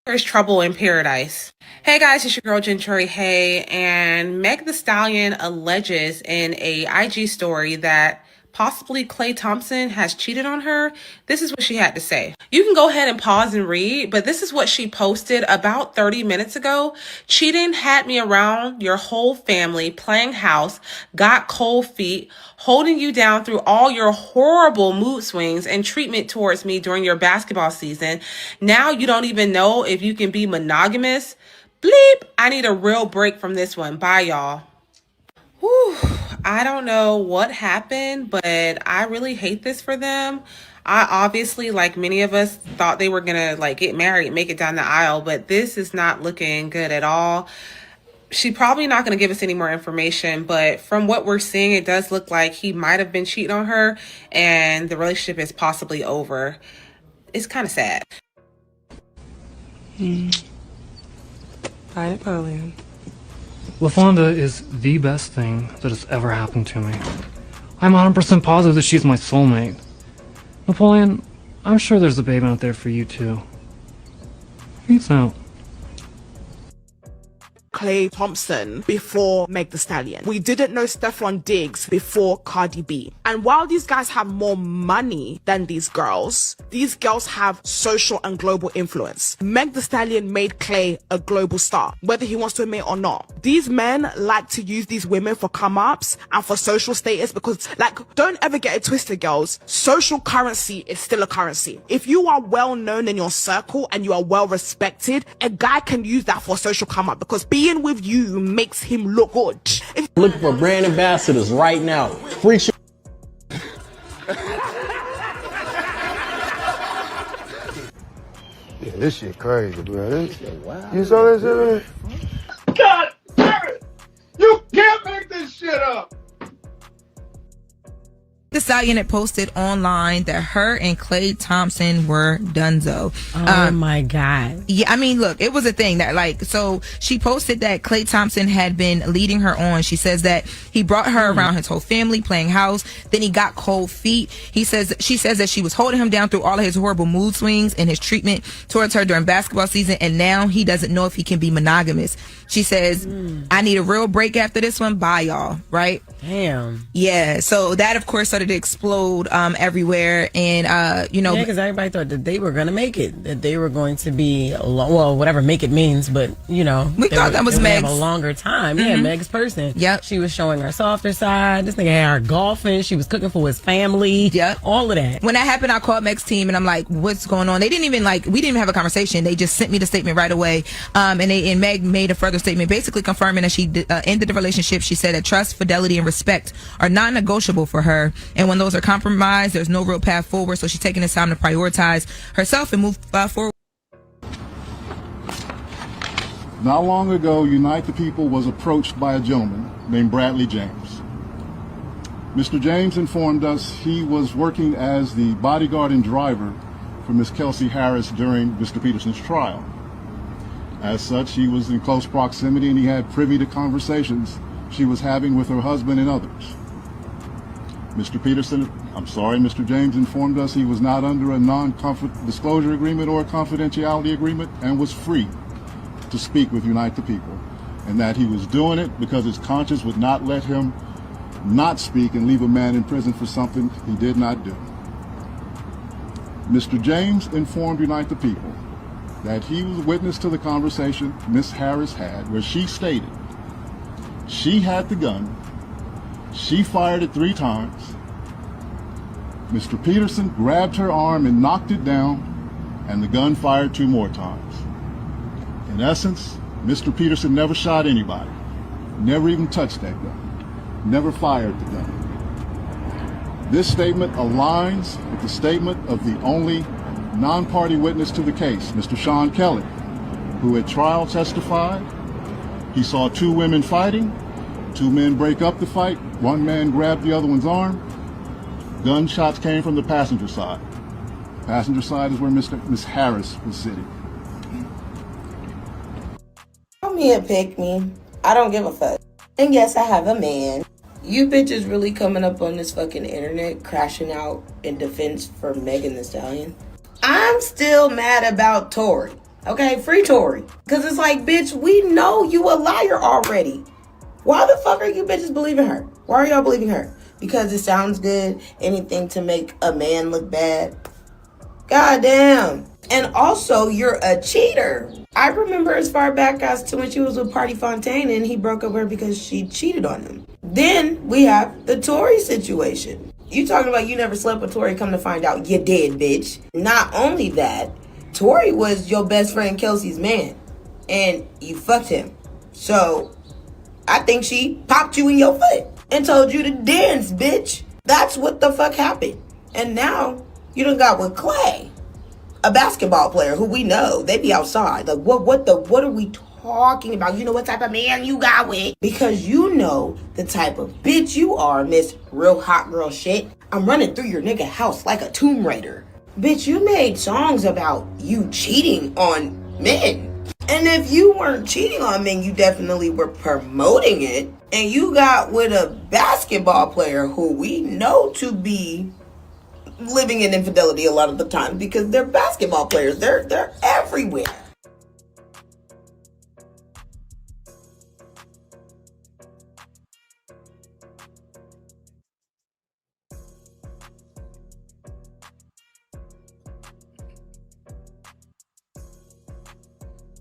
There's trouble in paradise. Hey guys, it's your girl Gentry Hay, and Meg the Stallion alleges in a IG story that possibly Klay Thompson has cheated on her. This is what she had to say. You can go ahead and pause and read, but this is what she posted about 30 minutes ago. Cheating had me around your whole family, playing house, got cold feet, holding you down through all your horrible mood swings and treatment towards me during your basketball season. Now you don't even know if you can be monogamous. Bleep, I need a real break from this one. Bye, y'all. Whew, I don't know what happened, but I really hate this for them. I obviously, like many of us, thought they were gonna get married, make it down the aisle, but this is not looking good at all. She's probably not going to give us any more information, but from what we're seeing, it does look like he might have been cheating on her and the relationship is possibly over. It's kind of sad. Hi, Napoleon. LaFonda is the best thing that has ever happened to me. I'm 100% positive that she's my soulmate. Napoleon, I'm sure there's a babe out there for you too. Peace out. Klay Thompson before Meg the Stallion. We didn't know Stefan Diggs before Cardi B. And while these guys have more money than these girls have social and global influence. Meg the Stallion made Klay a global star, whether he wants to admit or not. These men like to use these women for come-ups and for social status because, don't ever get it twisted, girls. Social currency is still a currency. If you are well known in your circle and you are well respected, a guy can use that for social come-up because being with you makes him look good. Looking for brand ambassadors right now. Free shit. Yeah, this shit crazy, bro. You saw that shit, man? God damn it! You can't make this shit up! The Stallion had posted online that her and Klay Thompson were donezo. Oh my God. Yeah, I mean, look, it was a thing that so she posted that Klay Thompson had been leading her on. She says that he brought her around his whole family, playing house. Then he got cold feet. She says that she was holding him down through all of his horrible mood swings and his treatment towards her during basketball season. And now he doesn't know if he can be monogamous. She says, I need a real break after this one. Bye, y'all. Right? Damn. Yeah. So that, of course, started to explode everywhere. And, Yeah, because everybody thought that they were going to make it. That they were going to be, whatever make it means. But, we thought that was Meg's. Have a longer time. Yeah, Meg's person. Yep. She was showing her softer side. This nigga had her golfing. She was cooking for his family. Yep. All of that. When that happened, I called Meg's team and I'm like, what's going on? They didn't even we didn't even have a conversation. They just sent me the statement right away. And Meg made a further statement basically confirming that she ended the relationship. She said that trust, fidelity, and respect are non-negotiable for her. And when those are compromised, there's no real path forward. So she's taking this time to prioritize herself and move forward. Not long ago, Unite the People was approached by a gentleman named Bradley James. Mr. James informed us he was working as the bodyguard and driver for Miss Kelsey Harris during Mr. Peterson's trial. As such, he was in close proximity and he had privy to conversations she was having with her husband and others. Mr. James informed us he was not under a non-disclosure agreement or a confidentiality agreement and was free to speak with Unite the People, and that he was doing it because his conscience would not let him not speak and leave a man in prison for something he did not do. Mr. James informed Unite the People that he was witness to the conversation Miss Harris had where she stated she had the gun, she fired it 3 times, Mr. Peterson grabbed her arm and knocked it down, and the gun fired 2 more times. In essence, Mr. Peterson never shot anybody, never even touched that gun, never fired the gun. This statement aligns with the statement of the only non-party witness to the case, Mr. Sean Kelly, who at trial testified he saw 2 women fighting, 2 men break up the fight, 1 man grabbed the other one's arm. Gunshots came from the passenger side. Passenger side is where Miss Harris was sitting. Call me and pick me. I don't give a fuck. And yes, I have a man. You bitches really coming up on this fucking internet crashing out in defense for Megan the Stallion? I'm still mad about Tory. Okay, free Tory. Because it's like, bitch, we know you a liar already. Why the fuck are you bitches believing her? Why are y'all believing her? Because it sounds good? Anything to make a man look bad? God damn. And also, you're a cheater. I remember as far back as to when she was with Party Fontaine and he broke up with her because she cheated on him. Then we have the Tory situation. You talking about you never slept with Tory, come to find out you did, bitch. Not only that, Tory was your best friend Kelsey's man. And you fucked him. So, I think she popped you in your foot and told you to dance, bitch. That's what the fuck happened. And now, you done got with Klay, a basketball player who we know, they be outside. Like, what are we talking about? You know what type of man you got with? Because you know the type of bitch you are, Miss Real Hot Girl Shit. I'm running through your nigga house like a Tomb Raider. Bitch, you made songs about you cheating on men. And if you weren't cheating on men, you definitely were promoting it. And you got with a basketball player who we know to be living in infidelity a lot of the time because they're basketball players. They're everywhere.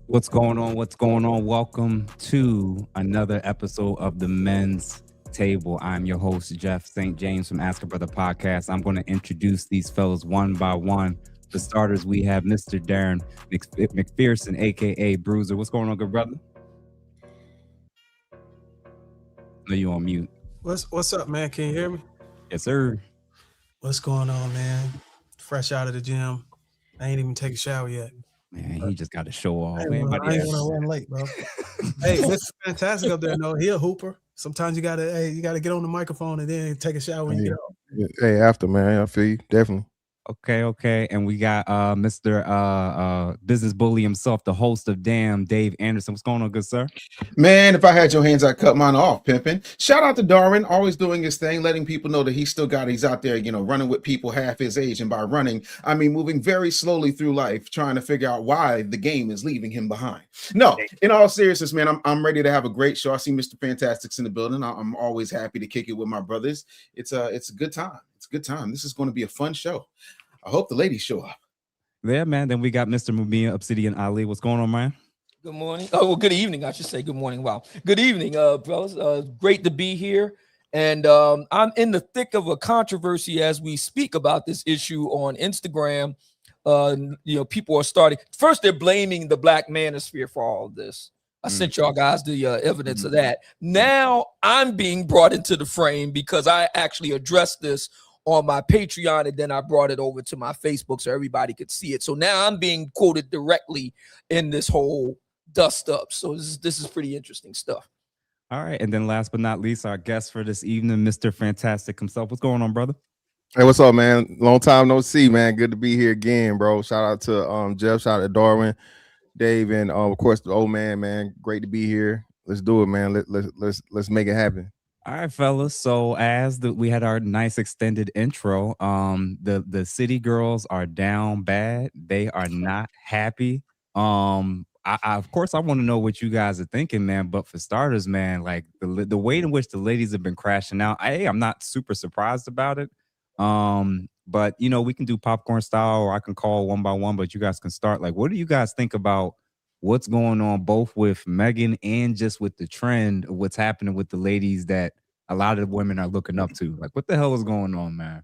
What's going on? What's going on? Welcome to another episode of the Men's Table. I'm your host, Jeff St. James from Ask a Brother Podcast. I'm going to introduce these fellas one by one. For starters, we have Mr. Darren McPherson, aka Bruiser. What's going on, good brother? No, you on mute. What's up, man? Can you hear me? Yes, sir. What's going on, man? Fresh out of the gym. I ain't even take a shower yet. Man, he just got to show off. I ain't want to run late, bro. Hey, this is fantastic up there. No, he a hooper. Sometimes you gotta get on the microphone and then take a shower when you get off. Hey, after, man, I feel you, definitely. Okay. And we got Mr. Business Bully himself, the host of Damn, Dave Anderson. What's going on, good sir? Man, if I had your hands, I'd cut mine off, pimping. Shout out to Darwin, always doing his thing, letting people know that he's out there, running with people half his age. And by running, I mean moving very slowly through life, trying to figure out why the game is leaving him behind. No, in all seriousness, man, I'm ready to have a great show. I see Mr. Fantastic's in the building. I'm always happy to kick it with my brothers. It's a good time. It's a good time. This is going to be a fun show. I hope the ladies show up. Yeah, man. Then we got Mr. Mubin Obsidian Ali. What's going on, man? Good morning. Oh, well, good evening. I should say good morning. Wow. Good evening, brothers. Great to be here. And I'm in the thick of a controversy as we speak about this issue on Instagram. People are starting. First, they're blaming the black manosphere for all of this. I sent y'all guys the evidence of that. Now I'm being brought into the frame because I actually addressed this on my Patreon, and then I brought it over to my Facebook so everybody could see it. So now I'm being quoted directly in this whole dust up. So this is pretty interesting stuff. All right. And then last but not least, our guest for this evening, Mr. Fantastic himself. What's going on, brother? Hey, what's up, man? Long time no see, man. Good to be here again, bro. Shout out to Jeff, shout out to Darwin, Dave, and of course the old man. Great to be here. Let's do it, man. Let's make it happen. All right, fellas. So we had our nice extended intro, the city girls are down bad. They are not happy. Of course I want to know what you guys are thinking, man. But for starters, man, like the way in which the ladies have been crashing out, I'm not super surprised about it. But we can do popcorn style, or I can call one by one. But you guys can start. Like, what do you guys think about what's going on both with Megan and just with the trend of what's happening with the ladies that a lot of women are looking up to? Like, what the hell is going on, man?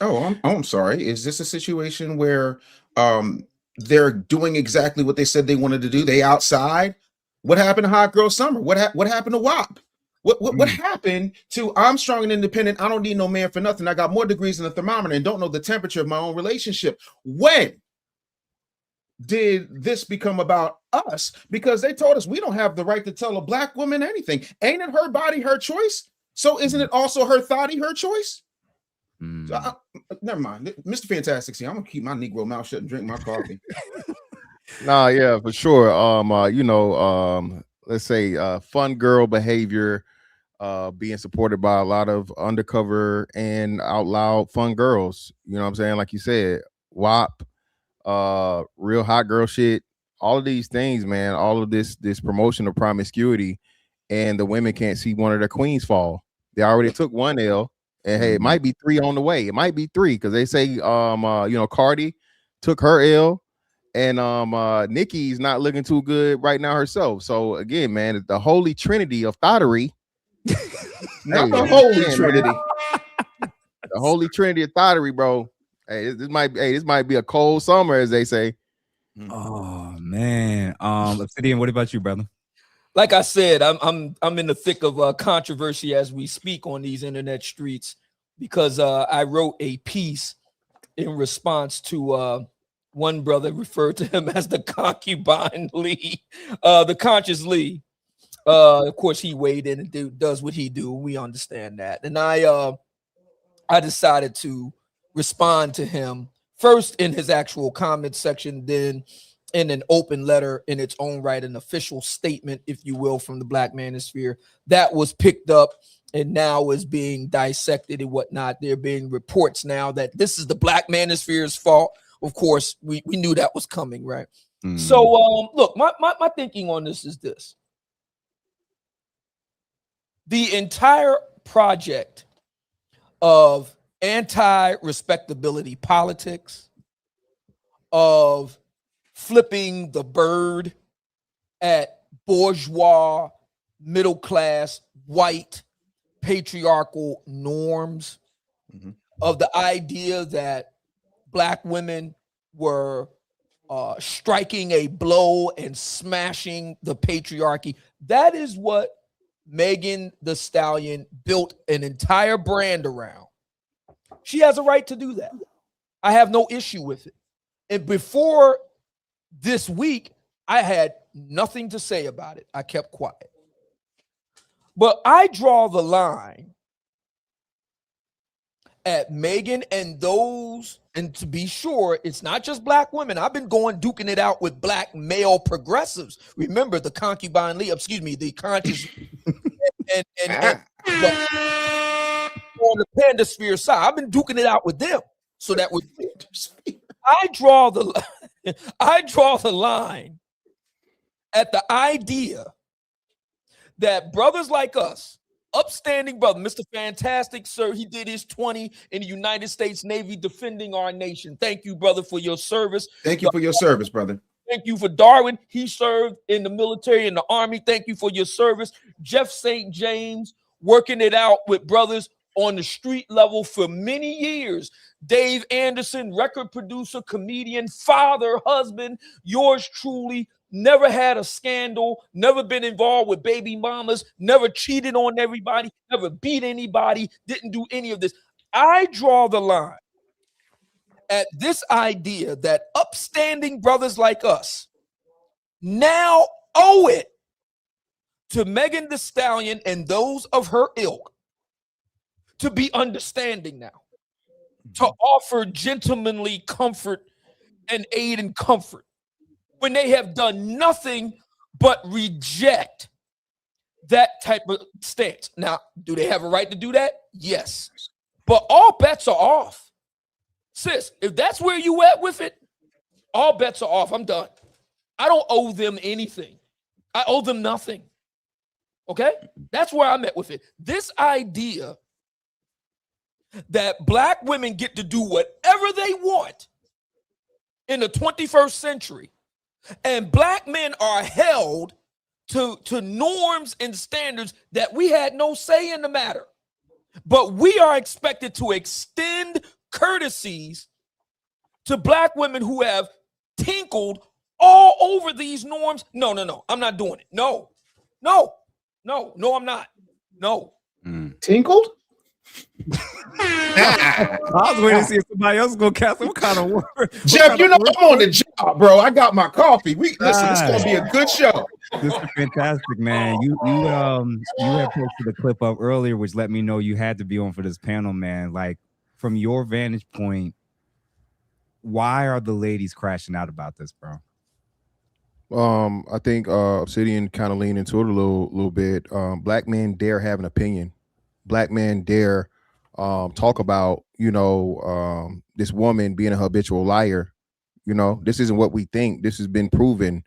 I'm sorry. Is this a situation where they're doing exactly what they said they wanted to do? They outside? What happened to Hot Girl Summer? What happened to WAP? What happened to I'm strong and independent? I don't need no man for nothing. I got more degrees than a thermometer and don't know the temperature of my own relationship. When did this become about us? Because they told us we don't have the right to tell a black woman anything. Ain't it her body, her choice? So isn't it also her thotty, her choice? So never mind. Mr. Fantastic, see, I'm gonna keep my Negro mouth shut and drink my coffee. Nah, yeah, for sure. Let's say fun girl behavior being supported by a lot of undercover and out loud fun girls. You know what I'm saying? Like you said, WAP. real hot girl shit, all of these things, man, all of this promotion of promiscuity, and the women can't see one of their queens fall. They already took one L, and hey, it might be 3 on the way. It might be 3 because they say Cardi took her L, and Nikki's not looking too good right now herself. So again, man, the holy trinity of thottery. Not the holy trinity. The holy trinity of thottery, bro. Hey, this might be a cold summer, as they say. Oh man, Obsidian, what about you, brother? Like I said, I'm in the thick of controversy as we speak on these internet streets because I wrote a piece in response to one brother referred to him as the concubine Lee, the conscious Lee. Of course, he weighed in and does what he do. We understand that, and I decided to respond to him first in his actual comment section, then in an open letter in its own right, an official statement, if you will, from the Black Manosphere that was picked up and now is being dissected and whatnot. There being reports now that this is the Black Manosphere's fault. Of course, we knew that was coming, right? So, look, my thinking on this is this. The entire project of anti-respectability politics, of flipping the bird at bourgeois, middle-class, white, patriarchal norms, of the idea that Black women were striking a blow and smashing the patriarchy. That is what Megan the Stallion built an entire brand around. She has a right to do that. I have no issue with it. And before this week, I had nothing to say about it. I kept quiet. But I draw the line at Megan and those, and to be sure, it's not just Black women. I've been duking it out with Black male progressives. Remember the concubine Lee, the conscious and on the pandasphere side. I've been duking it out with them so that I draw the line at the idea that brothers like us, upstanding brother, Mr. Fantastic, sir, he did his 20 in the United States Navy defending our nation. Thank you, brother, for your service. Thank you for your service, brother. Thank you for Darwin. He served in the military, in the army. Thank you for your service. Jeff St. James, working it out with brothers on the street level for many years. Dave Anderson, record producer, comedian, father, husband, yours truly, never had a scandal, never been involved with baby mamas, never cheated on everybody, never beat anybody, didn't do any of this. I draw the line at this idea that upstanding brothers like us now owe it to Megan Thee Stallion and those of her ilk to be understanding now, to offer gentlemanly comfort and aid and comfort when they have done nothing but reject that type of stance. Now, do they have a right to do that? Yes. But all bets are off. Sis, if that's where you at with it, all bets are off. I'm done. I don't owe them anything. I owe them nothing. Okay? That's where I'm at with it. This idea that Black women get to do whatever they want in the 21st century, and Black men are held to norms and standards that we had no say in the matter. But we are expected to extend courtesies to Black women who have tinkled all over these norms. No, I'm not doing it. No, I'm not. No. Tinkled? I was waiting to see if somebody else is gonna cast some kind of word. Jeff, you know I'm on the job, bro. I got my coffee. Listen, it's gonna be a good show. This is fantastic, man. You had posted a clip up earlier, which let me know you had to be on for this panel, man. Like, from your vantage point, why are the ladies crashing out about this, bro? I think Obsidian kind of leaned into it a little bit. Black men dare have an opinion. Black men dare talk about, this woman being a habitual liar, You know, this isn't what we think. This has been proven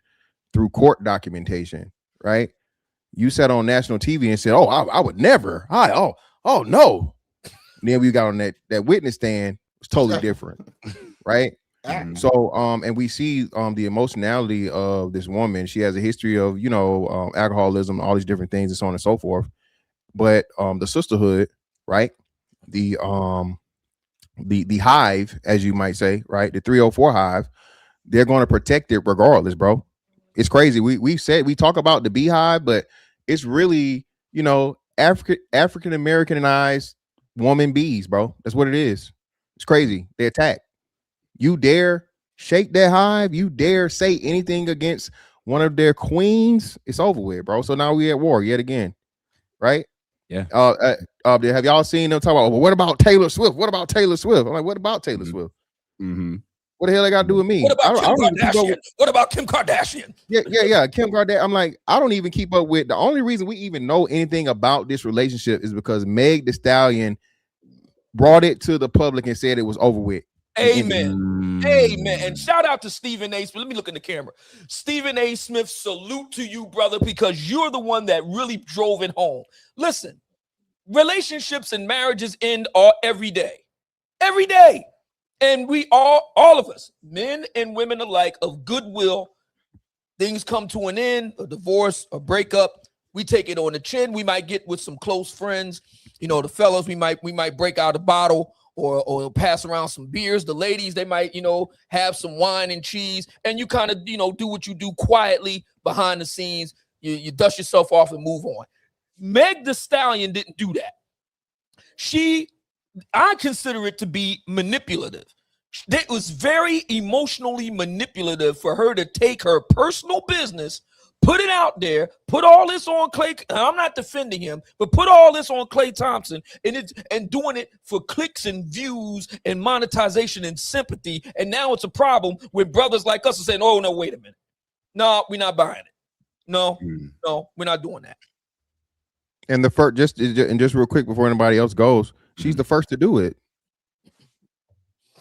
through court documentation, right? You sat on national TV and said, "Oh, I would never." Oh no. And then we got on that witness stand. It's totally different, right? So, and we see the emotionality of this woman. She has a history of, you know, alcoholism, all these different things, and so on and so forth. But the sisterhood, right? The hive, as you might say, right? The 304 hive, they're going to protect it regardless, bro. It's crazy. We talk about the beehive, but it's really, you know, African Americanized woman bees, bro. That's what it is. It's crazy. They attack. You dare shake that hive, you dare say anything against one of their queens, it's over with, bro. So now we at war yet again, right? Yeah. Have y'all seen them talk about, well, what about Taylor Swift? What about Taylor Swift? I'm like, what about Taylor Swift? What the hell they got to do with me? What about Kim even keep up Kardashian? What about Kim Kardashian? Yeah, Kim Kardashian. I'm like, I don't even keep up with. The only reason we even know anything about this relationship is because Meg the Stallion brought it to the public and said it was over with. Amen. Amen. And shout out to Stephen A. Smith. Let me look in the camera. Stephen A. Smith, salute to you, brother, because you're the one that really drove it home. Listen, relationships and marriages end every day. Every day. And we all of us, men and women alike, of goodwill, things come to an end, a divorce, a breakup. We take it on the chin. We might get with some close friends. You know, the fellows, we might break out a bottle or pass around some beers. The ladies, they might, you know, have some wine and cheese. And you kind of, you know, do what you do quietly behind the scenes. You dust yourself off and move on. Meg the Stallion didn't do that. I consider it to be manipulative. It was very emotionally manipulative for her to take her personal business, put it out there, put all this on Klay. I'm not defending him, but put all this on Klay Thompson and doing it for clicks and views and monetization and sympathy. And now it's a problem with brothers like us are saying, "Oh no, wait a minute, no, we're not buying it. No, we're not doing that." And the first, just real quick before anybody else goes, she's the first to do it.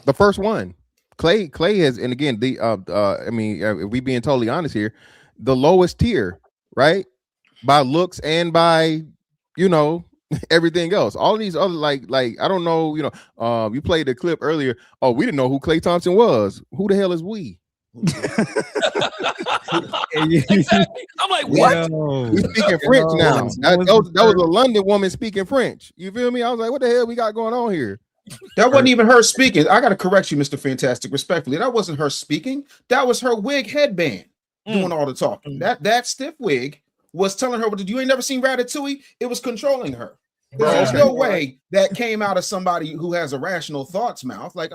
The first one. Klay has, and again, I mean, if we being totally honest here, the lowest tier, right? By looks and by, you know, everything else. All of these other, like I don't know, you know, you played the clip earlier. Oh, we didn't know who Klay Thompson was. Who the hell is we? Exactly. I'm like, what? We speaking French now. That was a London woman speaking French. You feel me? I was like, what the hell we got going on here? That wasn't even her speaking. I got to correct you, Mr. Fantastic, respectfully. That wasn't her speaking. That was her wig headband doing all the talking. That stiff wig was telling her, you ain't never seen Ratatouille? It was controlling her. There's no way that came out of somebody who has a rational thoughts mouth. Like,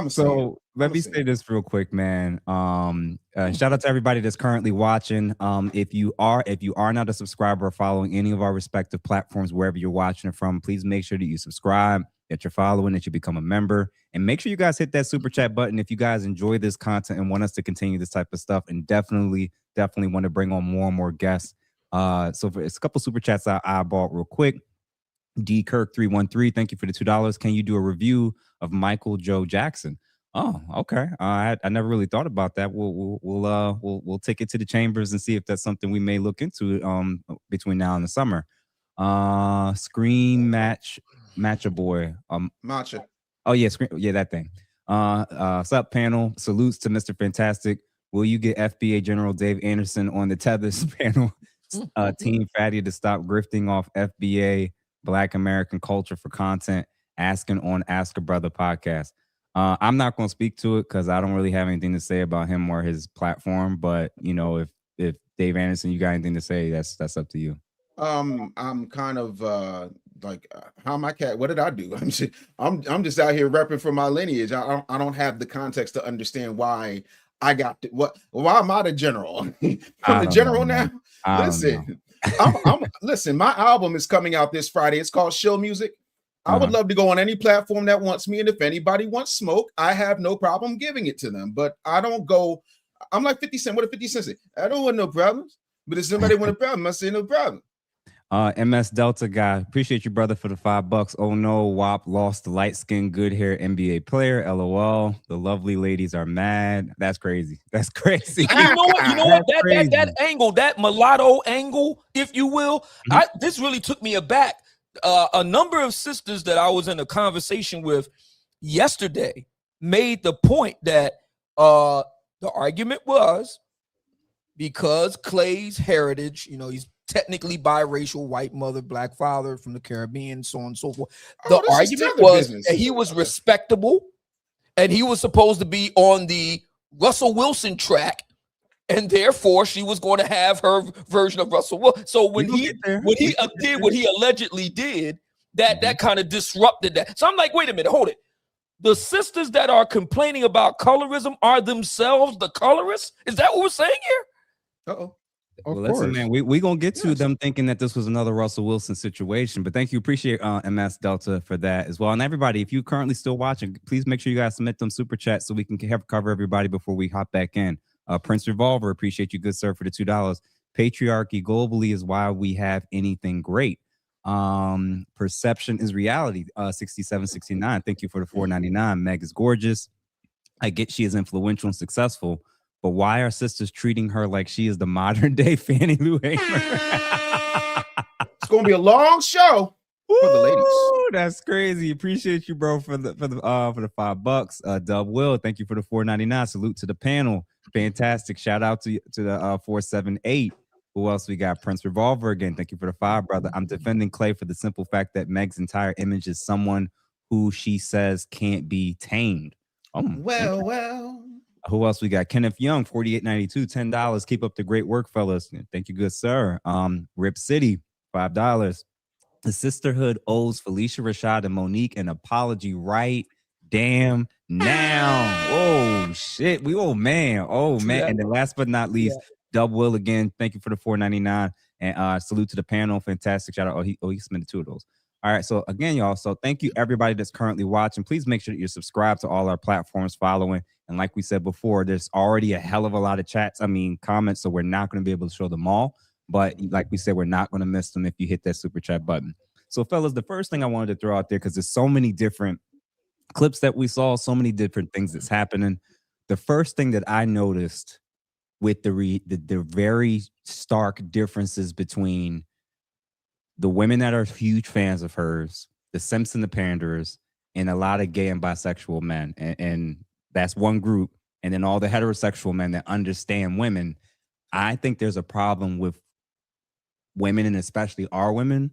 So let me say this real quick, man. Shout out to everybody that's currently watching. If you are not a subscriber or following any of our respective platforms, wherever you're watching it from, please make sure that you subscribe, that you're following, that you become a member, and make sure you guys hit that super chat button if you guys enjoy this content and want us to continue this type of stuff, and definitely want to bring on more and more guests. So for a couple super chats I eyeballed real quick. D Kirk 313, thank you for the $2. Can you do a review of Michael Joe Jackson? Oh, okay. I never really thought about that. We'll take it to the chambers and see if that's something we may look into between now and the summer. Screen matcha boy. Matcha. Oh yeah, that thing. Sup panel. Salutes to Mr. Fantastic. Will you get FBA General Dave Anderson on the Tethers panel? Team Fatty to stop grifting off FBA Black American culture for content, asking on Ask a Brother podcast. I'm not going to speak to it because I don't really have anything to say about him or his platform. But you know, if Dave Anderson, you got anything to say, that's up to you. I'm kind of how am I cat? What did I do? I'm just out here repping for my lineage. I don't have the context to understand why I got why am I the general? I'm the general now. Listen, listen, my album is coming out this Friday. It's called Shill Music. I would love to go on any platform that wants me. And if anybody wants smoke, I have no problem giving it to them. But I don't go, I'm like 50 Cent. What did 50 Cent say? I don't want no problems. But if somebody want a problem, I say no problem. MS Delta guy, appreciate you, brother, for the $5. Oh no, WAP lost the light-skinned, good hair NBA player. LOL. The lovely ladies are mad. That's crazy. That's crazy. And you know what? That's crazy. That angle, that mulatto angle, if you will, this really took me aback. A number of sisters that I was in a conversation with yesterday made the point that the argument was because Klay's heritage, he's technically biracial, white mother, black father from the Caribbean, so on and so forth. The argument was that he was respectable and he was supposed to be on the Russell Wilson track, and therefore she was going to have her version of Russell Wilson. So when he did what he allegedly did, that kind of disrupted that. So I'm like, wait a minute, hold it. The sisters that are complaining about colorism are themselves the colorists? Is that what we're saying here? Uh-oh. Well, listen, man, we gonna get to them thinking that this was another Russell Wilson situation, but thank you, appreciate MS Delta for that as well. And everybody, if you currently still watching, please make sure you guys submit them super chats so we can cover everybody before we hop back in. Prince Revolver, appreciate you, good sir, for the $2. Patriarchy globally is why we have anything great. Perception is reality. 6769. Thank you for the $4.99. Meg is gorgeous. I get she is influential and successful. But why are sisters treating her like she is the modern day Fannie Lou Hamer? It's gonna be a long show for the ladies. That's crazy. Appreciate you, bro, for the $5. Dub Will, thank you for the $4.99. Salute to the panel. Fantastic. Shout out to the 478. Who else we got? Prince Revolver again. Thank you for the $5, brother. I'm defending Klay for the simple fact that Meg's entire image is someone who she says can't be tamed. Well. Who else we got? Kenneth Young, 48.92, $10. Keep up the great work, fellas. Thank you, good sir. Rip City, $5. The sisterhood owes Felicia Rashad and Monique an apology right damn now. Oh shit. Man. And then last but not least, Dub Will again. Thank you for the $4.99. And salute to the panel. Fantastic. Shout out. He submitted 2 of those. All right. So again, y'all. So thank you everybody that's currently watching. Please make sure that you're subscribed to all our platforms, following. And like we said before, there's already a hell of a lot of comments. So we're not going to be able to show them all. But like we said, we're not going to miss them if you hit that super chat button. So fellas, the first thing I wanted to throw out there, because there's so many different clips that we saw, so many different things that's happening. The first thing that I noticed with the very stark differences between the women that are huge fans of hers, the simps and the panderers, and a lot of gay and bisexual men. And that's one group. And then all the heterosexual men that understand women. I think there's a problem with women, and especially our women,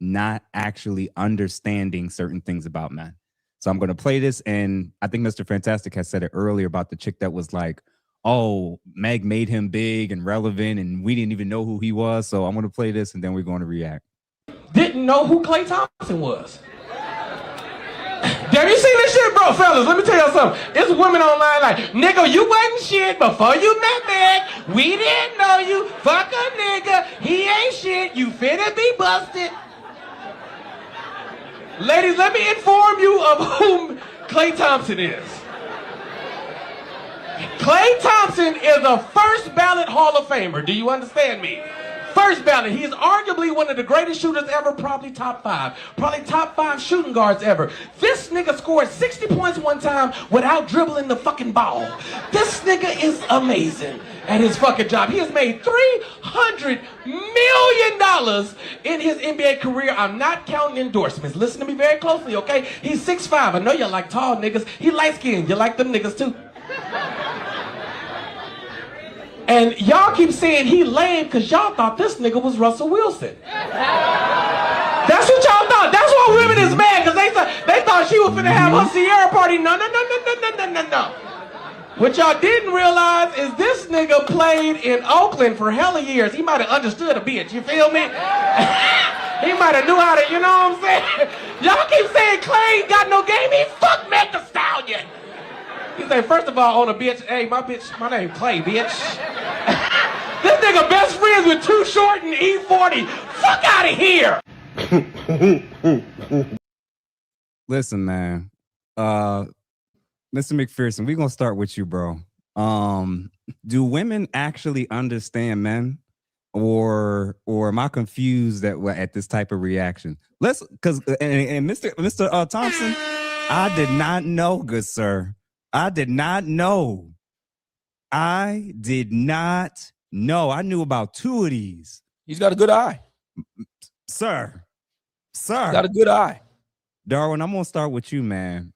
not actually understanding certain things about men. So I'm going to play this. And I think Mr. Fantastic has said it earlier about the chick that was like, oh, Meg made him big and relevant and we didn't even know who he was. So I'm going to play this and then we're going to react. Didn't know who Klay Thompson was. Have you seen this shit, bro, fellas? Let me tell you something. It's women online like, nigga, you wasn't shit before you met Meg. We didn't know you. Fuck a nigga. He ain't shit. You finna be busted. Ladies, let me inform you of who Klay Thompson is. Klay Thompson is a first ballot Hall of Famer. Do you understand me? First ballot. He is arguably one of the greatest shooters ever, probably top 5. Probably top 5 shooting guards ever. This nigga scored 60 points one time without dribbling the fucking ball. This nigga is amazing at his fucking job. He has made $300 million in his NBA career. I'm not counting endorsements. Listen to me very closely, okay? He's 6'5". I know you like tall niggas. He light-skinned. You like them niggas too. And y'all keep saying he lame because y'all thought this nigga was Russell Wilson. That's what y'all thought. That's why women is mad, because they thought she was finna have her Sierra party. No. What y'all didn't realize is this nigga played in Oakland for hella years. He might have understood a bitch, you feel me? He might have knew how to, you know what I'm saying? Y'all keep saying Klay ain't got no game. He fucked Meg the Stallion. He said, first of all, on a bitch, hey, my name Klay, bitch. This nigga best friends with Too Short and E40. Fuck out of here. Listen, man. Mr. McPherson, we're gonna start with you, bro. Do women actually understand men? or am I confused at this type of reaction? Because Mr. Thompson, I did not know, good sir. I did not know. I knew about 2 of these. He's got a good eye, sir. Got a good eye. Darwin, I'm gonna start with you, man.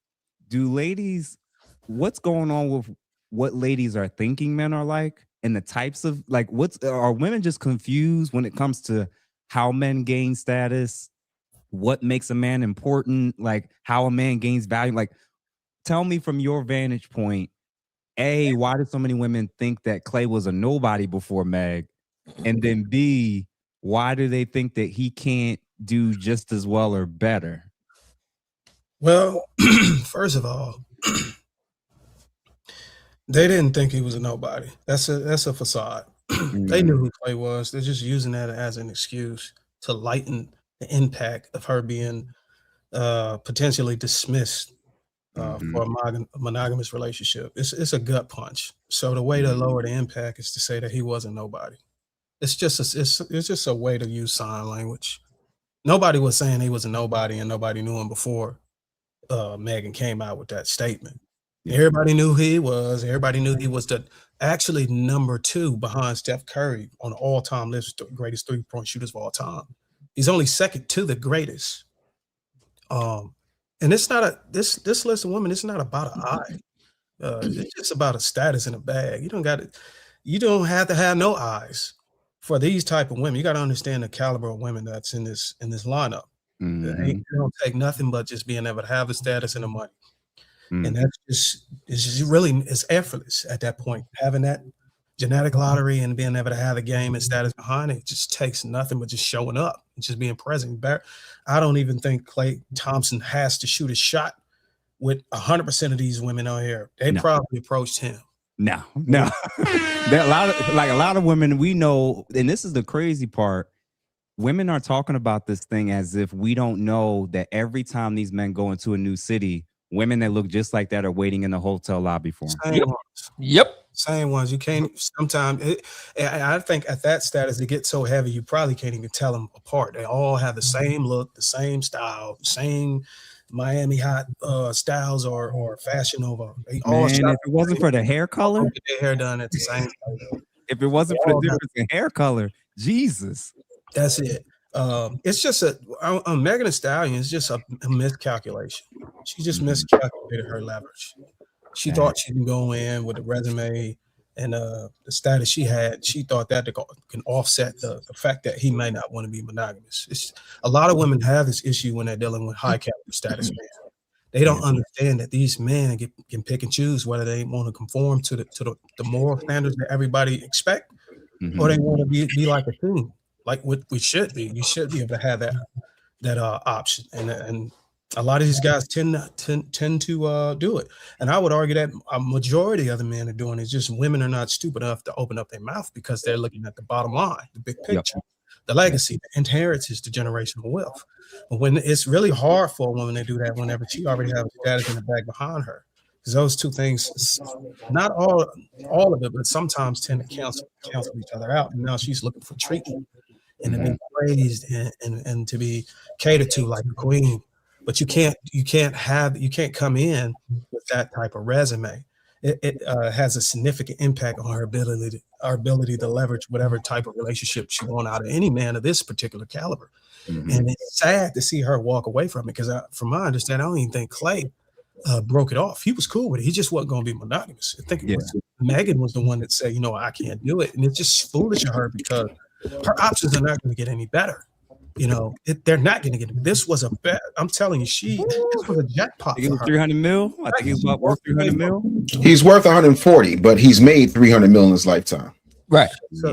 Do ladies, what's going on with what ladies are thinking men are like, and the types of like, are women just confused when it comes to how men gain status, what makes a man important, like how a man gains value? Like, tell me from your vantage point, A, why did so many women think that Klay was a nobody before Meg? And then B, why do they think that he can't do just as well or better? Well, first of all, they didn't think he was a nobody. That's a facade. They knew who Klay was. They're just using that as an excuse to lighten the impact of her being potentially dismissed for a monogamous relationship. It's a gut punch. So the way to lower the impact is to say that he wasn't nobody. It's just a way to use sign language. Nobody was saying he was a nobody, and nobody knew him before Megan came out with that statement. Everybody knew who he was. Everybody knew he was actually number 2 behind Steph Curry on the all-time list of greatest 3-point shooters of all time. He's only second to the greatest. And it's not this list of women. It's not about an eye. It's just about a status in a bag. You don't have to have no eyes for these type of women. You got to understand the caliber of women that's in this lineup. It don't take nothing but just being able to have the status and the money. And it's effortless at that point. Having that genetic lottery and being able to have the game and status behind it just takes nothing but just showing up and just being present. I don't even think Klay Thompson has to shoot a shot with 100% of these women out here. They probably approached him. No. There a lot of women we know, and this is the crazy part. Women are talking about this thing as if we don't know that every time these men go into a new city, women that look just like that are waiting in the hotel lobby for them. Same ones. You can't sometimes. I think at that status, they get so heavy, you probably can't even tell them apart. They all have the same look, the same style, same Miami hot styles or Fashion Nova. They all if it wasn't for the hair color, get their hair done at the same time. If it wasn't for the difference in hair color, Jesus. That's it. It's just Megan Thee Stallion is just a miscalculation. She just miscalculated her leverage. She thought she can go in with a resume and the status she had. She thought that can offset the fact that he may not want to be monogamous. A lot of women have this issue when they're dealing with high caliber status men. They don't understand that these men can pick and choose whether they want to conform to the moral standards that everybody expect, or they want to be like a team. Like what we should be. You should be able to have that option, and a lot of these guys tend to do it. And I would argue that a majority of the men are doing it. It's just women are not stupid enough to open up their mouth because they're looking at the bottom line, the big picture, the legacy, the inheritance, the generational wealth. But when it's really hard for a woman to do that, whenever she already has status in the bag behind her, because those two things, not all of it, but sometimes tend to cancel each other out. And now she's looking for treatment and to be praised and to be catered to like a queen. But you can't come in with that type of resume. It has a significant impact on her ability to leverage whatever type of relationship she wants out of any man of this particular caliber. And it's sad to see her walk away from it because, from my understanding, I don't even think Klay broke it off. He was cool with it. He just wasn't going to be monogamous. I think Megan was the one that said, I can't do it. And it's just foolish of her because her options are not going to get any better. They're not going to get it. This was a bet. I'm telling you, this was a jackpot. For her. 300 mil. I think he's about worth 300 mil. He's worth 140, but he's made 300 mil in his lifetime. Right. So,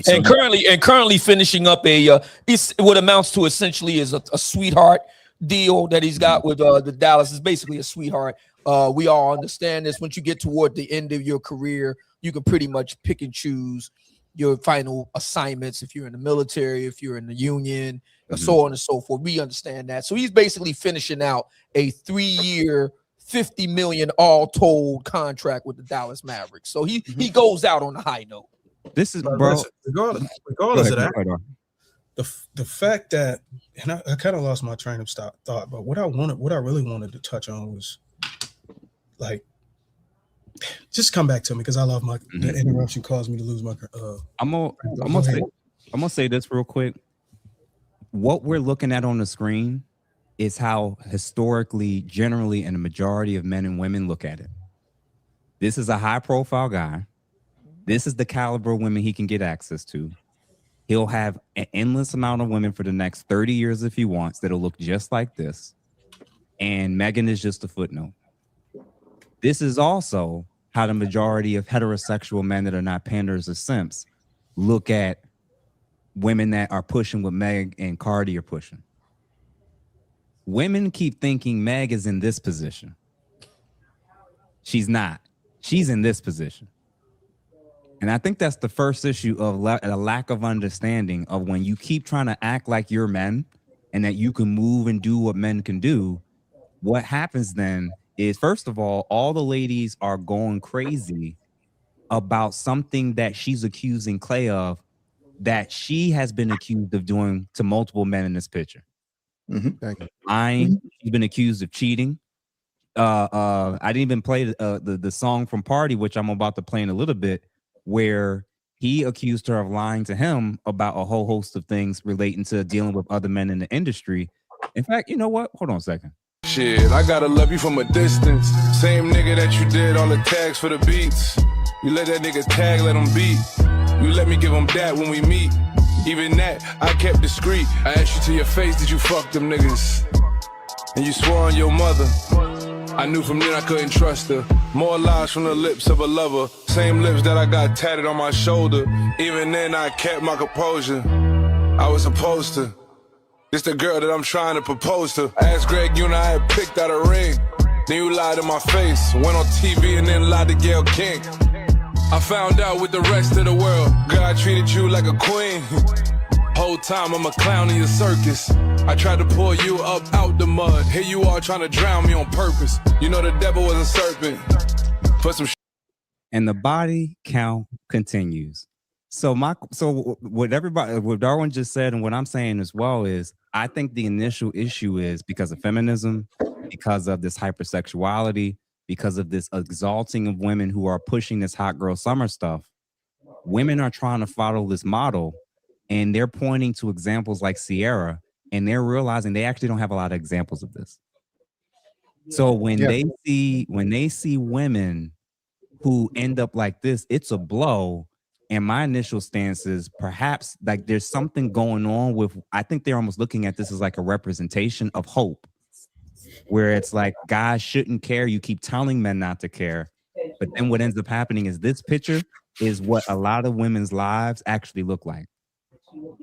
And currently finishing up what amounts to essentially is a sweetheart deal that he's got with the Dallas. Is basically a sweetheart. We all understand this. Once you get toward the end of your career, you can pretty much pick and choose your final assignments. If you're in the military, if you're in the union, so on and so forth. We understand that. So he's basically finishing out a 3-year, $50 million all told contract with the Dallas Mavericks. So he goes out on a high note. This is, But bro. listen, regardless Go of ahead, that, the fact that, and I kind of lost my train of thought, but what I really wanted to touch on was like, just come back to me because I love the interruption caused me to lose my. I'm gonna say this real quick. What we're looking at on the screen is how historically, generally, and the majority of men and women look at it. This is a high-profile guy. This is the caliber of women he can get access to. He'll have an endless amount of women for the next 30 years if he wants that'll look just like this. And Megan is just a footnote. This is also how the majority of heterosexual men that are not panders or simps look at women that are pushing what Meg and Cardi are pushing. Women keep thinking Meg is in this position. She's not. She's in this position. And I think that's the first issue of a lack of understanding of when you keep trying to act like you're men and that you can move and do what men can do. What happens then is, first of all the ladies are going crazy about something that she's accusing Klay of that she has been accused of doing to multiple men in this picture. Thank you. She's been accused of cheating. I didn't even play the song from Party, which I'm about to play in a little bit, where he accused her of lying to him about a whole host of things relating to dealing with other men in the industry. In fact, you know what? Hold on a second. Shit, I gotta love you from a distance. Same nigga that you did all the tags for the beats. You let that nigga tag, let him beat. You let me give him that when we meet. Even that, I kept discreet. I asked you to your face, did you fuck them niggas? And you swore on your mother. I knew from then I couldn't trust her. More lies from the lips of a lover. Same lips that I got tatted on my shoulder. Even then I kept my composure. I was supposed to. This the girl that I'm trying to propose to. I asked Greg, you and I had picked out a ring. Then you lied in my face. Went on TV and then lied to Gayle King. I found out with the rest of the world. Girl, I treated you like a queen. Whole time I'm a clown in your circus. I tried to pull you up out the mud. Here you are trying to drown me on purpose. You know the devil was a serpent. For some And the body count continues. So what Darwin just said and what I'm saying as well is, I think the initial issue is because of feminism, because of this hypersexuality, because of this exalting of women who are pushing this hot girl summer stuff. Women are trying to follow this model, and they're pointing to examples like Sierra, and they're realizing they actually don't have a lot of examples of this. So when they see women who end up like this, it's a blow. And my initial stance is perhaps like there's something going on with, I think they're almost looking at this as like a representation of hope, where it's like guys shouldn't care. You keep telling men not to care. But then what ends up happening is this picture is what a lot of women's lives actually look like.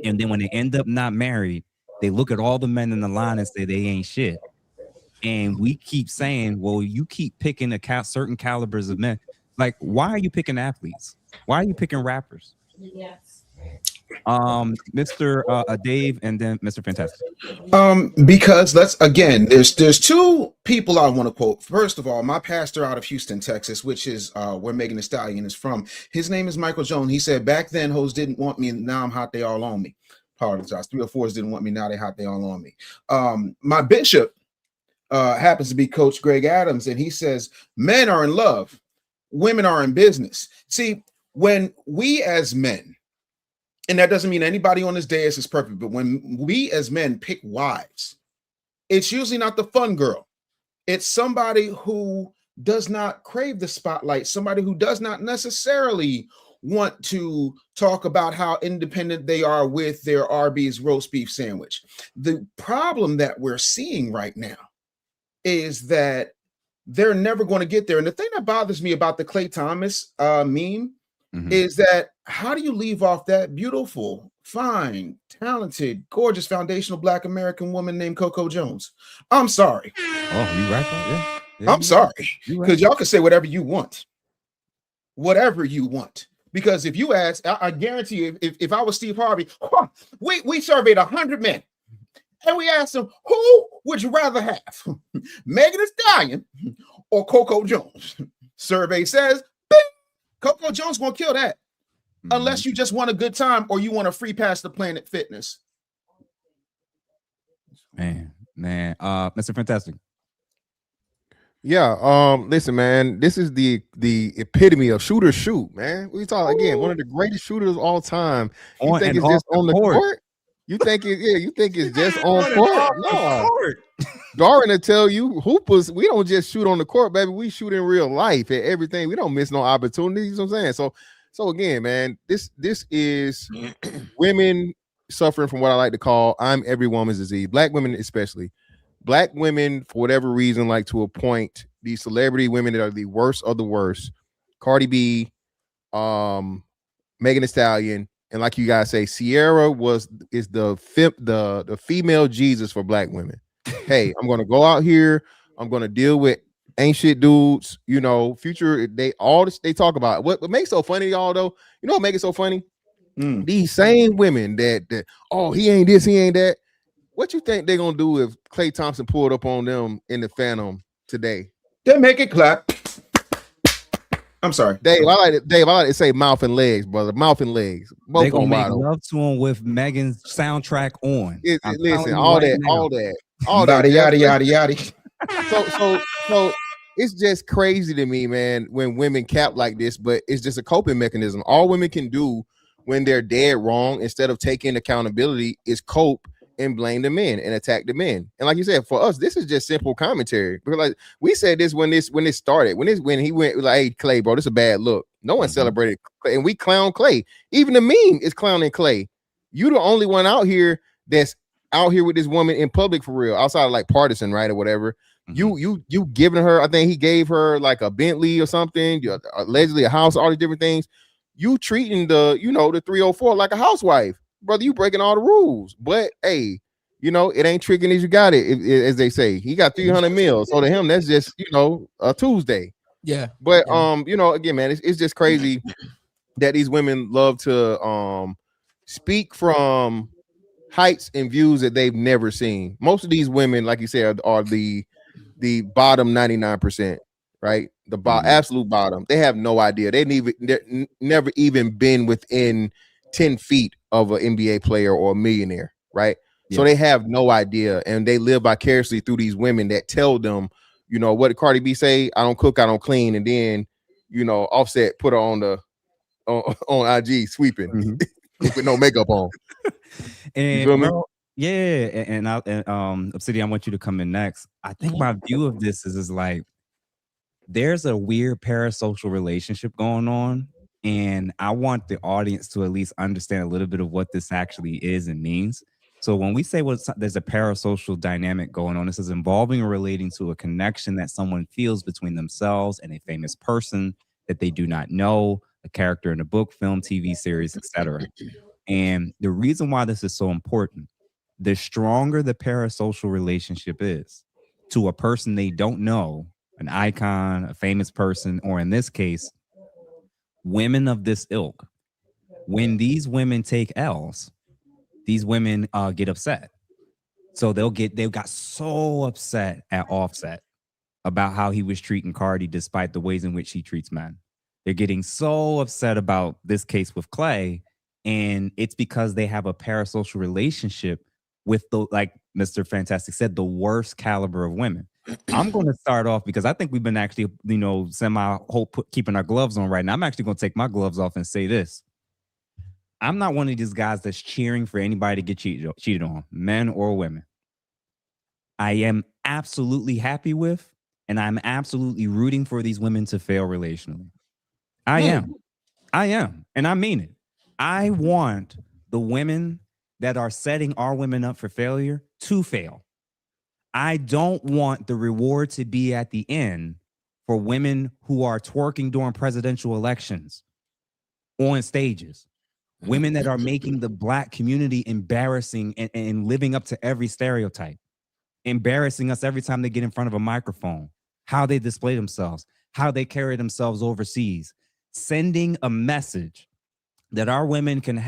And then when they end up not married, they look at all the men in the line and say they ain't shit. And we keep saying, well, you keep picking certain calibers of men. Like, why are you picking athletes? Why are you picking rappers? Yes. Mr. Dave and then Mr. Fantastic. Because there's two people I want to quote. First of all, my pastor out of Houston, Texas, which is where Megan Thee Stallion is from. His name is Michael Jones. He said, back then hoes didn't want me, now I'm hot, they all on me. Apologize. 304s didn't want me, now they hot, they all on me. My bishop happens to be Coach Greg Adams, and he says, men are in love, women are in business. See, when we as men, and that doesn't mean anybody on this dais is perfect, but when we as men pick wives, it's usually not the fun girl. It's somebody who does not crave the spotlight, somebody who does not necessarily want to talk about how independent they are with their Arby's roast beef sandwich. The problem that we're seeing right now is that they're never going to get there. And the thing that bothers me about the Klay Thomas meme is that how do you leave off that beautiful, fine, talented, gorgeous, foundational Black American woman named Coco Jones? I'm sorry. Oh, you right? Yeah. I'm sorry. Because y'all can say whatever you want. Whatever you want. Because if you ask, I guarantee you, if I was Steve Harvey, we surveyed 100 men. And we asked them, who would you rather have? Megan Thee Stallion or Coco Jones? Survey says, bing, Coco Jones gonna kill that. unless you just want a good time or you want a free pass to Planet Fitness. Man, Mr. Fantastic. Yeah, listen, man, this is the epitome of shooter shoot, man. We talk again, one of the greatest shooters of all time. You On think and it's off just the on the court. court? You think it's just on On and court? off the No. court. Darwin will tell you, hoopers, we don't just shoot on the court, baby. We shoot in real life at everything. We don't miss no opportunities. You know what I'm saying? So again, man, this is women suffering from what I like to call I'm every woman's disease. Black women especially. Black women, for whatever reason, like to appoint these celebrity women that are the worst of the worst. Cardi B, Megan Thee Stallion, and like you guys say, Sierra is the female Jesus for black women. Hey, I'm gonna go out here. I'm gonna deal with ain't shit dudes. You know, Future. They talk about what makes so funny, y'all. Though, you know what makes it so funny? These same women that oh, he ain't this, he ain't that. What you think they're gonna do if Klay Thompson pulled up on them in the Phantom today? They make it clap. I'm sorry, Dave. I like to say mouth and legs, brother. Mouth and legs. Both They gonna make over. love to him with Megan's soundtrack on. Listen, all that, yada yada yada. So it's just crazy to me, man, when women cap like this, but it's just a coping mechanism. All women can do when they're dead wrong, instead of taking accountability, is cope and blame the men and attack the men. And like you said, for us, this is just simple commentary. Because like we said this when this started, when he went like, hey, Klay, bro, this is a bad look. No one celebrated Klay, and we clown Klay. Even the meme is clowning Klay. You the only one out here that's out here with this woman in public for real, outside of like partisan, right, or whatever. You giving her, I think he gave her like a Bentley or something, allegedly a house, all these different things. You treating the 304 like a housewife, brother. You breaking all the rules. But hey, it ain't tricking as you got it, as they say. He got 300 mils, so to him that's just a Tuesday. Yeah. But again, man, it's just crazy that these women love to speak from heights and views that they've never seen. Most of these women, like you said, are the bottom 99%, right? The absolute bottom. They have no idea. They're never even been within 10 feet of an NBA player or a millionaire, right? Yeah. So they have no idea, and they live vicariously through these women that tell them, what did Cardi B say? I don't cook, I don't clean, and then Offset put her on IG sweeping with no makeup on. And you feel me? Yeah, and Obsidian, I want you to come in next. I think my view of this is like there's a weird parasocial relationship going on, and I want the audience to at least understand a little bit of what this actually is and means. So when we say there's a parasocial dynamic going on, this is involving or relating to a connection that someone feels between themselves and a famous person that they do not know, a character in a book, film, TV series, etc. And the reason why this is so important, the stronger the parasocial relationship is to a person they don't know, an icon, a famous person, or in this case, women of this ilk. When these women take L's, these women get upset. So they got so upset at Offset about how he was treating Cardi despite the ways in which he treats men. They're getting so upset about this case with Klay, and it's because they have a parasocial relationship with like Mr. Fantastic said, the worst caliber of women. I'm going to start off because I think we've been actually, keeping our gloves on right now. I'm actually going to take my gloves off and say this. I'm not one of these guys that's cheering for anybody to get cheated on, men or women. I am absolutely happy with, and I'm absolutely rooting for these women to fail relationally. I am. And I mean it. I want the women that are setting our women up for failure to fail. I don't want the reward to be at the end for women who are twerking during presidential elections on stages. Women that are making the Black community embarrassing and living up to every stereotype. Embarrassing us every time they get in front of a microphone. How they display themselves. How they carry themselves overseas. Sending a message that our women can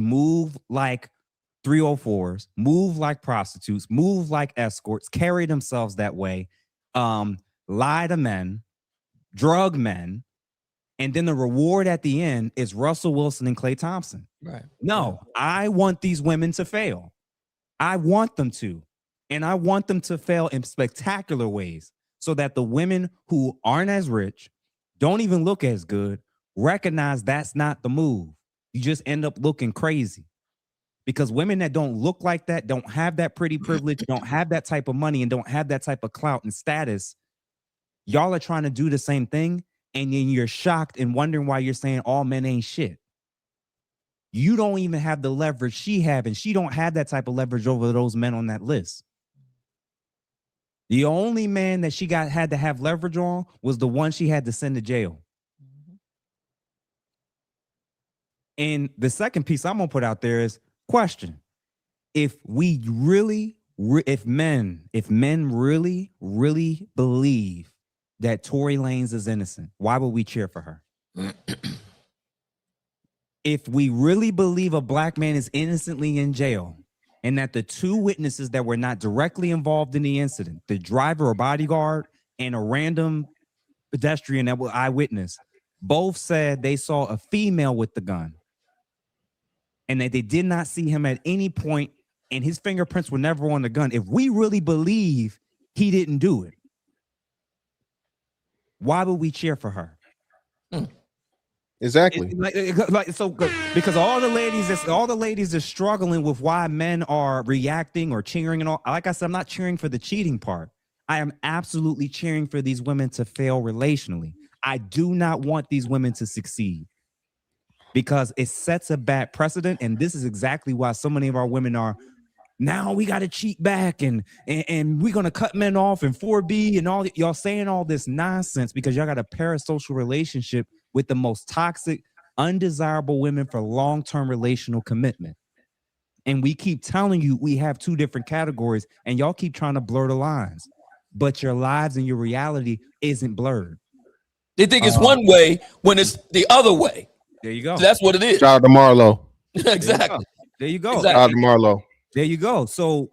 move like 304s, move like prostitutes, move like escorts, carry themselves that way, lie to men, drug men, And then the reward at the end is Russell Wilson and Klay Thompson. Right. No, I want these women to fail. I want them to. And I want them to fail in spectacular ways so that the women who aren't as rich, don't even look as good, recognize that's not the move. You just end up looking crazy. Because women that don't look like that, don't have that pretty privilege, don't have that type of money, and don't have that type of clout and status, y'all are trying to do the same thing, and then you're shocked and wondering why you're saying all men ain't shit. You don't even have the leverage she have, and she don't have that type of leverage over those men on that list. The only man that she had to have leverage on was the one she had to send to jail. And the second piece I'm gonna put out there is question: if men really believe that Tory Lanez is innocent, why would we cheer for her? If we really believe a black man is innocently in jail, and that the two witnesses that were not directly involved in the incident, the driver or bodyguard and a random pedestrian that was eyewitness, both said they saw a female with the gun, and that they did not see him at any point, and his fingerprints were never on the gun. If we really believe he didn't do it, why would we cheer for her? Exactly. Because all the ladies are struggling with why men are reacting or cheering and all. Like I said, I'm not cheering for the cheating part. I am absolutely cheering for these women to fail relationally. I do not want these women to succeed, because it sets a bad precedent. And this is exactly why so many of our women are, now we got to cheat back and we're going to cut men off and 4B and all. Y'all saying all this nonsense because y'all got a parasocial relationship with the most toxic, undesirable women for long-term relational commitment. And we keep telling you we have two different categories, and y'all keep trying to blur the lines, but your lives and your reality isn't blurred. They think it's one way when it's the other way. There you go. So that's what it is. Shout out to Marlo. Exactly. There you go. Shout out to Marlo. There you go. So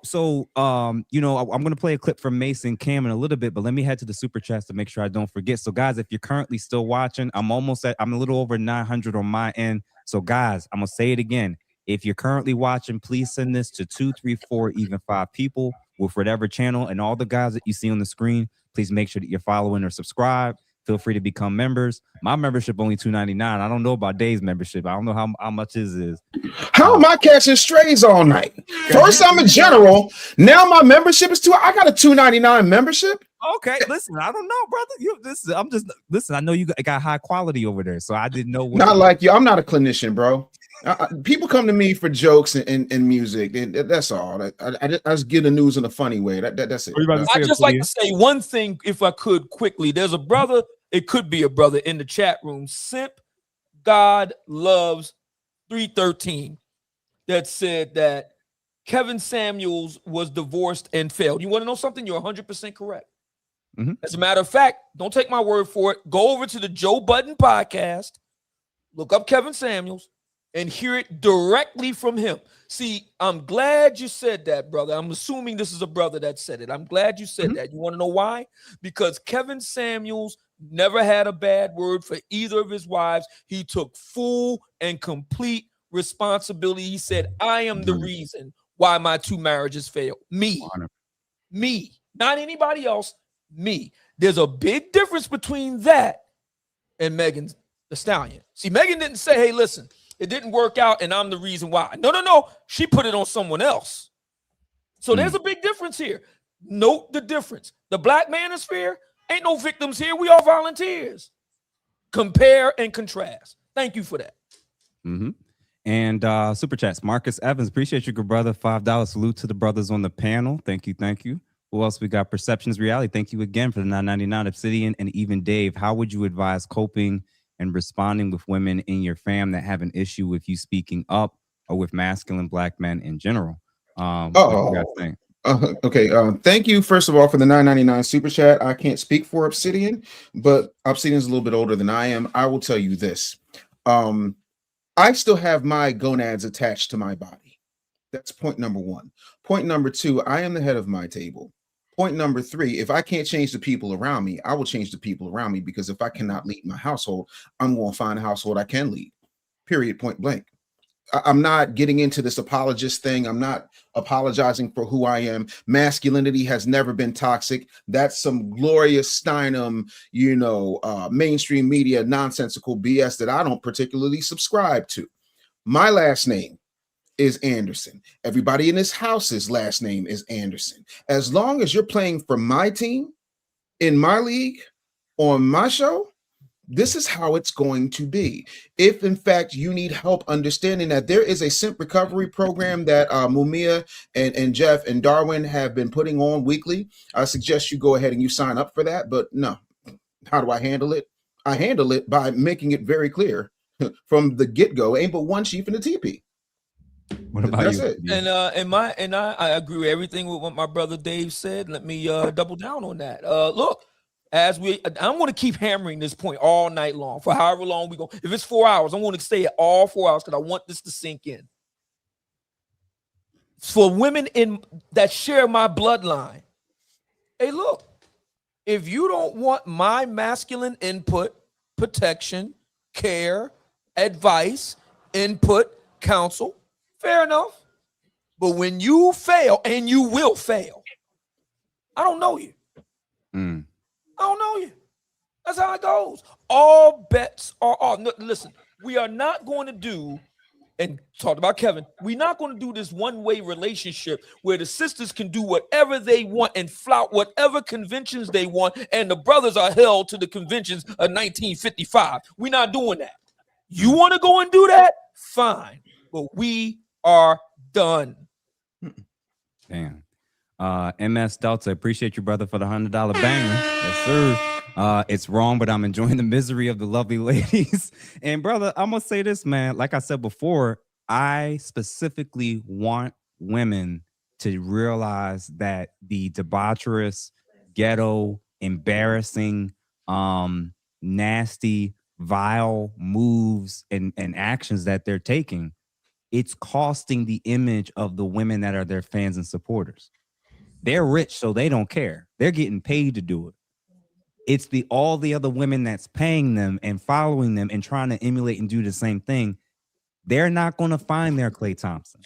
I'm going to play a clip from Mason Cam in a little bit, but let me head to the super chats to make sure I don't forget. So guys, if you're currently still watching, I'm a little over 900 on my end. So guys, I'm going to say it again. If you're currently watching, please send this to 2, 3, 4, even 5 people with whatever channel, and all the guys that you see on the screen, please make sure that you're following or subscribed. Feel free to become members. My membership only $2.99. I don't know about Dave's membership. I don't know how much his is. How am I catching strays all night? First I'm a general. Now my membership is I got a $2.99 membership. Okay, listen, I don't know, brother. I know you got high quality over there, so I didn't know. Not like you. I'm not a clinician, bro. People come to me for jokes and music, and that's all. I just get the news in a funny way. That's it. I just like to say one thing, if I could, quickly. There's a brother, it could be a brother in the chat room, Simp God Loves 313, that said that Kevin Samuels was divorced and failed. You want to know something? You're 100% correct. Mm-hmm. As a matter of fact, don't take my word for it. Go over to the Joe Budden podcast, look up Kevin Samuels, and hear it directly from him. See, I'm glad you said that, brother. I'm assuming this is a brother that said it. I'm glad you said that. You want to know why? Because Kevin Samuels never had a bad word for either of his wives. He took full and complete responsibility. He said, I am the reason why my 2 marriages failed. Me, not anybody else. Me. There's a big difference between that and Megan the Stallion. See, Megan didn't say, hey, listen, it didn't work out and I'm the reason why. No. She put it on someone else. So there's a big difference here. Note the difference. The black manosphere, ain't no victims here. We are volunteers. Compare and contrast. Thank you for that. Mm-hmm. And super chats. Marcus Evans, appreciate you, good brother. $5 salute to the brothers on the panel. Thank you. Who else we got? Perceptions Reality. Thank you again for the $9.99. Obsidian and even Dave. How would you advise coping and responding with women in your fam that have an issue with you speaking up, or with masculine black men in general? What do you guys think? Okay. Thank you, first of all, for the $9.99 super chat. I can't speak for Obsidian, but Obsidian is a little bit older than I am. I will tell you this. I still have my gonads attached to my body. That's point number 1. Point number 2, I am the head of my table. Point number 3, if I can't change the people around me, I will change the people around me, because if I cannot lead my household, I'm going to find a household I can lead. Period, point blank. I'm not getting into this apologist thing. I'm not apologizing for who I am. Masculinity has never been toxic. That's some Gloria Steinem, mainstream media nonsensical BS that I don't particularly subscribe to. My last name is Anderson. Everybody in this house's last name is Anderson. As long as you're playing for my team, in my league, on my show, this is how it's going to be. If in fact you need help understanding that there is a simp recovery program that Mumia and Jeff and Darwin have been putting on weekly, I suggest you go ahead and you sign up for that. But no, how do I handle it? I handle it by making it very clear from the get-go, ain't but one chief in the TP. What about That's you? it. And I agree with everything with what my brother Dave said. Let me double down on that. Look, I'm going to keep hammering this point all night long for however long we go. If it's 4 hours, I'm going to stay at all 4 hours because I want this to sink in. For women that share my bloodline, hey, look, if you don't want my masculine input, protection, care, advice, input, counsel, fair enough. But when you fail, and you will fail, I don't know you. I don't know you. That's how it goes. All bets are off. No, listen, we are not going to do, and talked about Kevin, we're not going to do this one-way relationship where the sisters can do whatever they want and flout whatever conventions they want, and the brothers are held to the conventions of 1955. We're not doing that. You want to go and do that? Fine. But we are done. Damn. MS Delta, appreciate you, brother, for the $100 banger. Yes, sir. It's wrong, but I'm enjoying the misery of the lovely ladies. And brother, I'm gonna say this, man. Like I said before, I specifically want women to realize that the debaucherous, ghetto, embarrassing, nasty, vile moves and actions that they're taking, it's costing the image of the women that are their fans and supporters. They're rich, so they don't care. They're getting paid to do it. It's all the other women that's paying them and following them and trying to emulate and do the same thing. They're not going to find their Klay Thompson.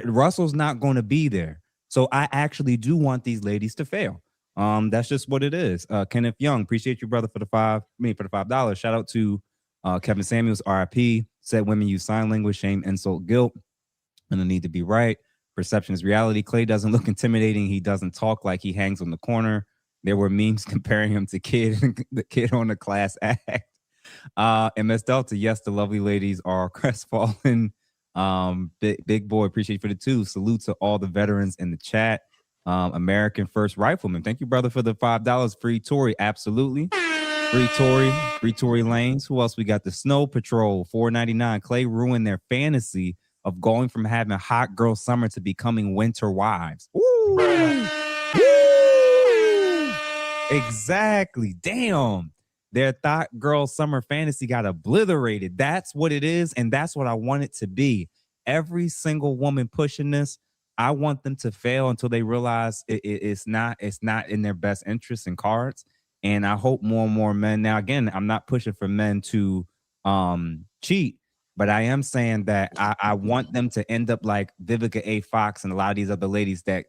Russell's not going to be there. So I actually do want these ladies to fail. That's just what it is. Kenneth Young, appreciate you, brother, for the $5. Shout out to Kevin Samuels, RIP. Said women use sign language, shame, insult, guilt, and the need to be right. Perception is reality. Klay doesn't look intimidating. He doesn't talk like he hangs on the corner. There were memes comparing him to the kid on the Class Act. MS Delta, yes, the lovely ladies are crestfallen. Big boy, appreciate you for the 2. Salute to all the veterans in the chat. American First Rifleman, thank you, brother, for the $5. Free Tory, absolutely. Free Tory Lanez. Who else we got? The Snow Patrol, $4.99. Klay ruined their fantasy of going from having hot girl summer to becoming winter wives. Ooh. Woo. Exactly. Damn. Their thought girl summer fantasy got obliterated. That's what it is, and that's what I want it to be. Every single woman pushing this, I want them to fail until they realize it's not in their best interest and cards. And I hope more and more men. Now, again, I'm not pushing for men to cheat, but I am saying that I want them to end up like Vivica A. Fox and a lot of these other ladies that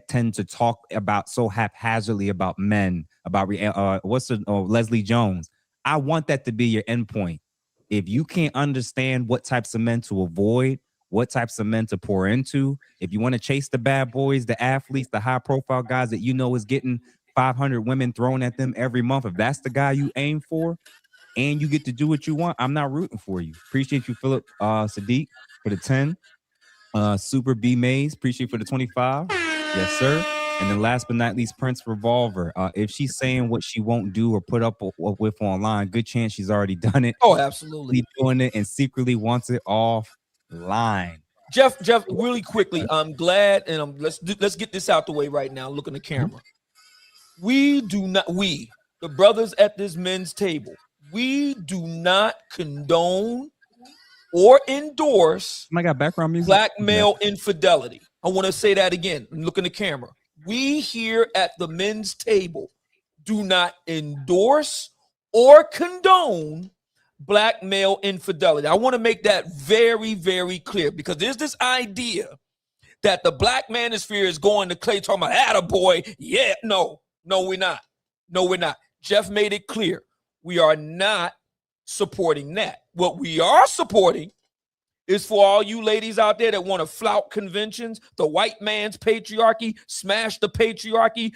tend to talk about so haphazardly about men, about Leslie Jones. I want that to be your endpoint. If you can't understand what types of men to avoid, what types of men to pour into, if you want to chase the bad boys, the athletes, the high profile guys that you know is getting 500 women thrown at them every month, if that's the guy you aim for and you get to do what you want, I'm not rooting for you. Appreciate you, Philip Sadiq, for the 10. Super B Mays, appreciate you for the 25. Yes, sir. And then last but not least, Prince Revolver. If she's saying what she won't do or put up with online, good chance she's already done it. Oh, absolutely. She's doing it and secretly wants it offline. Jeff, really quickly, I'm glad, and let's get this out the way right now. Look in the camera. We, the brothers at this men's table, we do not condone or endorse I got background music. black male infidelity. I want to say that again. Look in the camera. We here at the men's table do not endorse or condone black male infidelity. I want to make that very, very clear, because there's this idea that the black manosphere is going to Klay talking about attaboy. Yeah, no, we're not. No, we're not. Jeff made it clear. We are not supporting that. What we are supporting is for all you ladies out there that want to flout conventions, the white man's patriarchy, smash the patriarchy.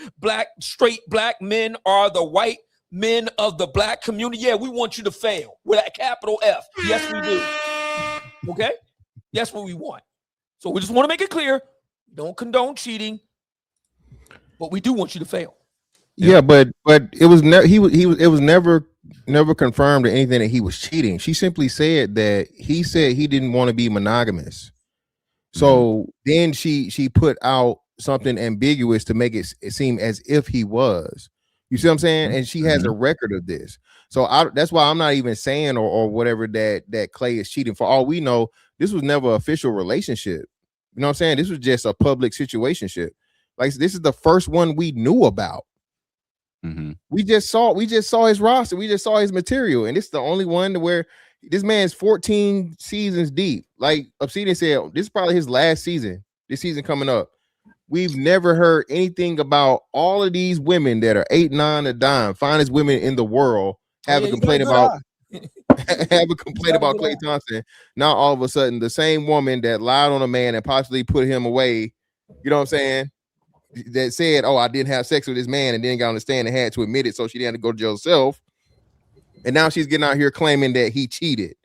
Straight black men are the white men of the black community. Yeah, we want you to fail with a capital F. Yes, we do. Okay? That's what we want. So we just want to make it clear. Don't condone cheating, but we do want you to fail. Yeah, but it was it was never confirmed or anything that he was cheating. She simply said that he said he didn't want to be monogamous. So then she put out something ambiguous to make it seem as if he was. You see what I'm saying? And she has a record of this. So that's why I'm not even saying or whatever that Klay is cheating. For all we know, this was never an official relationship. You know what I'm saying? This was just a public situationship. Like, this is the first one we knew about. We just saw his roster. We just saw his material, and it's the only one where this man's 14 seasons deep. Like Obsidian said, this is probably his last season. This season coming up. We've never heard anything about all of these women that are 8, 9 a dime, finest women in the world, have a complaint about Klay Thompson. Now all of a sudden, the same woman that lied on a man and possibly put him away, you know what I'm saying, that said, oh, I didn't have sex with this man and then got on the stand and had to admit it, so she didn't have to go to jail herself. And now she's getting out here claiming that he cheated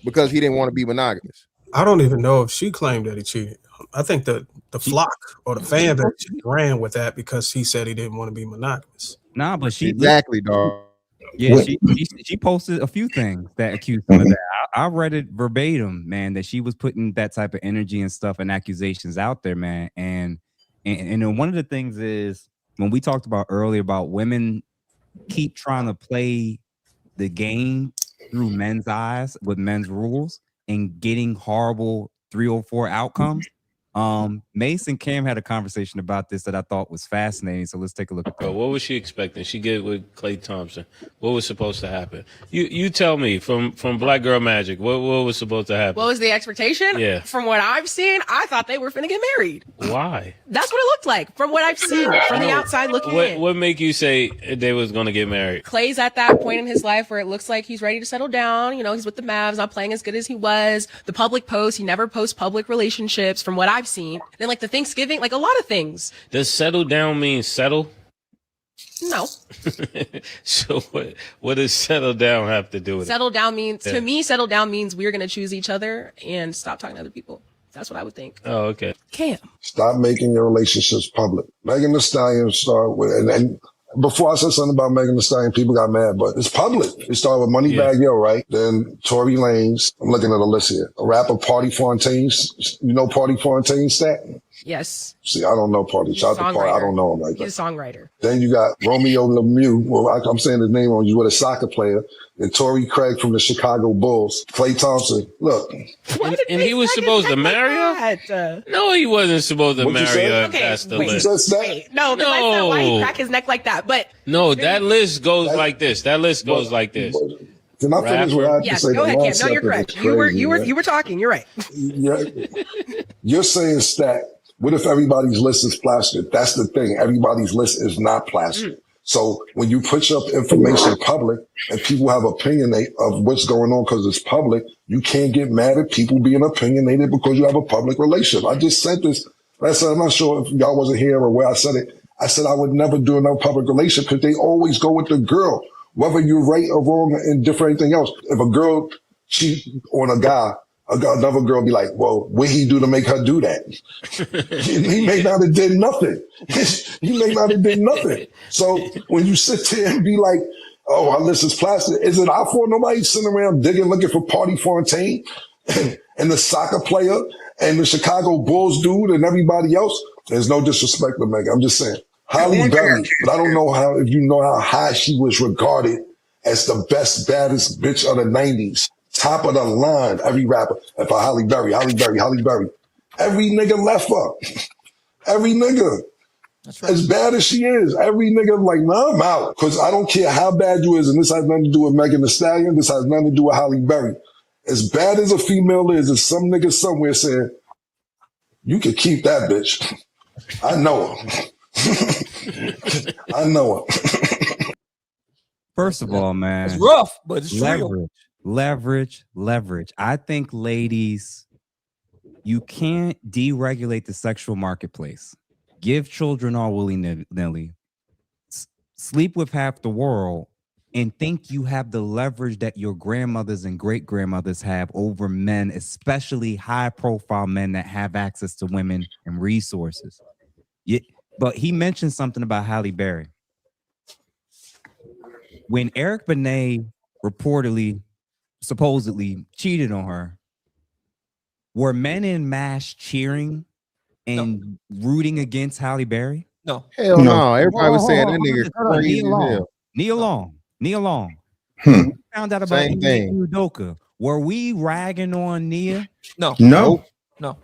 because he didn't want to be monogamous. I don't even know if she claimed that he cheated. I think the flock or the fan base ran with that because he said he didn't want to be monogamous. Nah, but she exactly, dog. Yeah, she posted a few things that accused him of that. I read it verbatim, man, that she was putting that type of energy and stuff and accusations out there, man. And then one of the things is when we talked about earlier about women keep trying to play the game through men's eyes with men's rules and getting horrible 304 outcomes. Mace and Cam had a conversation about this that I thought was fascinating. So let's take a look at that. What was she expecting? She get with Klay Thompson. What was supposed to happen? You tell me from Black Girl Magic. What was supposed to happen? What was the expectation? Yeah. From what I've seen, I thought they were finna get married. Why? That's what it looked like from what I've seen from the outside looking in. What make you say they was gonna get married? Clay's at that point in his life where it looks like he's ready to settle down. You know, he's with the Mavs, not playing as good as he was. The public posts, he never posts public relationships from what I've seen. Then like the Thanksgiving, like a lot of things. Does settle down mean settle? No. So what does settle down have to do with Settle it? down means, to me, settle down means we're going to choose each other and stop talking to other people. That's what I would think. Oh, okay. Cam. Stop making your relationships public. Megan Thee Stallion started with, and before I said something about Megan Thee Stallion, people got mad, but it's public. It started with Moneybag Yo, right? Then Tory Lanez. I'm looking at the list here. A rapper, Party Fontaine's. You know Party Fontaine's stat? Yes. See, I don't know Party. Shout out to Party. I don't know him like that. He's a songwriter. Then you got Romeo Lemieux. Well, I'm saying his name on you with a soccer player. And Torrey Craig from the Chicago Bulls. Klay Thompson. Look. And he was supposed to marry her? No, he wasn't supposed to marry her. Okay, That's the wait, list. wait. No, because I said why he crack his neck like that. But No, that list goes like this. That list goes like this. Can I finish what I have to yes, say? go The ahead, Cam. last No, you're second correct. is You were talking. You're right. You're saying stat. What if everybody's list is plastered? That's the thing. Everybody's list is not plastered. So when you put your information public and people have opinion of what's going on because it's public, you can't get mad at people being opinionated because you have a public relationship. I just said this. I said, I'm not sure if y'all wasn't here or where I said it. I said I would never do no public relationship because they always go with the girl, whether you're right or wrong and different anything else. If a girl cheat on a guy, another girl be like, well, what he do to make her do that? He may not have did nothing. He may not have did nothing. So when you sit there and be like, oh, our list is plastic, is it our fault nobody's sitting around digging, looking for Party Fontaine and the soccer player and the Chicago Bulls dude and everybody else? There's no disrespect to Megan. I'm just saying. Halle Berry, but I don't know if you know how high she was regarded as the best, baddest bitch of the 90s. Top of the line, every rapper. And for Halle Berry. Every nigga left her. Every nigga. That's right. As bad as she is, every nigga like, nah, I'm out. Because I don't care how bad you is, and this has nothing to do with Megan Thee Stallion, this has nothing to do with Halle Berry. As bad as a female is, there's some nigga somewhere saying, you can keep that bitch. I know her. I know her. First of all, man, It's rough, but it's leverage, real. leverage. I think, ladies, you can't deregulate the sexual marketplace. Give children all willy-nilly. Sleep with half the world and think you have the leverage that your grandmothers and great-grandmothers have over men, especially high-profile men that have access to women and resources. But he mentioned something about Halle Berry. When Eric Benet supposedly cheated on her, were men in mass cheering and rooting against Halle Berry? No. Hell no. Everybody was saying that nigga crazy as hell. Nia Long. Hmm. Found out about Same thing. Udoka. Were we ragging on Nia? No. No. No.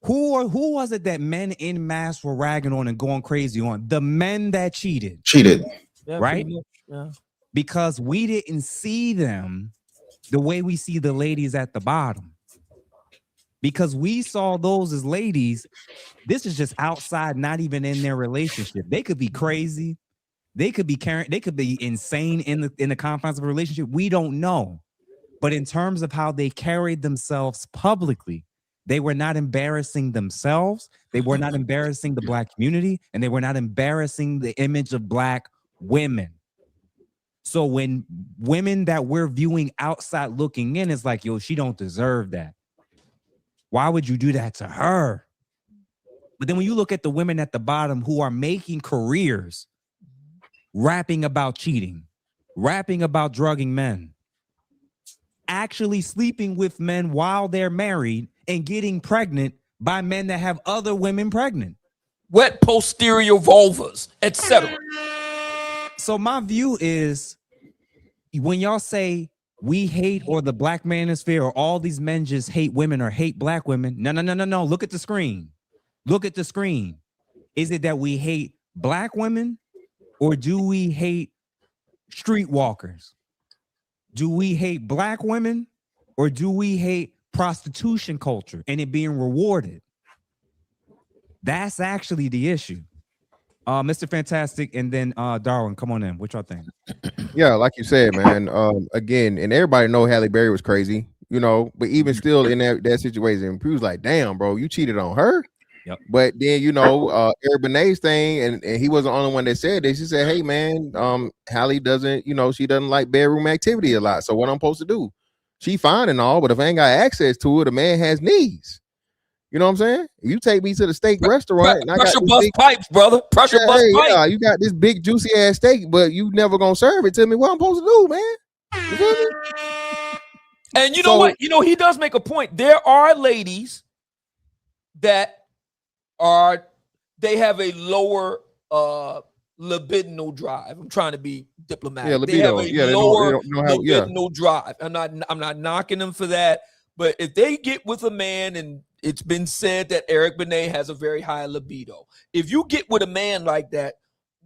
Who was it that men in mass were ragging on and going crazy on? The men that cheated. Yeah, Right? pretty much, yeah. Because we didn't see them the way we see the ladies at the bottom. Because we saw those as ladies. This is just outside, not even in their relationship. They could be crazy. They could be insane in the confines of a relationship. We don't know. But in terms of how they carried themselves publicly, they were not embarrassing themselves. They were not embarrassing the Black community, and they were not embarrassing the image of Black women. So when women that we're viewing outside looking in, it's like, yo, she don't deserve that. Why would you do that to her? But then when you look at the women at the bottom who are making careers, rapping about cheating, rapping about drugging men, actually sleeping with men while they're married and getting pregnant by men that have other women pregnant. Wet posterior vulvas, etc. So my view is, when y'all say we hate, or the Black manosphere, or all these men just hate women or hate Black women, no. Look at the screen. Look at the screen. Is it that we hate Black women, or do we hate streetwalkers? Do we hate Black women, or do we hate prostitution culture and it being rewarded? That's actually the issue. Mr. Fantastic, and then Darwin, come on in. What y'all think? Yeah, like you said, man. Again, and everybody know Halle Berry was crazy, but even still in that situation, he was like, damn, bro, you cheated on her. Yep. But then, Eric Benet's thing, and he wasn't the only one that said this. She said, hey, man, Halle doesn't, she doesn't like bedroom activity a lot. So what I'm supposed to do? She fine and all, but if I ain't got access to it, a man has needs. You know what I'm saying? If you take me to the steak restaurant, and I Pressure got bust pipes, brother. Pressure bust pipes. Yeah, you got this big juicy ass steak, but you never gonna serve it to me. What I'm supposed to do, man? You feel me? And you know what? He does make a point. There are ladies that they have a lower libidinal drive. I'm trying to be diplomatic. Yeah, libido. They have a Yeah, lower they know how, yeah. libidinal drive. I'm not knocking them for that. But if they get with a man, and it's been said that Eric Benet has a very high libido. If you get with a man like that,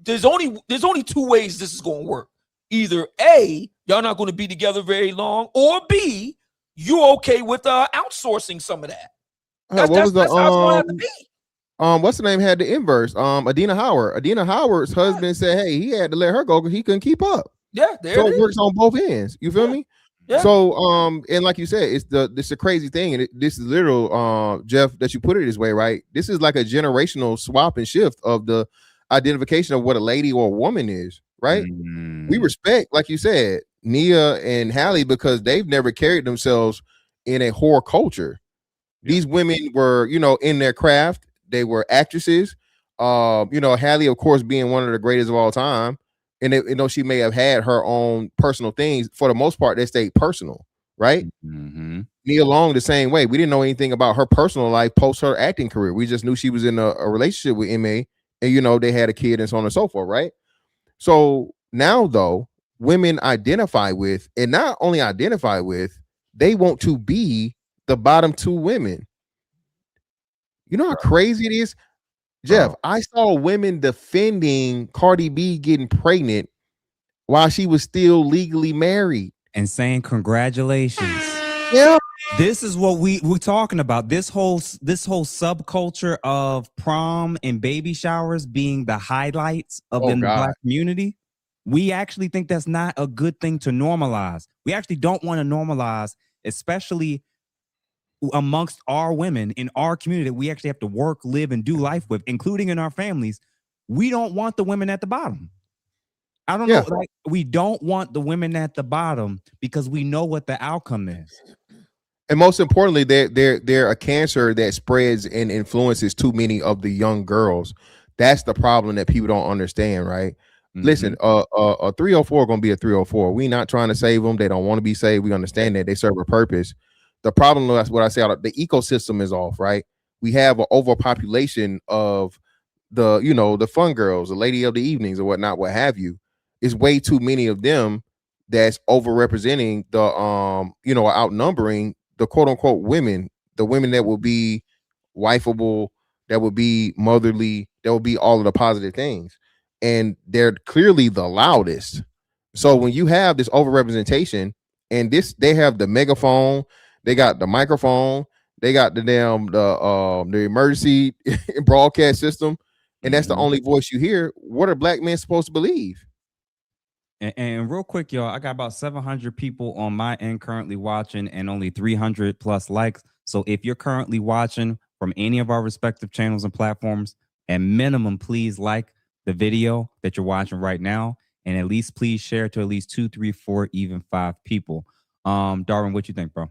there's only two ways this is going to work. Either A, y'all not going to be together very long, or B, you're okay with outsourcing some of that. What was the what's the name had the inverse? Adina Howard. Adina Howard's husband said, hey, he had to let her go because he couldn't keep up. Yeah, so it works on both ends. You feel me? Yeah. So and like you said, it's a crazy thing, and this is literal, Jeff, that you put it this way, right? This is like a generational swap and shift of the identification of what a lady or a woman is, right? We respect, like you said, Nia and Halle, because they've never carried themselves in a whore culture. These women were, in their craft. They were actresses. Halle, of course, being one of the greatest of all time. And she may have had her own personal things. For the most part, they stayed personal, right? Mm-hmm. Nia Long the same way. We didn't know anything about her personal life post her acting career. We just knew she was in a relationship with M.A. and they had a kid and so on and so forth, right? So now, though, women identify with, and not only identify with, they want to be the bottom two women. You know how crazy it is? Jeff, Bro. I saw women defending Cardi B getting pregnant while she was still legally married and saying congratulations. Yeah. This is what we're talking about. This whole subculture of prom and baby showers being the highlights of the Black community. We actually think that's not a good thing to normalize. We actually don't want to normalize, especially amongst our women in our community that we actually have to work, live, and do life with, including in our families. We don't want the women at the bottom. I don't know. Like, we don't want the women at the bottom because we know what the outcome is. And most importantly, they're a cancer that spreads and influences too many of the young girls. That's the problem that people don't understand, right? Listen, a 304 going to be a 304. We not trying to save them. They don't want to be saved. We understand that they serve a purpose. The problem, that's what I say, the ecosystem is off, right? We have an overpopulation of the fun girls, the lady of the evenings or whatnot, what have you. It's way too many of them that's overrepresenting the outnumbering the quote unquote women, the women that will be wifeable, that will be motherly, that will be all of the positive things. And they're clearly the loudest. So when you have this overrepresentation, and they have the megaphone, they got the microphone, they got the emergency broadcast system, and that's the only voice you hear. What are Black men supposed to believe? And real quick, y'all, I got about 700 people on my end currently watching and only 300 plus likes. So if you're currently watching from any of our respective channels and platforms, at minimum, please like the video that you're watching right now. And at least please share to at least 2, 3, 4, even 5 people. Darwin, what you think, bro?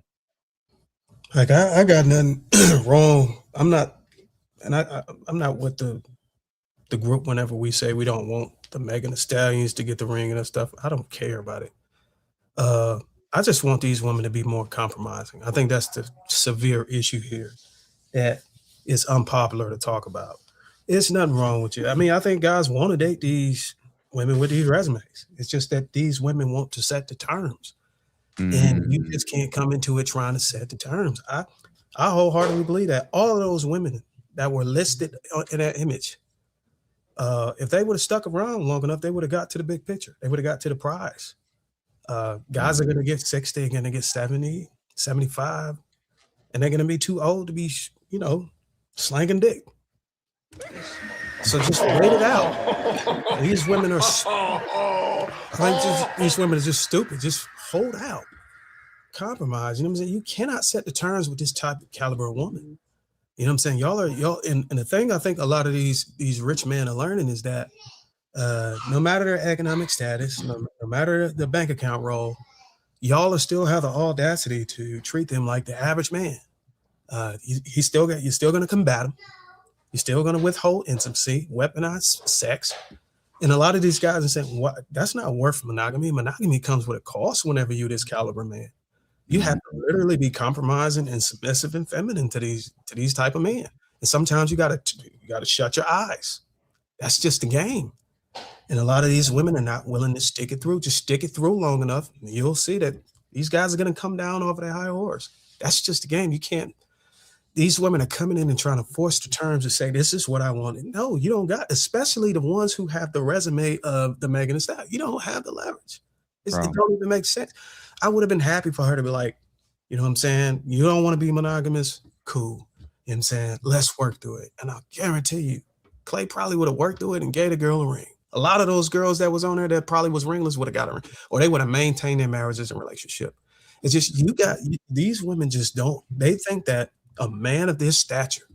Like I got nothing wrong. I'm not with the group whenever we say we don't want the Megan Thee Stallions to get the ring and that stuff. I don't care about it. I just want these women to be more compromising. I think that's the severe issue here that is unpopular to talk about. It's nothing wrong with you. I mean, I think guys want to date these women with these resumes. It's just that these women want to set the terms. And you just can't come into it trying to set the terms. I wholeheartedly believe that all of those women that were listed in that image, if they would have stuck around long enough, they would have got to the big picture. They would have got to the prize. Guys are going to get 60, they're going to get 70, 75, and they're going to be too old to be, slanging dick. So just wait it out. These women are just stupid. Just hold out. Compromise. You know what I'm saying? You cannot set the terms with this type of caliber of woman. You know what I'm saying? Y'all and the thing I think a lot of these rich men are learning is that no matter their economic status, no matter the bank account roll, y'all still have the audacity to treat them like the average man. You're still going to combat him. You're still going to withhold intimacy, weaponize sex. And a lot of these guys are saying, "What? That's not worth monogamy. Monogamy comes with a cost whenever you're this caliber man. You have to literally be compromising and submissive and feminine to these type of men. And sometimes you gotta shut your eyes. That's just the game. And a lot of these women are not willing to stick it through. Just stick it through long enough, and you'll see that these guys are gonna come down over their high horse. That's just the game. You can't. These women are coming in and trying to force the terms and say, this is what I want. No, you don't got, especially the ones who have the resume of the Megan Thee Stallion. You don't have the leverage. It don't even make sense. I would have been happy for her to be like, you know what I'm saying? You don't want to be monogamous? Cool. You know what I'm saying? Let's work through it. And I'll guarantee you, Klay probably would have worked through it and gave the girl a ring. A lot of those girls that was on there that probably was ringless would have got a ring, or they would have maintained their marriages and relationship. It's just, these women just don't, they think that a man of this stature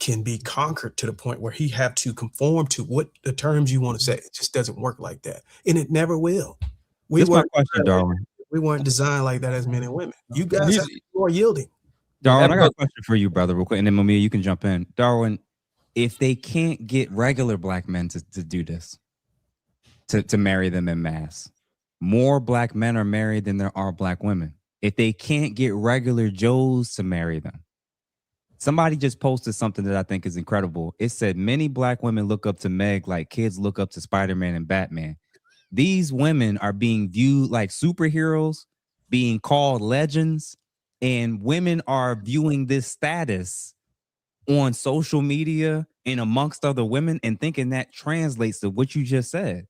can be conquered to the point where he have to conform to what the terms you want to say. It just doesn't work like that. And it never will. That's my question, Darwin. We weren't designed like that as men and women. You guys have to be more yielding. Darwin, I got a question for you, brother, real quick. And then Mamiya, you can jump in. Darwin, if they can't get regular Black men to do this, to marry them en masse, more Black men are married than there are Black women. If they can't get regular Joes to marry them, somebody just posted something that I think is incredible. It said, many Black women look up to Meg like kids look up to Spider-Man and Batman. These women are being viewed like superheroes, being called legends, and women are viewing this status on social media and amongst other women and thinking that translates to what you just said.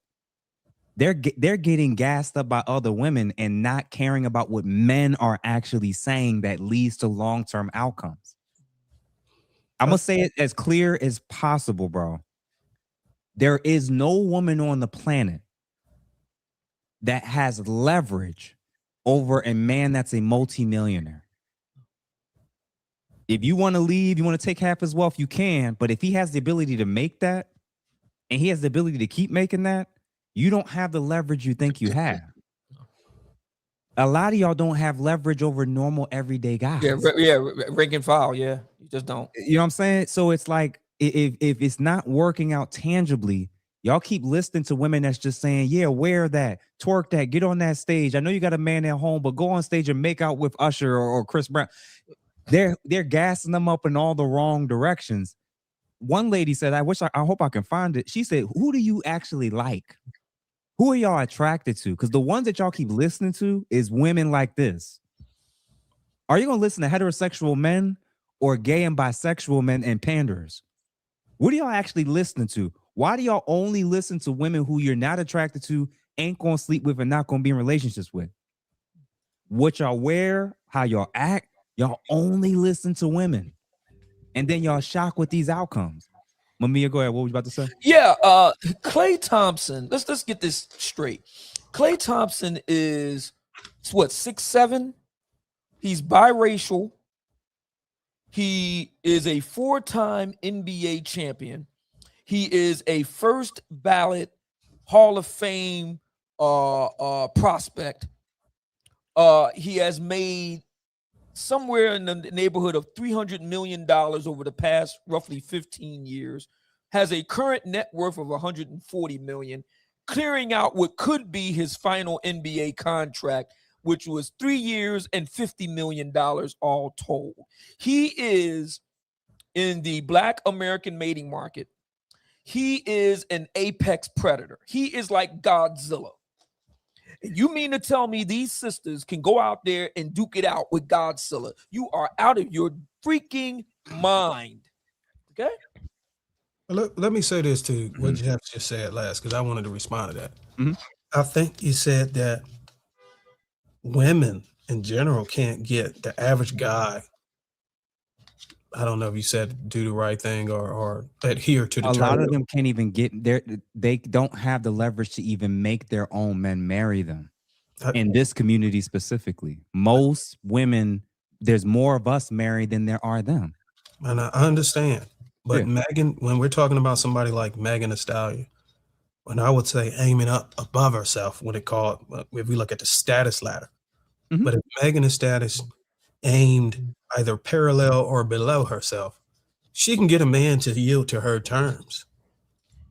They're getting gassed up by other women and not caring about what men are actually saying that leads to long-term outcomes. I'm going to say it as clear as possible, bro. There is no woman on the planet that has leverage over a man that's a multimillionaire. If you want to leave, you want to take half his wealth, you can. But if he has the ability to make that and he has the ability to keep making that, you don't have the leverage you think you have. A lot of y'all don't have leverage over normal everyday guys. Rank and file. Yeah, you just don't. You know what I'm saying? So it's like if it's not working out tangibly, y'all keep listening to women that's just saying, yeah, wear that, twerk that, get on that stage. I know you got a man at home, but go on stage and make out with Usher or Chris Brown. They're gassing them up in all the wrong directions. One lady said, I hope I can find it. She said, who do you actually like? Who are y'all attracted to? Because the ones that y'all keep listening to is women like this. Are you going to listen to heterosexual men or gay and bisexual men and panders? What are y'all actually listening to? Why do y'all only listen to women who you're not attracted to, ain't going to sleep with, and not going to be in relationships with? What y'all wear, how y'all act, y'all only listen to women. And then y'all shocked with these outcomes. Mamiya, go ahead. What were you about to say? Yeah, Klay Thompson. Let's get this straight. Klay Thompson is what, 6'7"? He's biracial. He is a 4-time NBA champion. He is a first ballot Hall of Fame prospect. He has made somewhere in the neighborhood of $300 million over the past roughly 15 years, has a current net worth of $140 million, clearing out what could be his final NBA contract, which was 3 years and $50 million all told. He is in the Black American mating market. He is an apex predator. He is like Godzilla. You mean to tell me these sisters can go out there and duke it out with Godzilla? You are out of your freaking mind. Okay? Let me say this to what Jeff just said last, because I wanted to respond to that. I think you said that women in general can't get the average guy. I don't know if you said do the right thing or adhere to the terms. A lot of them can't even get there. They don't have the leverage to even make their own men marry them. In this community specifically, most women, there's more of us married than there are them. And I understand. But Megan, when we're talking about somebody like Megan-Klay Stallion, when I would say aiming up above herself, when it called, if we look at the status ladder, but if Megan-Klay status aimed either parallel or below herself, she can get a man to yield to her terms.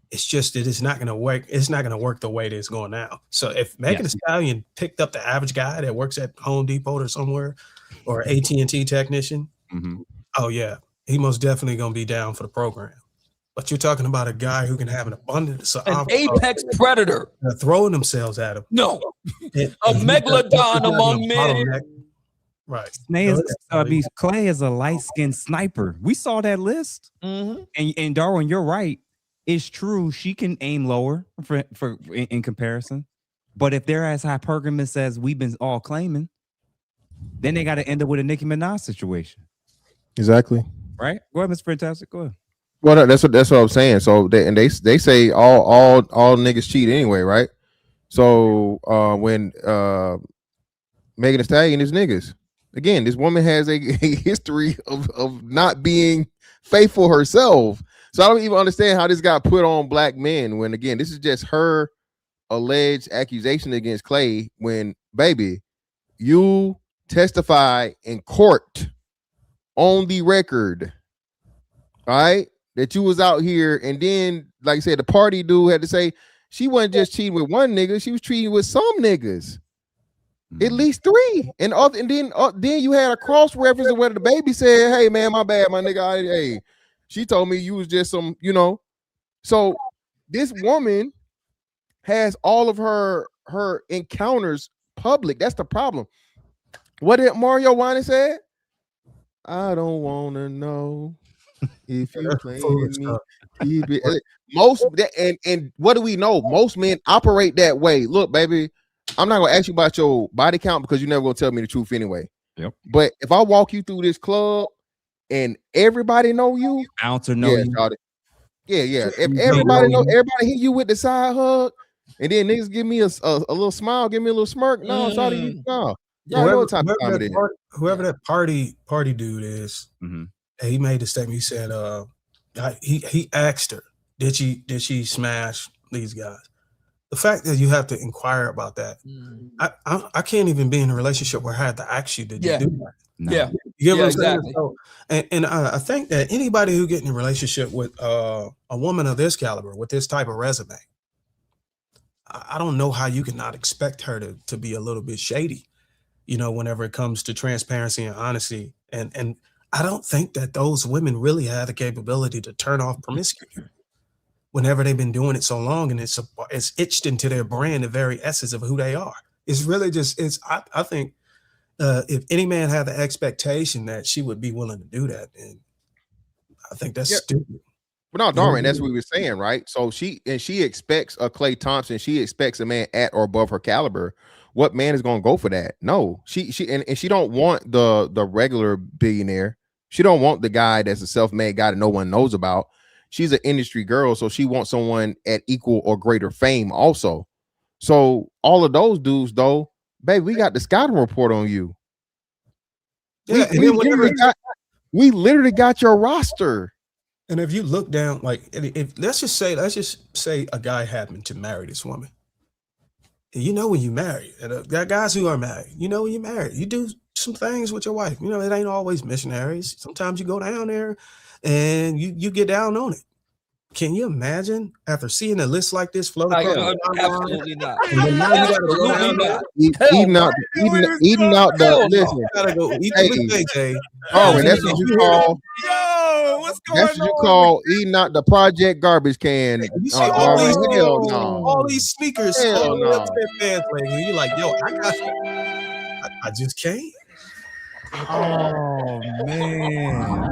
It's just that it's not going to work. It's not going to work the way that it's going now. So if Megan-Klay Stallion picked up the average guy that works at Home Depot or somewhere, or AT&T technician, oh yeah, he most definitely going to be down for the program. But you're talking about a guy who can have an abundance of an apex predator throwing themselves at him. No, a megalodon among men. Right. Klay is a light-skinned sniper. We saw that list. And Darwin, you're right. It's true. She can aim lower in comparison. But if they're as hypergamous as we've been all claiming, then they got to end up with a Nicki Minaj situation. Exactly. Right? Go ahead, Mr. Fantastic. Go ahead. Well, that's what I'm saying. So they say all niggas cheat anyway, right? So when Megan Thee Stallion is niggas. Again, this woman has a history of not being faithful herself. So I don't even understand how this got put on black men when, again, this is just her alleged accusation against Klay when, baby, you testify in court on the record, all right, that you was out here, and then, like I said, the party dude had to say she wasn't just cheating with one nigga, she was cheating with some niggas. At least 3. And then you had a cross reference of where the baby said, hey man, my bad, my nigga. Hey, she told me you was just some, So this woman has all of her encounters public. That's the problem. What did Mario Winans said? I don't want to know If you That's play foolish me, stuff. keep it. Most and what do we know? Most men operate that way. Look, baby, I'm not gonna ask you about your body count because you're never gonna tell me the truth anyway. Yep. But if I walk you through this club and everybody know you, Bouncer know you. shawty. Yeah. If You everybody know know, everybody hit you with the side hug, and then niggas give me a little smile, give me a little smirk. No, shawty, no. No, I know what type of time it is. Whoever that party dude is, he made a statement. He said, he asked her, did she smash these guys? The fact that you have to inquire about that, I can't even be in a relationship where I had to ask you, did you do that? Yeah. You get what I'm saying? Exactly. So, and I think that anybody who get in a relationship with a woman of this caliber, with this type of resume, I don't know how you can not expect her to be a little bit shady, whenever it comes to transparency and honesty. And I don't think that those women really have the capability to turn off promiscuity whenever they've been doing it so long, and it's itched into their brain, the very essence of who they are. It's really just, I think if any man had the expectation that she would be willing to do that, and I think that's stupid. But no, Darwin, that's what we were saying, right? So she expects a Klay Thompson. She expects a man at or above her caliber. What man is going to go for that? No, she don't want the regular billionaire. She don't want the guy that's a self-made guy that no one knows about. She's an industry girl, so she wants someone at equal or greater fame also. So all of those dudes, though, baby, we got the scouting report on you. Yeah, we literally got your roster. And if you look down, like, if let's just say a guy happened to marry this woman. When you marry, and got guys who are married, when you marry, you do some things with your wife. It ain't always missionaries. Sometimes you go down there and you get down on it. Can you imagine after seeing a list like this float across? Absolutely not. And then now you gotta go down there. Eating out the listen. You gotta go eat the Jay. Oh, and that's what you call. Yo, what's going on? That's what you call eating out the project garbage can. You see all these speakers, Hell no. fans playing. And you're like, yo, I got you. I just can't. Oh man.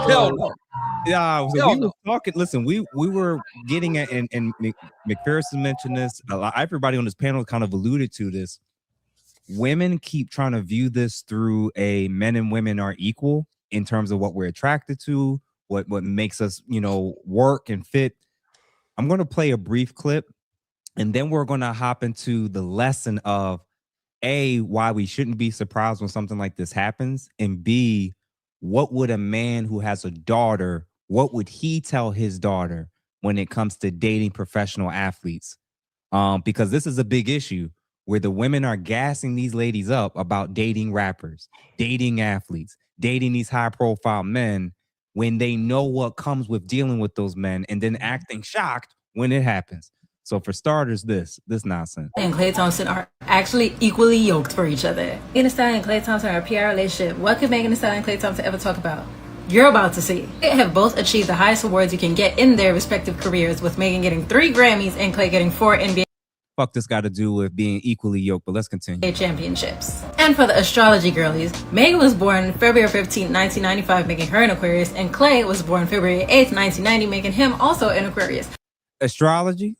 Hell no. Yeah, so we were talking. Listen, we were getting at, and McPherson mentioned this. Everybody on this panel kind of alluded to this. Women keep trying to view this through a men and women are equal in terms of what we're attracted to, what makes us, work and fit. I'm going to play a brief clip, and then we're going to hop into the lesson of A, why we shouldn't be surprised when something like this happens, and B, what would a man who has a daughter, what would he tell his daughter when it comes to dating professional athletes? Because this is a big issue where the women are gassing these ladies up about dating rappers, dating athletes, dating these high profile men when they know what comes with dealing with those men and then acting shocked when it happens. So for starters, this nonsense. And Klay Thompson are actually equally yoked for each other. Megan Thee Stallion and Klay Thompson are a PR relationship. What could Megan Thee Stallion and Klay Thompson ever talk about? You're about to see. They have both achieved the highest awards you can get in their respective careers, with Megan getting 3 Grammys and Klay getting 4 NBA Fuck this got to do with being equally yoked, but let's continue. championships. And for the astrology girlies, Megan was born February 15, 1995, making her an Aquarius, and Klay was born February 8, 1990, making him also an Aquarius. Astrology?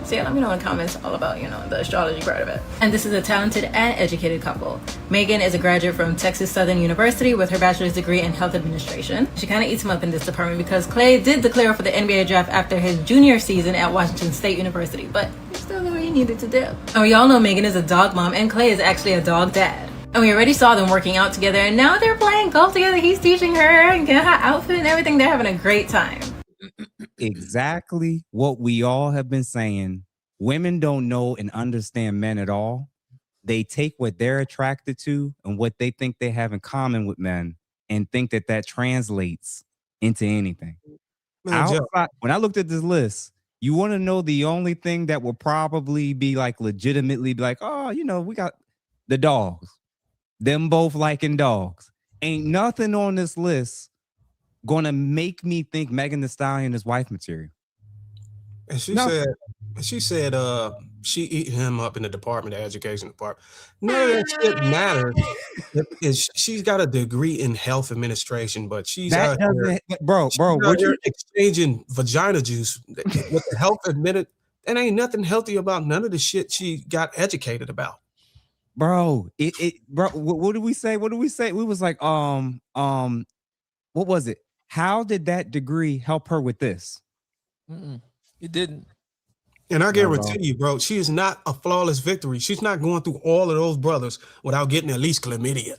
So yeah, let me know in the comments all about, the astrology part of it. And this is a talented and educated couple. Megan is a graduate from Texas Southern University with her bachelor's degree in health administration. She kind of eats him up in this department because Klay did declare for the NBA draft after his junior season at Washington State University, but he still did what he needed to do. And we all know Megan is a dog mom and Klay is actually a dog dad. And we already saw them working out together, and now they're playing golf together. He's teaching her and getting her outfit and everything. They're having a great time. Exactly what we all have been saying. Women don't know and understand men at all. They take what they're attracted to and what they think they have in common with men and think that translates into anything. Outside, when I looked at this list, you want to know the only thing that will probably be like legitimately be like, oh, we got the dogs. Them both liking dogs. Ain't nothing on this list gonna make me think Megan Thee Stallion is wife material. And she said, she eating him up in the Department of Education department. None of that shit matters. She's got a degree in health administration, but she's That out here, doesn't, bro. out here Would you, exchanging vagina juice with the health admitted. And ain't nothing healthy about none of the shit she got educated about. bro? Bro. What did we say? What did we say? We was like, what was it? How did that degree help her with this? It didn't. And I guarantee you, bro, she is not a flawless victory. She's not going through all of those brothers without getting at least chlamydia.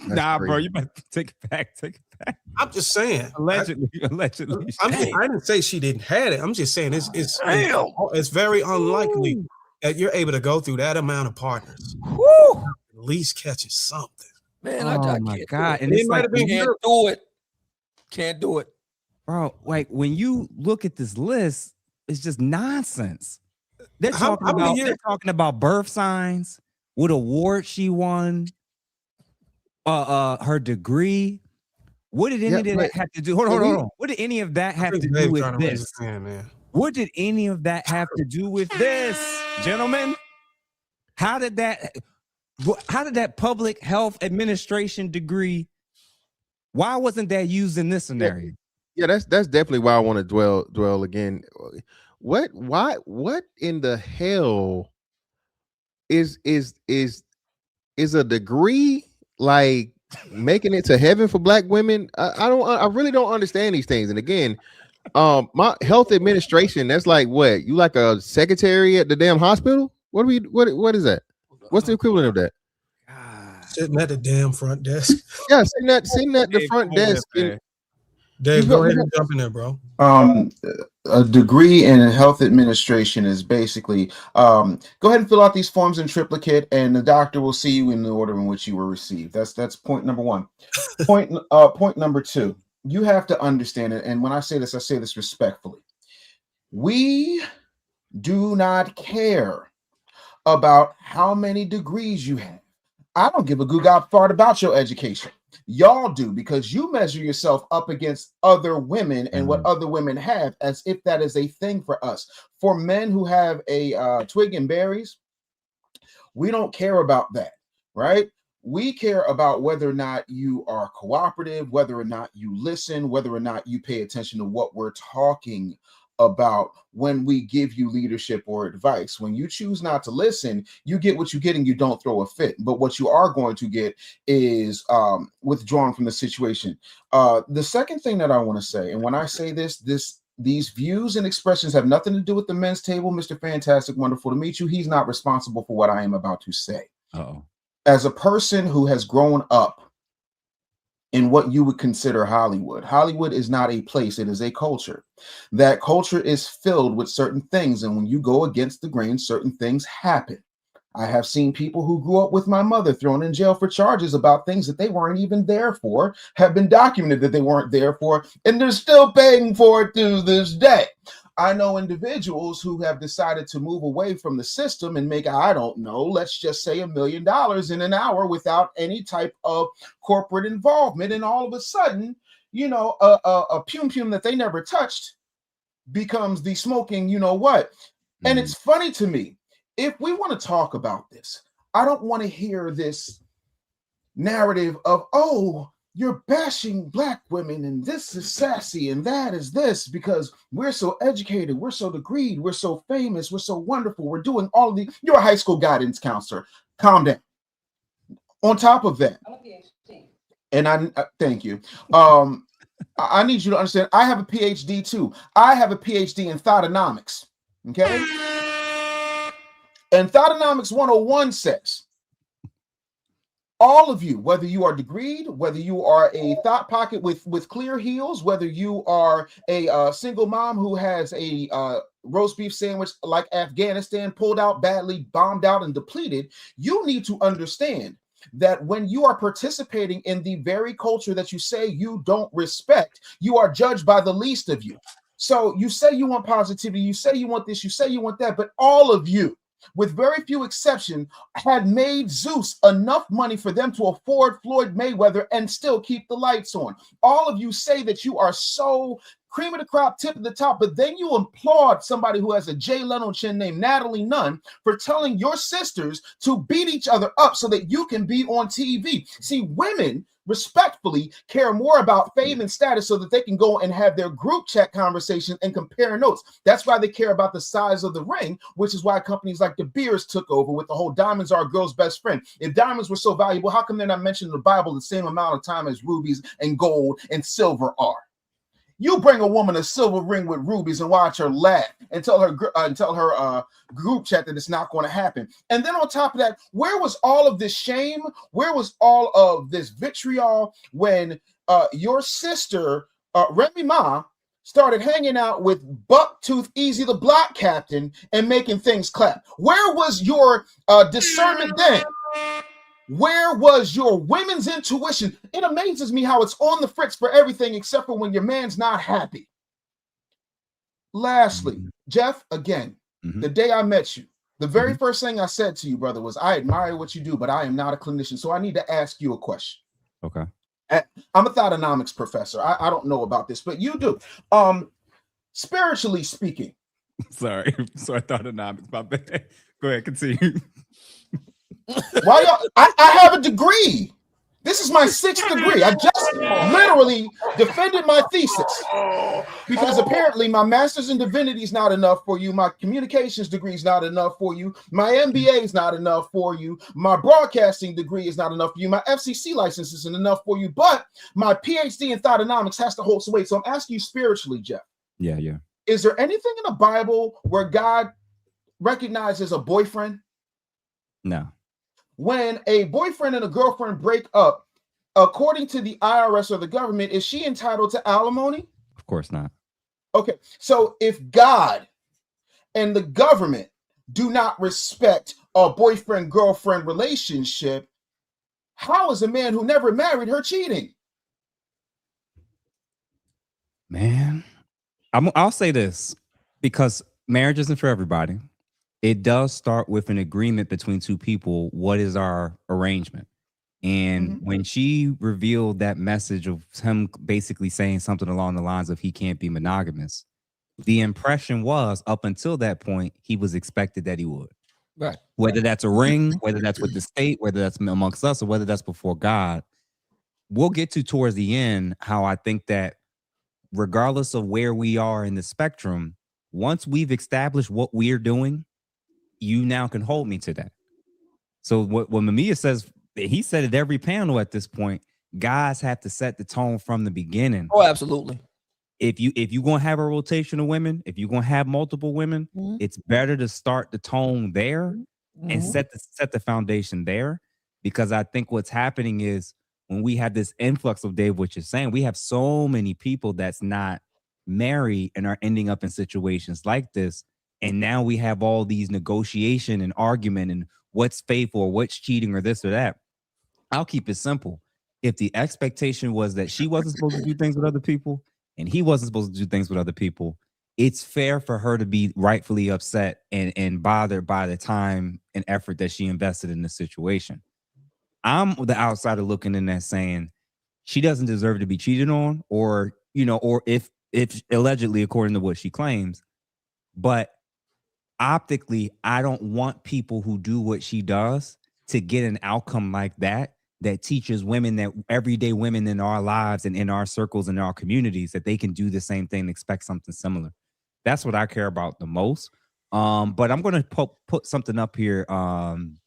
Nah, bro, you better take it back. Take it back. I'm just saying. Allegedly. I didn't say she didn't have it. I'm just saying it's very unlikely that you're able to go through that amount of partners. At least catching something. Man, oh my God. And it might have been can't do it. Can't do it. Bro, like when you look at this list, it's just nonsense. They're talking about birth signs, what award she won, her degree. What did any of that have to do? Hold on. What did any of that have to do with this? What did any of that have to do with this, gentlemen? How did that public health administration degree? Why wasn't that used in this scenario? Yeah, that's definitely why I want to dwell again. What in the hell is a degree like making it to heaven for black women? I really don't understand these things. And again, my health administration, that's like what? You like a secretary at the damn hospital? What is that? What's the equivalent of that? Sitting at the damn front desk. Yeah, sitting at the front desk. Dave, go ahead and jump in there, bro. A degree in health administration is basically go ahead and fill out these forms in triplicate, and the doctor will see you in the order in which you were received. That's point number one. Point number two, you have to understand it, and when I say this respectfully. We do not care about how many degrees you have. I don't give a googod fart about your education. Y'all do, because you measure yourself up against other women and what other women have, as if that is a thing for us. For men who have a twig and berries, we don't care about that, right? We care about whether or not you are cooperative, whether or not you listen, whether or not you pay attention to what we're talking about when we give you leadership or advice. When you choose not to listen, you get what you get and you don't throw a fit. But what you are going to get is withdrawn from the situation. The second thing that I want to say, and when I say these views and expressions have nothing to do with the men's table. Mr. Fantastic, wonderful to meet you. He's not responsible for what I am about to say. As a person who has grown up in what you would consider Hollywood. Hollywood is not a place, it is a culture. That culture is filled with certain things, and when you go against the grain, certain things happen. I have seen people who grew up with my mother thrown in jail for charges about things that they weren't even there for, have been documented that they weren't there for, and they're still paying for it to this day. I know individuals who have decided to move away from the system and make, I don't know, let's just say $1 million in an hour without any type of corporate involvement. And all of a sudden, you know, a pum that they never touched becomes the smoking, you know what? And it's funny to me, if we want to talk about this, I don't want to hear this narrative of, oh, you're bashing black women and this is sassy and that is this because we're so educated, we're so degreed, we're so famous, we're so wonderful, we're doing all of the, you're a high school guidance counselor. Calm down. On top of that, and I thank you. I need you to understand, I have a PhD too. I have a PhD in Thoughtnomics. Okay. And Thoughtnomics 101 says, all of you, whether you are degreed, whether you are a thought pocket with clear heels, whether you are a single mom who has a roast beef sandwich like Afghanistan, pulled out badly, bombed out, and depleted, you need to understand that when you are participating in the very culture that you say you don't respect, you are judged by the least of you. So you say you want positivity, you say you want this, you say you want that, but all of you with very few exception, had made Zeus enough money for them to afford Floyd Mayweather and still keep the lights on. All of you say that you are so cream of the crop, tip of the top, but then you applaud somebody who has a Jay Leno chin named Natalie Nunn for telling your sisters to beat each other up so that you can be on TV. See, women respectfully care more about fame and status so that they can go and have their group chat conversations and compare notes. That's why they care about the size of the ring, which is why companies like De Beers took over with the whole diamonds are a girl's best friend. If diamonds were so valuable, how come they're not mentioned in the Bible the same amount of time as rubies and gold and silver are? You bring a woman a silver ring with rubies and watch her laugh and tell her group chat that it's not going to happen. And then on top of that, where was all of this shame? Where was all of this vitriol when your sister, Remy Ma, started hanging out with Bucktooth Easy the Block Captain and making things clap? Where was your discernment then? Where was your women's intuition? It amazes me how it's on the fritz for everything except for when your man's not happy. Lastly, Jeff, again, the day I met you, the very first thing I said to you, brother, was I admire what you do, but I am not a clinician. So I need to ask you a question. Okay. I'm a thotonomics professor. I don't know about this, but you do. Spiritually speaking. Sorry, thotonomics. My bad. Go ahead, continue. Why y'all? I have a degree. This is my 6th degree. I just literally defended my thesis because apparently my master's in divinity is not enough for you. My communications degree is not enough for you. My MBA is not enough for you. My broadcasting degree is not enough for you. My FCC license isn't enough for you. But my PhD in thotonomics has to hold some weight. So I'm asking you spiritually, Jeff. Yeah. Is there anything in the Bible where God recognizes a boyfriend? No. When a boyfriend and a girlfriend break up, according to the IRS or the government, is she entitled to alimony? Of course not. Okay, so if God and the government do not respect a boyfriend-girlfriend relationship, how is a man who never married her cheating? Man, I'll say this, because marriage isn't for everybody. It does start with an agreement between two people. What is our arrangement? And when she revealed that message of him basically saying something along the lines of he can't be monogamous, the impression was up until that point, he was expected that he would. Right. Whether that's a ring, whether that's with the state, whether that's amongst us, or whether that's before God. We'll get to towards the end how I think that regardless of where we are in the spectrum, once we've established what we're doing, you now can hold me to that. So what Mamiya says, he said at every panel at this point, guys have to set the tone from the beginning. Oh, absolutely. If you're gonna have a rotation of women, if you're gonna have multiple women, it's better to start the tone there and set the foundation there. Because I think what's happening is when we have this influx of Dave, what you're saying, we have so many people that's not married and are ending up in situations like this. And now we have all these negotiation and argument and what's faithful or what's cheating or this or that. I'll keep it simple. If the expectation was that she wasn't supposed to do things with other people and he wasn't supposed to do things with other people, it's fair for her to be rightfully upset and bothered by the time and effort that she invested in the situation. I'm the outsider looking in that saying she doesn't deserve to be cheated on, or if allegedly, according to what she claims. But optically, I don't want people who do what she does to get an outcome like that teaches women, that everyday women in our lives and in our circles and in our communities, that they can do the same thing and expect something similar. That's what I care about the most. But I'm going to put something up here from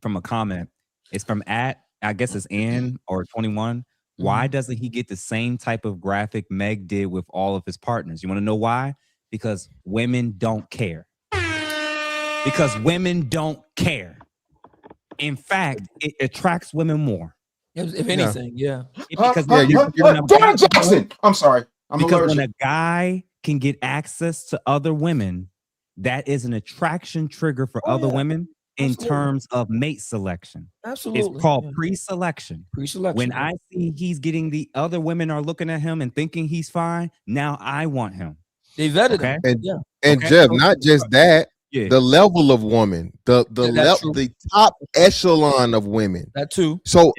a comment. It's from I guess it's Ann or 21. Why doesn't he get the same type of graphic Meg did with all of his partners? You want to know why? Because women don't care. Because women don't care. In fact, it attracts women more. If anything, yeah. Because Jordan Jackson. I'm sorry. Because when a guy can get access to other women, that is an attraction trigger for other women in terms of mate selection. Absolutely. It's called pre-selection. Pre-selection. When I see he's getting the other women are looking at him and thinking he's fine, now I want him. They vetted him. And Jeff, not just that. Yeah. the level of woman, the top echelon of women. That too. So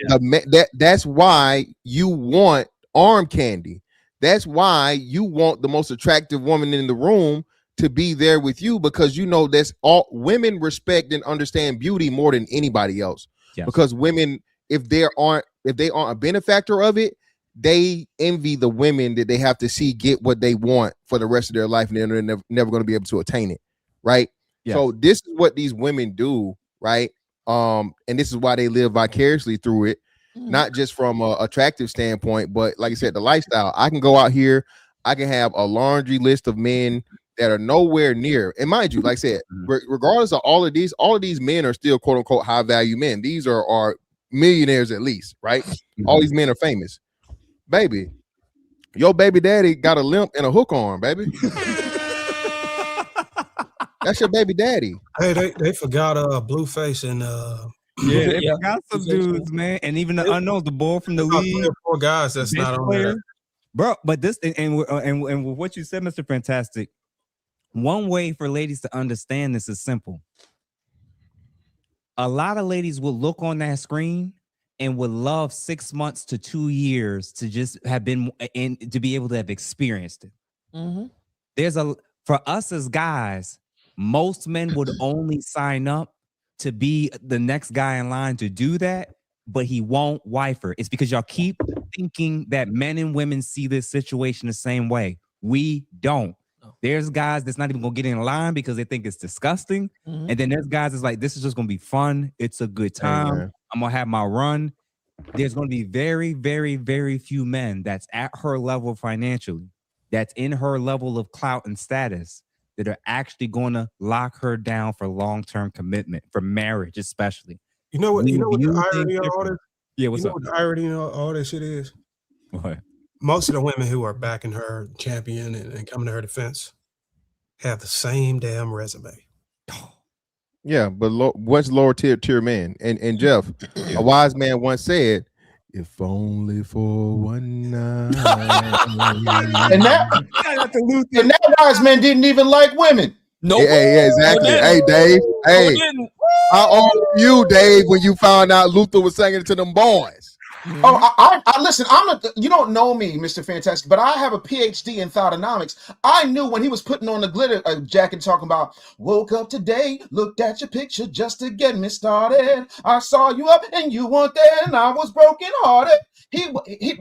that's why you want arm candy. That's why you want the most attractive woman in the room to be there with you, because you know that's all women respect and understand beauty more than anybody else. Yes. Because women, if they aren't a benefactor of it, they envy the women that they have to see get what they want for the rest of their life, and they're never going to be able to attain it, right? Yes. So this is what these women do, right? And this is why they live vicariously through it, not just from a attractive standpoint, but like I said, the lifestyle. I can go out here, I can have a laundry list of men that are nowhere near, and mind you, like I said, regardless of all of these men are still quote unquote high value men. These are millionaires at least, right? All these men are famous. Baby, your baby daddy got a limp and a hook arm, baby. That's your baby daddy. Hey, they forgot Blueface and yeah, they forgot some dudes, man, and even the unknowns, the boy from the league, 4 guys that's not on there, bro. But this and with what you said, Mr. Fantastic, one way for ladies to understand this is simple. A lot of ladies will look on that screen and would love 6 months to 2 years to just have been in, to be able to have experienced it. There's for us as guys, most men would only sign up to be the next guy in line to do that, but he won't wife her. It's because y'all keep thinking that men and women see this situation the same way. We don't. There's guys that's not even gonna get in line because they think it's disgusting. And then there's guys that's like, this is just gonna be fun. It's a good time. I'm gonna have my run. There's gonna be very, very, very few men that's at her level financially, that's in her level of clout and status, that are actually gonna lock her down for long-term commitment, for marriage, especially. You know what? You know what the irony of all this? Yeah, what's you know up? what the irony of all this shit is? What? Most of the women who are backing her champion and coming to her defense have the same damn resume. Yeah, but what's lower tier men? And Jeff, a wise man once said, "If only for one night." and that wise man didn't even like women. No, hey, exactly. Hey, Dave. Hey, how old were you, Dave, when you found out Luther was singing it to them boys? Oh, I listen. You don't know me, Mr. Fantastic, but I have a PhD in Thotonomics. I knew when he was putting on the glitter jacket, talking about woke up today, looked at your picture just to get me started. I saw you up and you weren't there, and I was broken hearted. He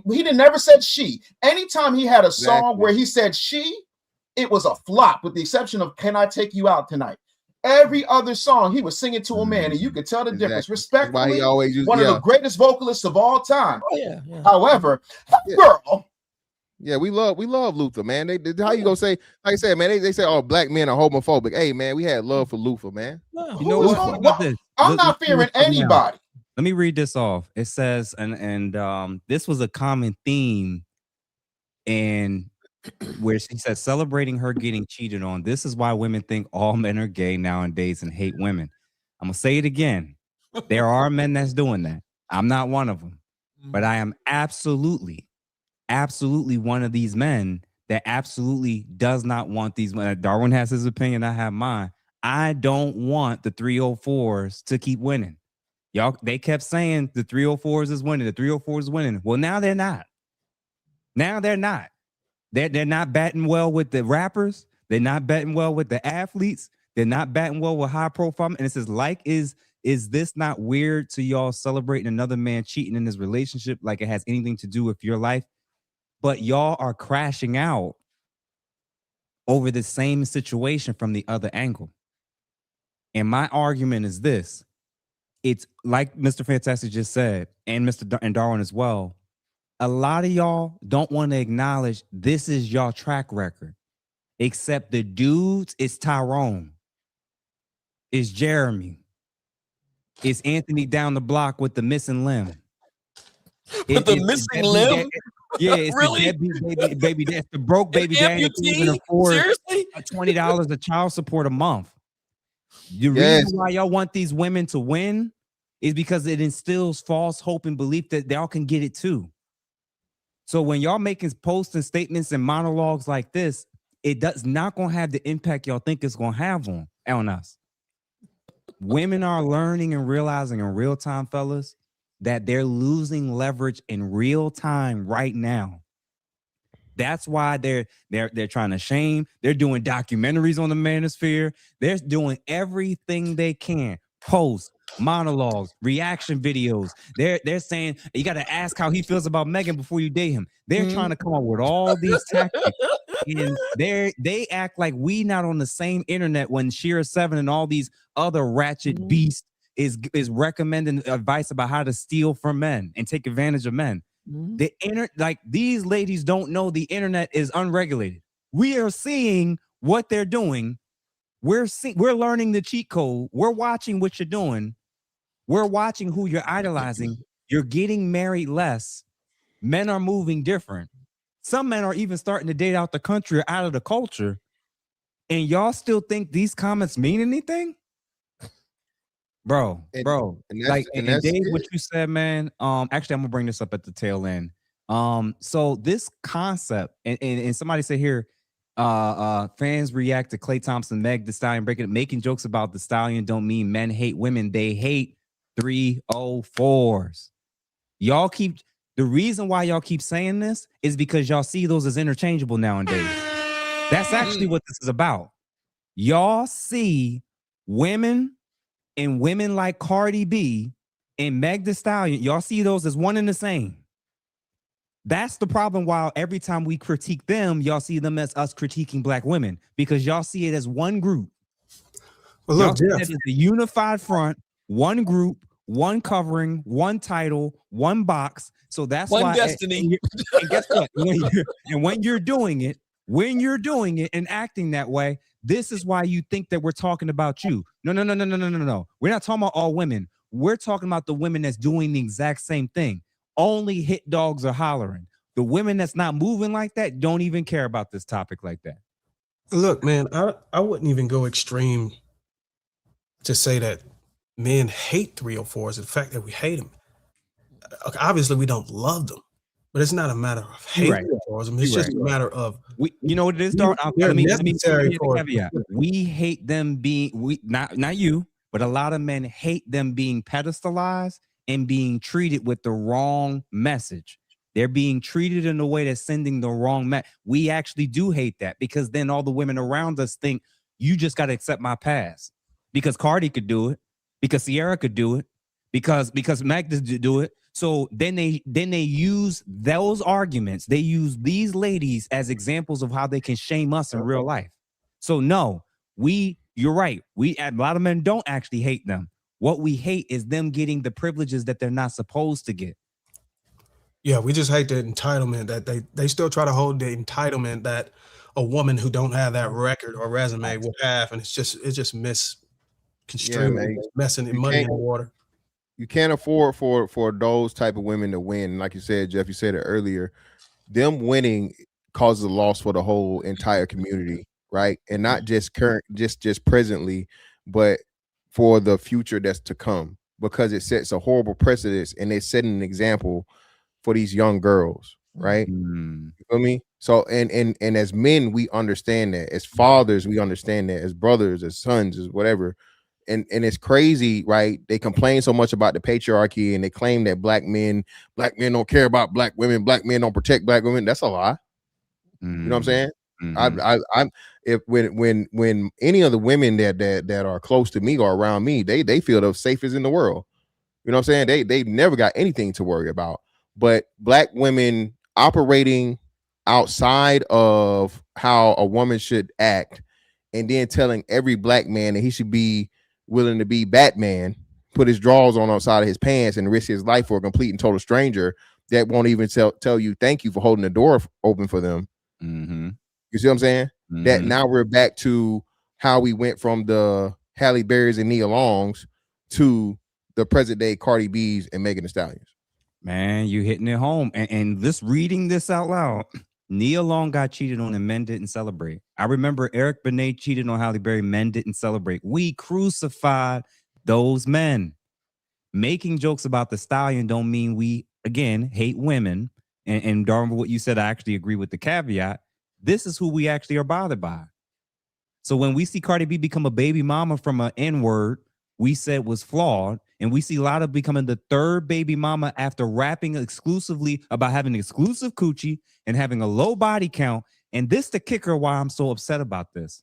didn't never said she. Anytime he had a song where he said she, it was a flop, with the exception of "Can I Take You Out Tonight?" Every other song he was singing to a man, and you could tell the difference. Respectfully, why he always used, one of the greatest vocalists of all time. Oh, yeah. However, girl. Yeah, we love Luther, man. How you gonna say, like I said, man, they say, oh, black men are homophobic. Hey, man, we had love for Luther, man. You know what? I'm not fearing anybody. Let me read this off. It says, and this was a common theme, and where she says, celebrating her getting cheated on. This is why women think all men are gay nowadays and hate women. I'm gonna say it again. There are men that's doing that. I'm not one of them, but I am absolutely one of these men that absolutely does not want these men. Darwin has his opinion. I have mine. I don't want the 304s to keep winning. Y'all, they kept saying the 304s is winning. The 304s is winning. Well, now they're not. Now they're not. They're not batting well with the rappers. They're not batting well with the athletes. They're not batting well with high profile. And it says, is this not weird to y'all celebrating another man cheating in his relationship like it has anything to do with your life? But y'all are crashing out over the same situation from the other angle. And my argument is this. It's like Mr. Fantastic just said, and and Darwin as well. A lot of y'all don't want to acknowledge this is y'all track record. Except the dudes, it's Tyrone. It's Jeremy. It's Anthony down the block with the missing limb. With the missing limb? Yeah, it's Really? the deadbeat baby. That's the broke baby dad that can't even afford $20 of child support a month. The reason why y'all want these women to win is because it instills false hope and belief that y'all can get it too. So when y'all making posts and statements and monologues like this, it does not gonna have the impact y'all think it's gonna have on. on us. Women are learning and realizing in real time, fellas, that they're losing leverage in real time right now. That's why they're trying to shame. They're doing documentaries on the manosphere. They're doing everything they can. Posts, monologues, reaction videos. They're saying you got to ask how he feels about Megan before you date him. They're trying to come up with all these tactics. And they act like we not on the same internet when Shira 7 and all these other ratchet beasts is recommending advice about how to steal from men and take advantage of men. Like these ladies don't know the internet is unregulated. We are seeing what they're doing. We're learning the cheat code. We're watching what you're doing. We're watching who you're idolizing. You're getting married less. Men are moving different. Some men are even starting to date out the country or out of the culture. And y'all still think these comments mean anything? Bro, And Dave, what you said, man. Actually, I'm gonna bring this up at the tail end. So this concept, and somebody said here, fans react to Klay Thompson, Meg the Stallion making jokes about the Stallion don't mean men hate women, they hate 304s. Y'all keep the reason why y'all keep saying this is because y'all see those as interchangeable nowadays. That's actually what this is about. Y'all see women and women like Cardi B and Meg the Stallion, y'all see those as one and the same. That's the problem. While every time we critique them, y'all see them as us critiquing black women because y'all see it as one group. Well, look, Jeff, it is a unified front, one group, one covering, one title, one box. So that's one why destiny. And guess what? When you're doing it and acting that way, this is why you think that we're talking about you. No. We're not talking about all women. We're talking about the women that's doing the exact same thing. Only hit dogs are hollering. The women that's not moving like that don't even care about this topic like that. Look, man, I wouldn't even go extreme to say that men hate 304s. The fact that we hate them. Obviously, we don't love them, but it's not a matter of hating 304s. It's just a matter of you know what it is, Dar? Let me caveat. We hate them being not you, but a lot of men hate them being pedestalized and being treated with the wrong message. They're being treated in a way that's sending the wrong message. We actually do hate that because then all the women around us think you just got to accept my past because Cardi could do it, because Sierra could do it, because Mac could do it. So then they use those arguments. They use these ladies as examples of how they can shame us in real life. So no, you're right. A lot of men don't actually hate them. What we hate is them getting the privileges that they're not supposed to get. Yeah, we just hate the entitlement that they still try to hold the entitlement that a woman who don't have that record or resume will have, and it's just misconstrued, messing the money in the water. You can't afford for those type of women to win. Like you said, Jeff, you said it earlier. Them winning causes a loss for the whole entire community, right? And not just just presently, but for the future that's to come, because it sets a horrible precedent and it's setting an example for these young girls, right? You feel me? So and as men, we understand that. As fathers, we understand that. As brothers, as sons, as whatever. And it's crazy, right? They complain so much about the patriarchy and they claim that black men don't care about black women, black men don't protect black women. That's a lie. You know what I'm saying? I'm if when any of the women that are close to me or around me, they feel the safest in the world. You know what I'm saying? They've never got anything to worry about. But black women operating outside of how a woman should act, and then telling every black man that he should be willing to be Batman, put his drawers on outside of his pants and risk his life for a complete and total stranger that won't even tell you thank you for holding the door open for them. You see what I'm saying? That now we're back to how we went from the Halle Berrys and Nia Longs to the present day Cardi B's and Megan Thee Stallions. Man, you hitting it home. And this reading this out loud, Nia Long got cheated on and men didn't celebrate. I remember Eric Benet cheated on Halle Berry. Men didn't celebrate. We crucified those men. Making jokes about the Stallion don't mean we, again, hate women. And Darwin, what you said, I actually agree with the caveat. This is who we actually are bothered by. So when we see Cardi B become a baby mama from an N-word we said was flawed, and we see Lotto becoming the third baby mama after rapping exclusively about having exclusive coochie and having a low body count. And this the kicker why I'm so upset about this.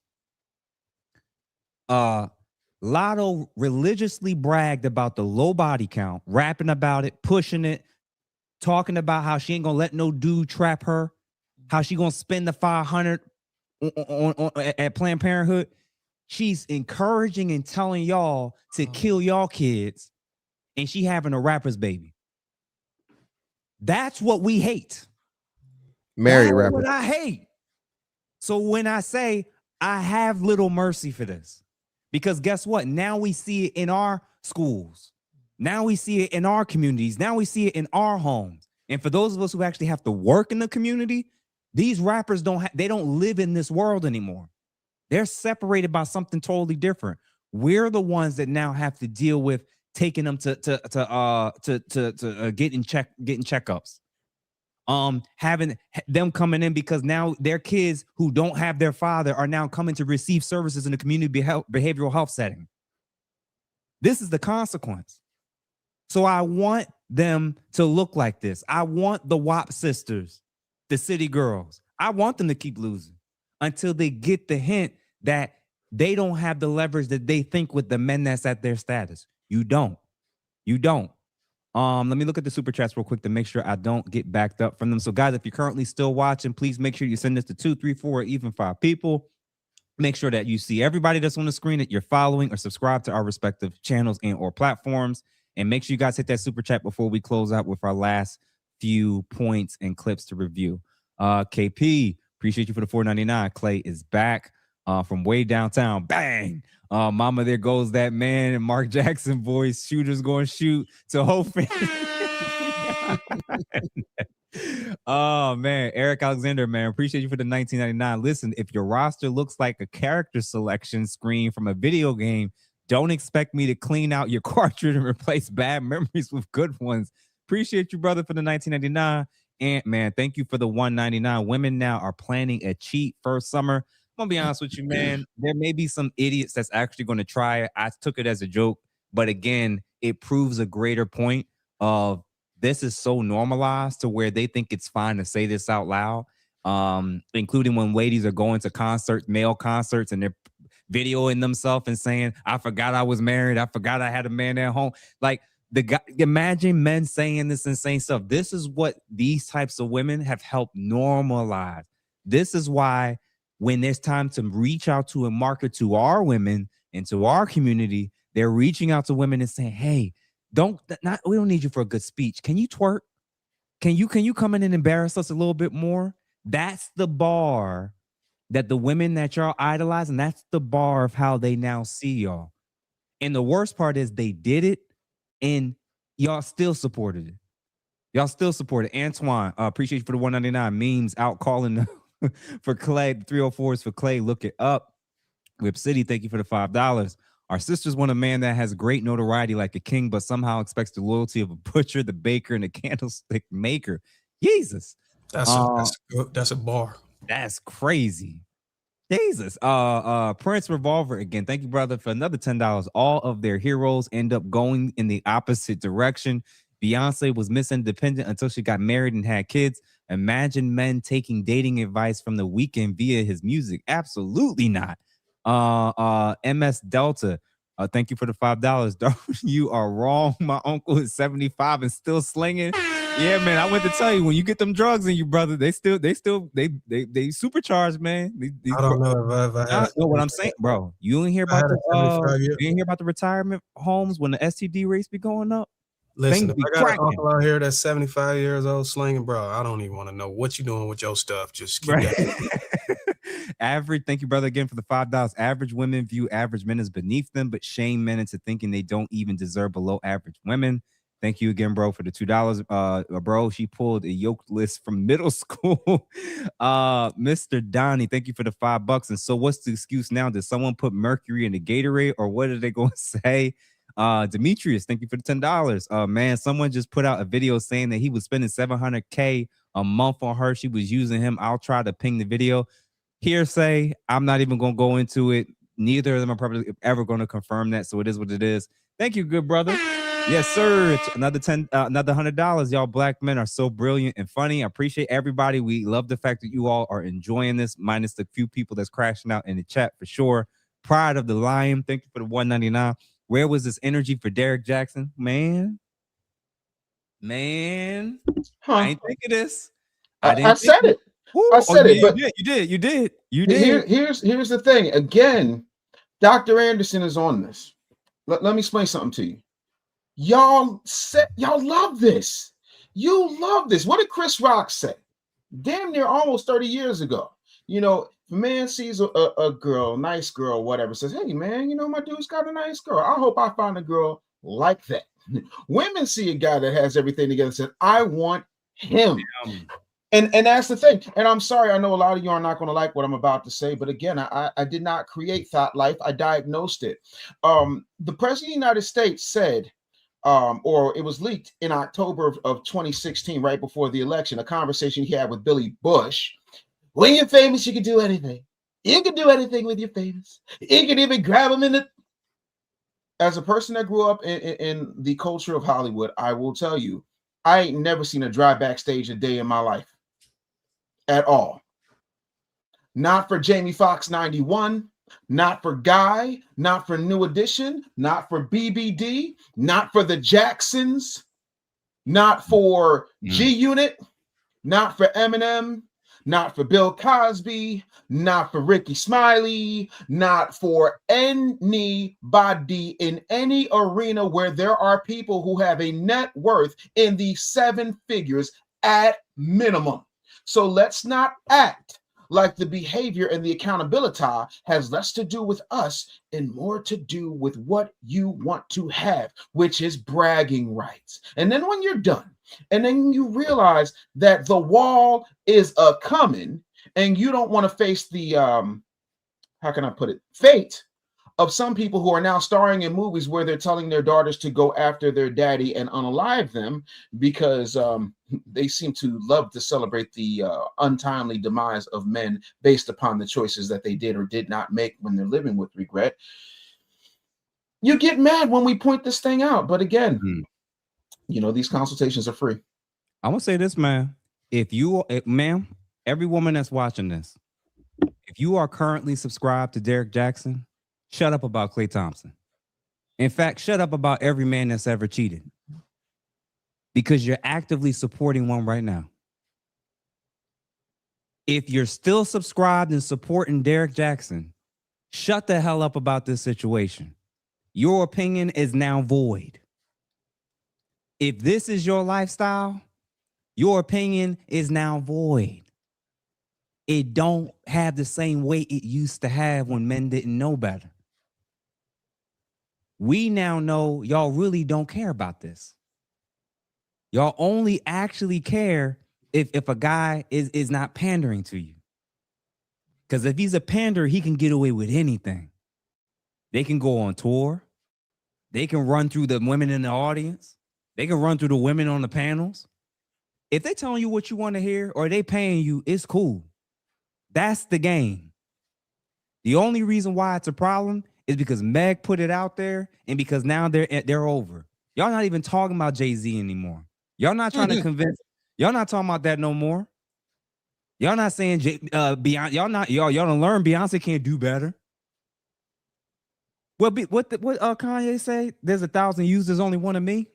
Lotto religiously bragged about the low body count, rapping about it, pushing it, talking about how she ain't gonna let no dude trap her, how she gonna spend the 500 at Planned Parenthood. She's encouraging and telling y'all to kill y'all kids, and she having a rapper's baby. That's what we hate. Married That's rapper. what I hate. So when I say I have little mercy for this, because guess what? Now we see it in our schools. Now we see it in our communities. Now we see it in our homes. And for those of us who actually have to work in the community, these rappers don't live in this world anymore. They're separated by something totally different. We're the ones that now have to deal with taking them to getting checkups. Having them coming in because now their kids who don't have their father are now coming to receive services in the community behavioral health setting. This is the consequence. So I want them to look like this. I want the WAP sisters, the city girls. I want them to keep losing until they get the hint that they don't have the leverage that they think with the men that's at their status. You don't. Let me look at the super chats real quick to make sure I don't get backed up from them. So guys, if you're currently still watching, please make sure you send this to 2, 3, 4, or even 5 people. Make sure that you see everybody that's on the screen that you're following or subscribe to our respective channels and or platforms. And make sure you guys hit that super chat before we close out with our last few points and clips to review. KP, appreciate you for the $4.99. Clay is back from way downtown. Bang! Mama, there goes that man. And Mark Jackson voice. Shooters going to shoot to whole family. Oh man, Eric Alexander, man, appreciate you for the $19.99. Listen, if your roster looks like a character selection screen from a video game, don't expect me to clean out your cartridge and replace bad memories with good ones. Appreciate you, brother, for the $19.99. And man, thank you for the $1.99. Women now are planning a cheat first summer. I'm gonna be honest with you, man. There may be some idiots that's actually going to try it. I took it as a joke, but again, it proves a greater point of this is so normalized to where they think it's fine to say this out loud, including when ladies are going to concerts, male concerts, and they're videoing themselves and saying, I forgot I was married. I forgot I had a man at home. Like the guy, imagine men saying this insane stuff. This is what these types of women have helped normalize. This is why when there's time to reach out to and market to our women and to our community, they're reaching out to women and saying, hey, we don't need you for a good speech. Can you twerk? Can you come in and embarrass us a little bit more? That's the bar that the women that y'all idolize, and that's the bar of how they now see y'all. And the worst part is they did it and y'all still supported it. Y'all still supported Antoine. Appreciate you for the $1.99. Memes out calling for Clay. The 304s for Clay. Look it up. Whip City, thank you for the $5. Our sisters want a man that has great notoriety like a king, but somehow expects the loyalty of a butcher, the baker, and the candlestick maker. Jesus. That's a bar. That's crazy. Jesus. Prince Revolver again. Thank you, brother, for another $10. All of their heroes end up going in the opposite direction. Beyonce was Miss Independent until she got married and had kids. Imagine men taking dating advice from The Weeknd via his music. Absolutely not. MS Delta, thank you for the $5. You are wrong. My uncle is 75 and still slinging. Yeah, man, I went to tell you, when you get them drugs in you, brother, they supercharged, man. I don't know if I ever had. Know what I'm saying, bro. You didn't hear about the retirement homes when the STD rates be going up. Listen, if I got an uncle out here that's 75 years old slinging, bro, I don't even want to know what you doing with your stuff. Just keep that. Average, thank you, brother, again for the $5. Average women view average men as beneath them, but shame men into thinking they don't even deserve below average women. Thank you again, bro, for the $2. Bro, she pulled a yoked list from middle school. Mr. Donnie, thank you for the $5. And so what's the excuse now? Did someone put mercury in the Gatorade, or what are they going to say? Demetrius, thank you for the $10. Man, someone just put out a video saying that he was spending $700K a month on her. She was using him. I'll try to ping the video. hearsay. I'm not even going to go into it. Neither of them are probably ever going to confirm that. So it is what it is. Thank you, good brother. Yes, sir. It's another $100. Y'all black men are so brilliant and funny. I appreciate everybody. We love the fact that you all are enjoying this, minus the few people that's crashing out in the chat for sure. Pride of the Lion. Thank you for the $199. Where was this energy for Derek Jackson? Man. I ain't think of this. I said it. I said it. But you did. Here's the thing. Again, Dr. Anderson is on this. Let me explain something to you. Y'all love this. You love this. What did Chris Rock say? Damn near almost 30 years ago. You know, if a man sees a girl, nice girl, whatever, says, hey man, you know, my dude's got a nice girl. I hope I find a girl like that. Women see a guy that has everything together and says, I want him. And that's the thing. And I'm sorry, I know a lot of you are not going to like what I'm about to say, but again, I did not create Thought Life. I diagnosed it. The president of the United States said, or it was leaked in October of 2016, right before the election, a conversation he had with Billy Bush. When you're famous, you can do anything. You can do anything with your famous. You can even grab them in the... As a person that grew up in the culture of Hollywood, I will tell you, I ain't never seen a dry backstage a day in my life. At all. Not for Jamie Foxx 91, not for Guy, not for New Edition, not for BBD, not for the Jacksons, not for G Unit, not for Eminem, not for Bill Cosby, not for Ricky Smiley, not for anybody in any arena where there are people who have a net worth in the 7 figures at minimum. So let's not act like the behavior and the accountability has less to do with us and more to do with what you want to have, which is bragging rights. And then when you're done, and then you realize that the wall is coming and you don't want to face the, how can I put it, fate of some people who are now starring in movies where they're telling their daughters to go after their daddy and unalive them because they seem to love to celebrate the untimely demise of men based upon the choices that they did or did not make when they're living with regret. You get mad when we point this thing out. But again, you know, these consultations are free. I'm going to say this, man. Ma'am, every woman that's watching this, if you are currently subscribed to Derek Jackson, shut up about Klay Thompson. In fact, shut up about every man that's ever cheated. Because you're actively supporting one right now. If you're still subscribed and supporting Derek Jackson, shut the hell up about this situation. Your opinion is now void. If this is your lifestyle, your opinion is now void. It don't have the same weight it used to have when men didn't know better. We now know y'all really don't care about this. Y'all only actually care if a guy is not pandering to you. Because if he's a panderer, he can get away with anything. They can go on tour. They can run through the women in the audience. They can run through the women on the panels. If they're telling you what you want to hear or they paying you, it's cool. That's the game. The only reason why it's a problem is because Meg put it out there and because now they're over. Y'all not even talking about Jay-Z anymore. Y'all not trying to convince. Y'all not talking about that no more. Y'all not saying Beyonce. Y'all don't learn Beyonce can't do better. What Kanye say? There's 1,000 yous, there's only one of me.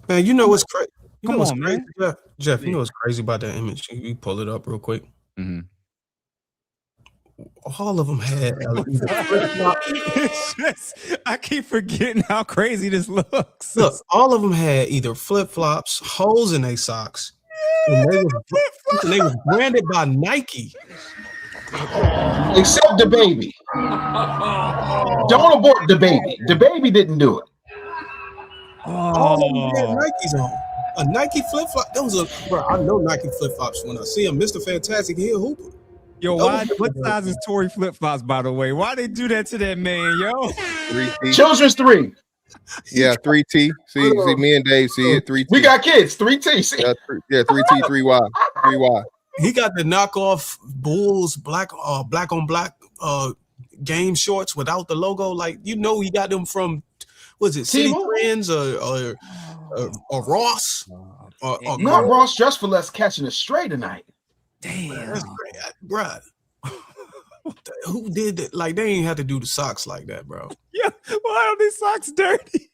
Man, you know what's crazy? Come on, man. Jeff, you know what's crazy about that image? You pull it up real quick. Mm-hmm. All of them had. I keep forgetting how crazy this looks. Look, all of them had either flip flops, holes in their socks, and they was branded by Nike. Except the baby. Don't abort the baby. The baby didn't do it. All of them had Nikes on. A Nike flip flop. Bro, I know Nike flip flops when I see them. Mr. Fantastic, he a hooper. Yo, what size is Tory flip flops, by the way? Why they do that to that man, yo? 3T. Children's 3. Yeah, 3T. See, me and Dave see it. 3T. We got kids. 3T. See? Yeah, 3T, 3Y, 3Y. He got the knockoff Bulls black on black game shorts without the logo. Like, you know, he got them from, was it City Trends or Ross? Not Ross just for less catching a stray tonight. Damn, that's great, bruh. Who did that? Like, they ain't have to do the socks like that, bro. Yeah, why are these socks dirty?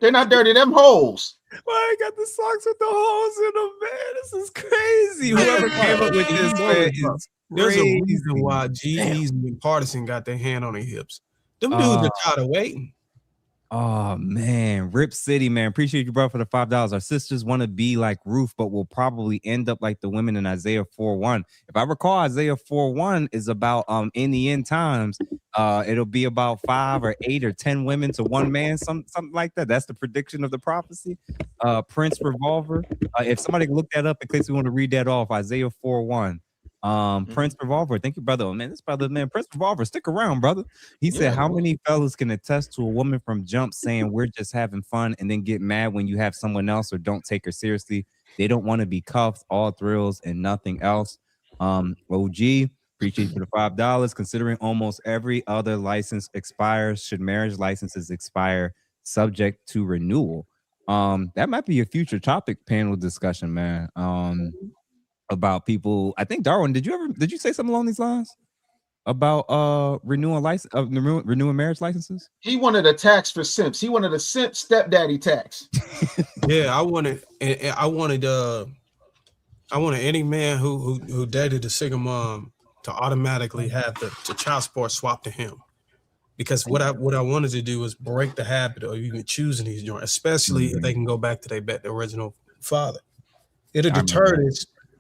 They're not dirty, them holes. Why I got the socks with the holes in them, man? This is crazy. Whoever came up with this, man, is there's a crazy. reason why G-Eazy and Partisan got their hand on their hips. Them dudes are tired of waiting. Oh man, Rip City, man. Appreciate you, bro, for the $5. Our sisters want to be like Ruth, but will probably end up like the women in Isaiah 4:1. If I recall, Isaiah 4:1 is about in the end times, it'll be about 5 or 8 or 10 women to one man, something like that. That's the prediction of the prophecy. Prince Revolver. If somebody can look that up in case we want to read that off, Isaiah 4:1. Prince Revolver, thank you, brother. Oh, man, this brother, man, Prince Revolver, stick around, brother. He said, how many fellas can attest to a woman from jump saying we're just having fun and then get mad when you have someone else or don't take her seriously? They don't want to be cuffed, all thrills and nothing else. OG, appreciate you for the $5. Considering almost every other license expires, should marriage licenses expire subject to renewal? That might be a future topic panel discussion, man. About people, I think Darwin, did you say something along these lines about renewing marriage licenses? He wanted a tax for simps. He wanted a simp stepdaddy tax. Yeah, I wanted any man who dated a single mom to automatically have the child support swapped to him. Because what I wanted to do was break the habit of even choosing these joints, especially if they can go back to the original father. It'll deter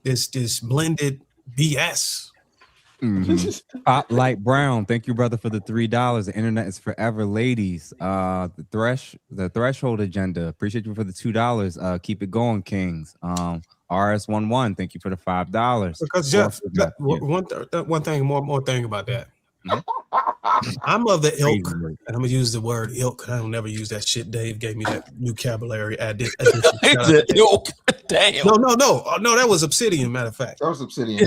this blended BS. Spotlight Brown, thank you, brother, for the $3. The internet is forever, ladies. The threshold agenda, appreciate you for the $2. Keep it going, Kings. RS11, thank you for the $5. Because Jeff, one thing more thing about that. I'm of the ilk, and I'm gonna use the word ilk. I don't never use that shit. Dave gave me that vocabulary addition. The ilk. Damn. No, that was Obsidian. Matter of fact, that was Obsidian.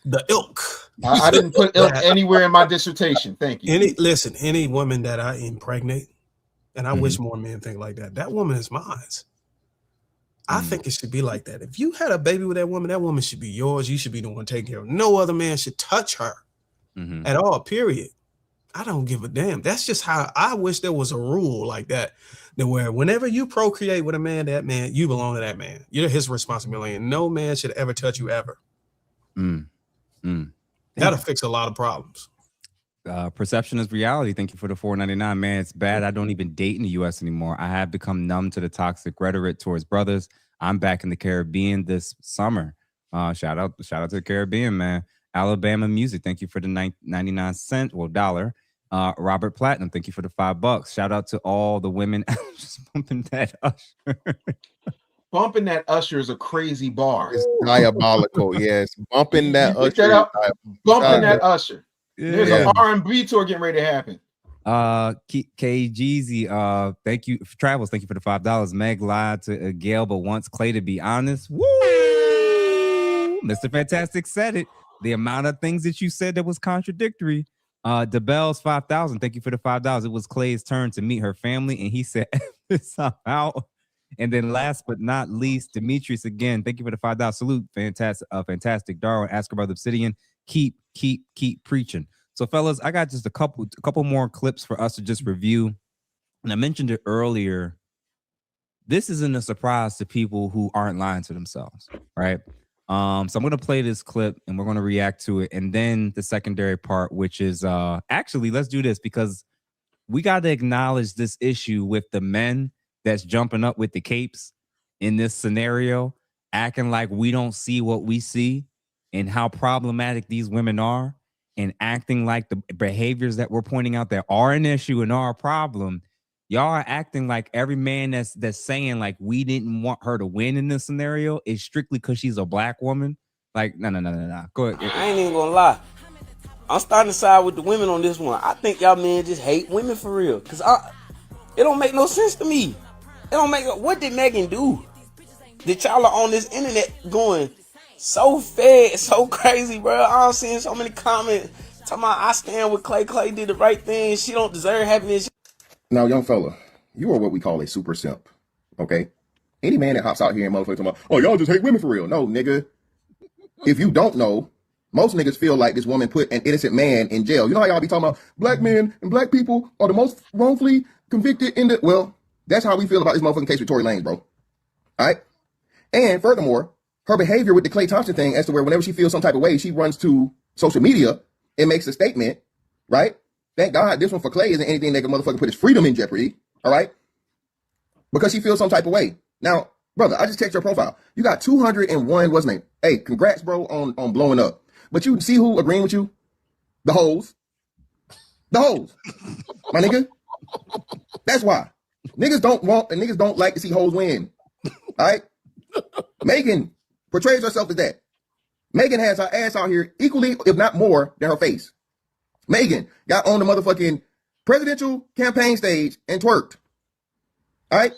The ilk. I didn't put ilk anywhere in my dissertation. Thank you. Any woman that I impregnate, and I wish more men think like that. That woman is mine. I think it should be like that. If you had a baby with that woman should be yours. You should be the one taking care of her. No other man should touch her at all, period. I don't give a damn. That's just how I wish there was a rule like that where whenever you procreate with a man, that man, you belong to that man. You're his responsibility, and no man should ever touch you ever. That'll fix a lot of problems. Perception is reality. Thank you for the $4.99. Man, it's bad. I don't even date in the U.S. anymore. I have become numb to the toxic rhetoric towards brothers. I'm back in the Caribbean this summer. Shout out to the Caribbean, man. Alabama Music, thank you for the 99 cent, well, dollar. Robert Platinum, thank you for the $5. Shout out to all the women just bumping that Usher. Bumping that Usher is a crazy bar. It's diabolical. Yes, bumping that Usher. Bumping that Usher. There's an R&B tour getting ready to happen. KGZ, thank you for travels. Thank you for the $5. Meg lied to Gail, but wants Klay to be honest. Woo! Mr. Fantastic said it. The amount of things that you said that was contradictory. DeBell's 5,000. Thank you for the $5. It was Clay's turn to meet her family, and he said this out. And then last but not least, Demetrius again. Thank you for the $5. Salute, fantastic Darwin. Ask about Obsidian. Keep preaching. So, fellas, I got just a couple more clips for us to just review. And I mentioned it earlier. This isn't a surprise to people who aren't lying to themselves, right? So I'm going to play this clip and we're going to react to it. And then the secondary part, which is actually, let's do this because we got to acknowledge this issue with the men that's jumping up with the capes in this scenario, acting like we don't see what we see and how problematic these women are, and acting like the behaviors that we're pointing out that are an issue and are a problem. Y'all are acting like every man that's saying like we didn't want her to win in this scenario is strictly because she's a black woman. Like, no. Go ahead. I ain't even gonna lie. I'm starting to side with the women on this one. I think y'all men just hate women for real. Cause it don't make no sense to me. It don't make. What did Megan do? that y'all are on this internet going so fed, so crazy, bro. I'm seeing so many comments talking about I stand with Klay. Klay did the right thing. She don't deserve happiness. Now, young fella, you are what we call a super simp, okay? Any man that hops out here and motherfuckers talking about, oh, y'all just hate women for real. No, nigga. If you don't know, most niggas feel like this woman put an innocent man in jail. You know how y'all be talking about black men and black people are the most wrongfully convicted in the... Well, that's how we feel about this motherfucking case with Tory Lanez, bro. All right? And furthermore, her behavior with the Klay Thompson thing as to where whenever she feels some type of way, she runs to social media and makes a statement, right? Thank God this one for Klay isn't anything that can motherfucker put his freedom in jeopardy, all right? Because she feels some type of way. Now, brother, I just checked your profile. You got 201, what's his name? Hey, congrats, bro, on blowing up. But you see who agreeing with you? The hoes. The hoes. My nigga. That's why. Niggas don't want and niggas don't like to see hoes win. All right? Megan portrays herself as that. Megan has her ass out here equally, if not more, than her face. Megan got on the motherfucking presidential campaign stage and twerked. All right?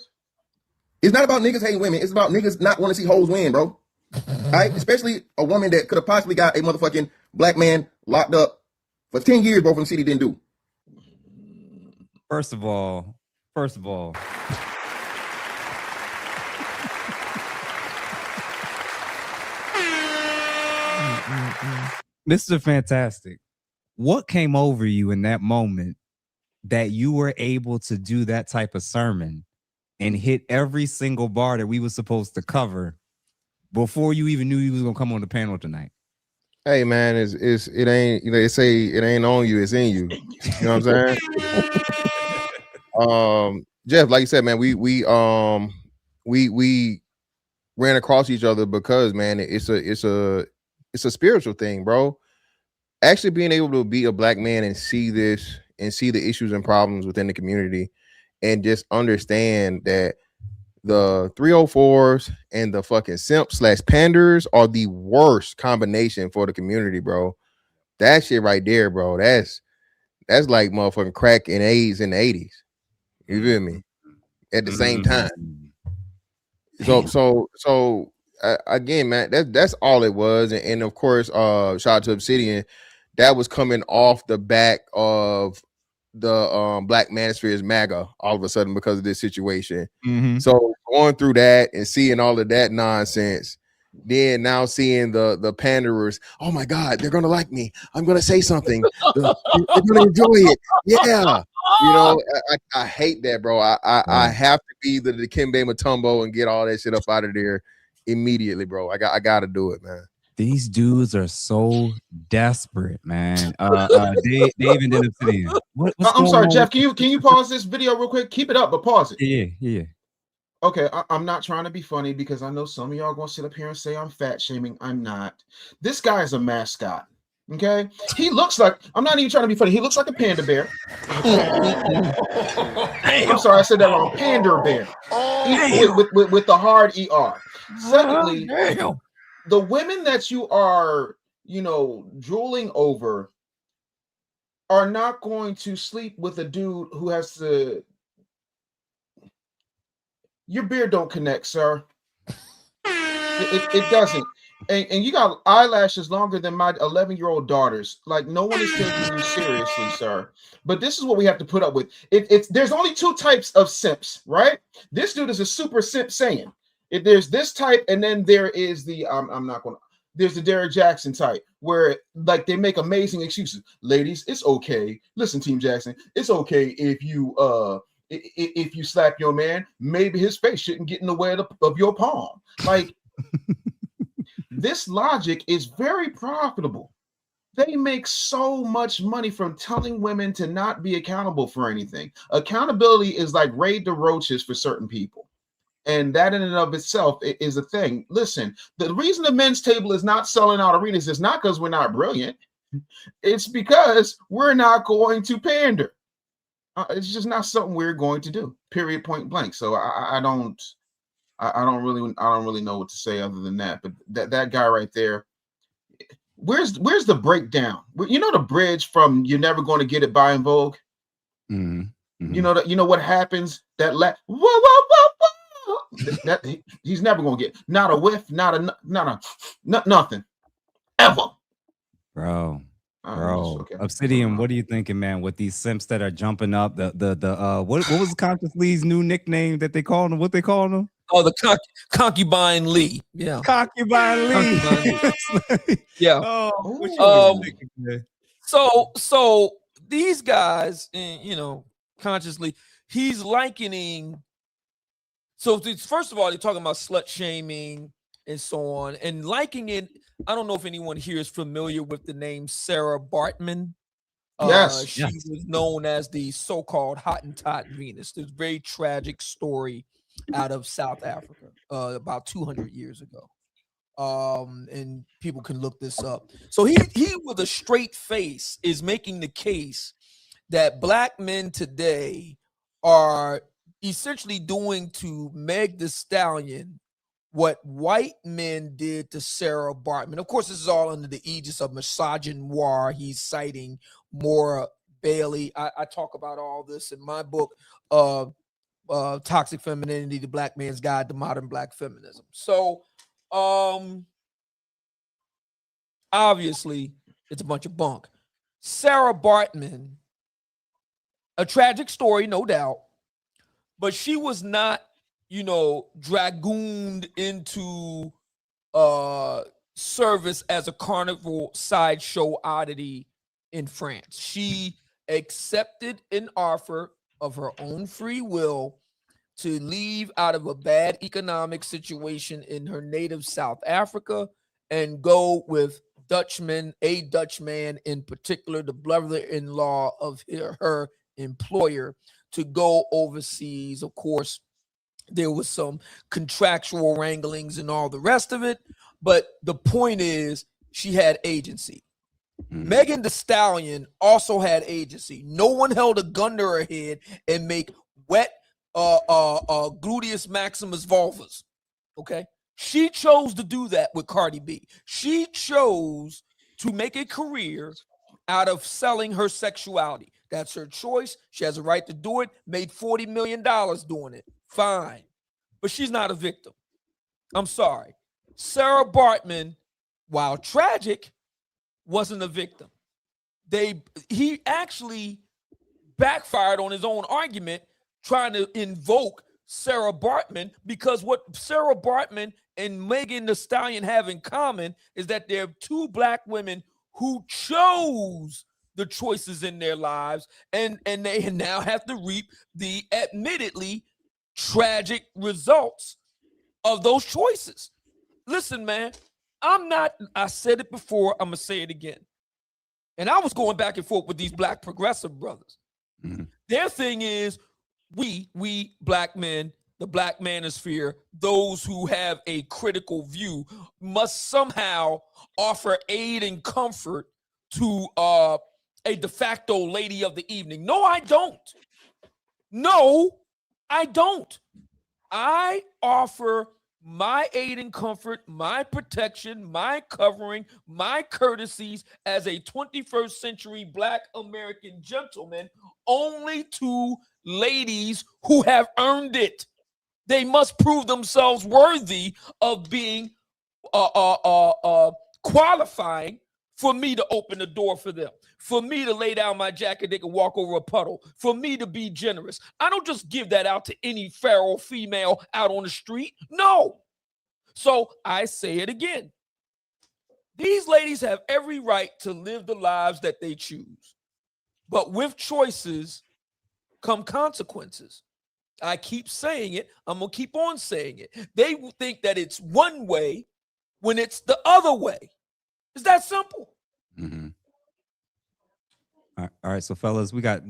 It's not about niggas hating women. It's about niggas not want to see hoes win, bro. All right? Especially a woman that could have possibly got a motherfucking black man locked up for 10 years, bro, from the city didn't do. First of all, Mr. Fantastic, what came over you in that moment that you were able to do that type of sermon and hit every single bar that we were supposed to cover before you even knew you was gonna come on the panel tonight? Hey man, it ain't, you know, they say it ain't on you, it's in you. You know what I'm saying? Jeff, like you said, man, we ran across each other because, man, it's a spiritual thing, bro. Actually being able to be a black man and see this and see the issues and problems within the community and just understand that the 304s and the fucking simp/panders are the worst combination for the community, bro. That shit right there, bro. That's like motherfucking crack and AIDS in the 80s. You feel me? At the same time. So again, man, that's all it was. And of course, shout out to Obsidian. That was coming off the back of the Black Manosphere's MAGA all of a sudden because of this situation. So going through that and seeing all of that nonsense, then now seeing the panderers, oh my God, they're gonna like me. I'm gonna say something. They're gonna enjoy it. Yeah. You know, I hate that, bro. I have to be the Dikembe Mutombo and get all that shit up out of there immediately, bro. I gotta do it, man. These dudes are so desperate, man. Dave and then Obsidian. I'm sorry, Jeff. Can you pause this video real quick? Keep it up, but pause it. Yeah. Okay, I'm not trying to be funny because I know some of y'all gonna sit up here and say I'm fat shaming. I'm not. This guy is a mascot. Okay, he looks like, I'm not even trying to be funny. He looks like a panda bear. I'm sorry, I said that wrong. Panda bear with the hard ER. Secondly, the women that you are, drooling over are not going to sleep with a dude who has to. Your beard don't connect, sir. It doesn't. And you got eyelashes longer than my 11-year-old daughters. Like, no one is taking you seriously, sir. But this is what we have to put up with. There's only two types of simps, right? This dude is a super simp saying. There's this type, and then there is the there's the Derek Jackson type, where like they make amazing excuses. Ladies, it's okay. Listen, Team Jackson, it's okay if you slap your man. Maybe his face shouldn't get in the way of your palm. Like. This logic is very profitable. They make so much money from telling women to not be accountable for anything. Accountability is like raid the roaches for certain people. And that in and of itself is a thing. Listen, the reason the men's table is not selling out arenas is not because we're not brilliant. It's because we're not going to pander. It's just not something we're going to do, period, point blank. So I don't really know what to say other than that. But that guy right there, where's the breakdown? You know the bridge from "You're Never Going to Get It" by En Vogue. Mm-hmm. You know what happens? That whoa. He's never gonna get not a whiff, not nothing ever. Bro. Okay. Obsidian, what are you thinking, man? With these simps that are jumping up, what was Conscious Lee's new nickname that they call him? What they call him? Oh, the concubine Lee. Yeah. Concubine Lee. Yeah. So these guys, consciously, he's likening. So first of all, they're talking about slut shaming and so on, and liking it. I don't know if anyone here is familiar with the name Sarah Bartman. Yes. She was known as the so-called Hottentot Venus. This very tragic story out of South Africa about 200 years ago. And people can look this up. So he with a straight face is making the case that black men today are essentially doing to Meg the Stallion what white men did to Sarah Bartman. Of course, this is all under the aegis of misogynoir. He's citing Maura Bailey. I talk about all this in my book, Toxic Femininity, The Black Man's Guide to Modern Black Feminism. So, obviously, it's a bunch of bunk. Sarah Bartman, a tragic story, no doubt, but she was not, dragooned into service as a carnival sideshow oddity in France. She accepted an offer of her own free will to leave out of a bad economic situation in her native South Africa and go with a Dutchman in particular, the brother-in-law of her employer, to go overseas. Of course, there was some contractual wranglings and all the rest of it, but the point is she had agency. Megan the Stallion also had agency. No one held a gun to her head and make wet gluteus maximus vulvas. Okay, she chose to do that with Cardi B. She chose to make a career out of selling her sexuality. That's her choice. She has a right to do it. Made $40 million doing it. Fine. But she's not a victim. I'm sorry. Sarah Bartman, while tragic, wasn't a victim. He actually backfired on his own argument trying to invoke Sarah Bartman, because what Sarah Bartman and Megan the Stallion have in common is that they're two black women who chose the choices in their lives, and they now have to reap the admittedly tragic results of those choices. Listen, man, I said it before, I'm gonna say it again. And I was going back and forth with these black progressive brothers. Their thing is, we black men, the black manosphere, those who have a critical view, must somehow offer aid and comfort to a de facto lady of the evening. No, I don't. No, I don't. I offer my aid and comfort, my protection, my covering, my courtesies as a 21st century black American gentleman only to ladies who have earned it. They must prove themselves worthy of being qualifying for me to open the door for them, for me to lay down my jacket, they can walk over a puddle, for me to be generous. I don't just give that out to any feral female out on the street. No. So I say it again. These ladies have every right to live the lives that they choose. But with choices come consequences. I keep saying it. I'm going to keep on saying it. They think that it's one way when it's the other way. It's that simple. All right, so fellas, we got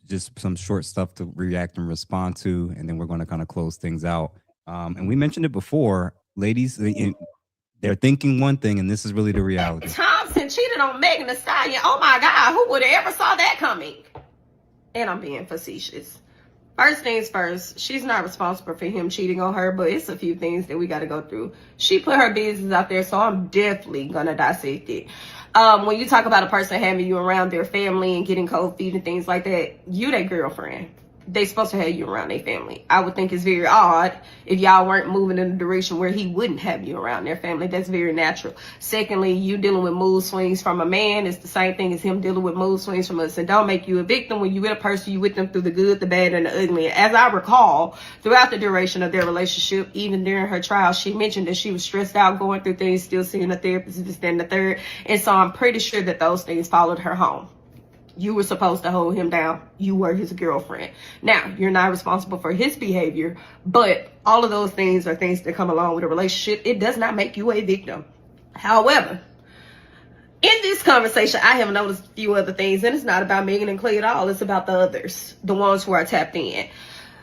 just some short stuff to react and respond to, and then we're going to kind of close things out. And we mentioned it before, ladies, they're thinking one thing, and this is really the reality. Thompson cheated on Megan Thee Stallion. Oh my God, who would have ever saw that coming? And I'm being facetious. First things first, she's not responsible for him cheating on her, but it's a few things that we got to go through. She put her business out there, so I'm definitely going to dissect it. When you talk about a person having you around their family and getting cold feet and things like that, you their girlfriend. they supposed to have you around their family. I would think it's very odd if y'all weren't moving in a direction where he wouldn't have you around their family. That's very natural. Secondly, you dealing with mood swings from a man is the same thing as him dealing with mood swings from us. And don't make you a victim. When you with a person, you with them through the good, the bad, and the ugly. As I recall, throughout the duration of their relationship, even during her trial, she mentioned that she was stressed out, going through things, still seeing a therapist, this, that, and the third. And so I'm pretty sure that those things followed her home. You were supposed to hold him down. You were his girlfriend. Now, you're not responsible for his behavior, but all of those things are things that come along with a relationship. It does not make you a victim. However, in this conversation, I have noticed a few other things, and it's not about Megan and Klay at all. It's about the others, the ones who are tapped in.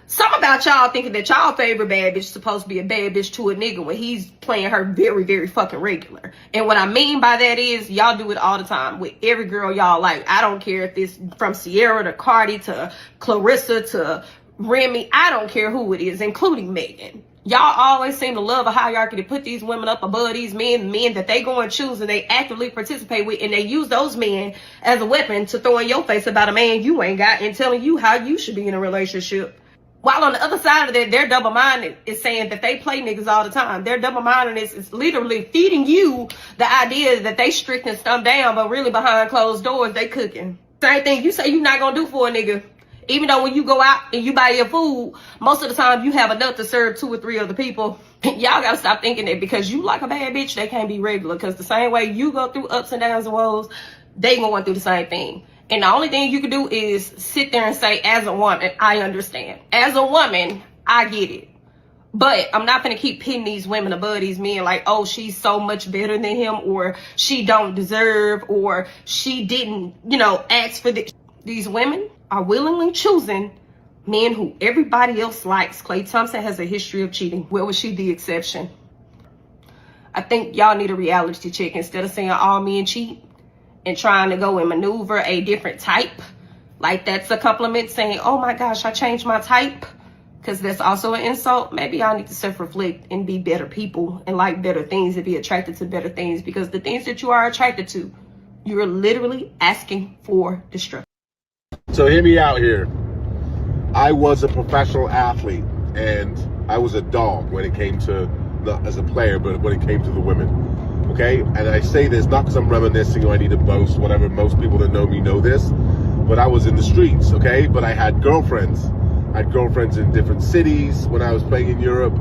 Some about y'all thinking that y'all favorite bad bitch is supposed to be a bad bitch to a nigga when he's playing her very, very fucking regular. And what I mean by that is y'all do it all the time with every girl y'all like. I don't care if it's from Sierra to Cardi to Clarissa to Remy. I don't care who it is, including Megan. Y'all always seem to love a hierarchy to put these women up above these men that they go and choose and they actively participate with, and they use those men as a weapon to throw in your face about a man you ain't got and telling you how you should be in a relationship. While on the other side of that, their double-minded is saying that they play niggas all the time. Their double-mindedness is literally feeding you the idea that they strict and stumped down, but really behind closed doors, they cooking. Same thing you say you're not gonna do for a nigga. Even though when you go out and you buy your food, most of the time you have enough to serve 2 or 3 other people. Y'all gotta stop thinking that because you like a bad bitch, they can't be regular. Because the same way you go through ups and downs and woes, they going through the same thing. And the only thing you can do is sit there and say, as a woman, I understand. As a woman, I get it. But I'm not going to keep pitting these women above these men like, oh, she's so much better than him, or she don't deserve, or she didn't, ask for this. These women are willingly choosing men who everybody else likes. Klay Thompson has a history of cheating. Where was she the exception? I think y'all need a reality check. Instead of saying all men cheat and trying to go and maneuver a different type, like that's a compliment, saying, oh my gosh, I changed my type, because that's also an insult. Maybe y'all need to self-reflect and be better people and like better things and be attracted to better things, because the things that you are attracted to, you're literally asking for destruction. So hear me out here. I was a professional athlete and I was a dog when it came to, not as a player, but when it came to the women. Okay, and I say this not because I'm reminiscing or I need to boast, whatever. Most people that know me know this, but I was in the streets, okay? But I had girlfriends. I had girlfriends in different cities when I was playing in Europe.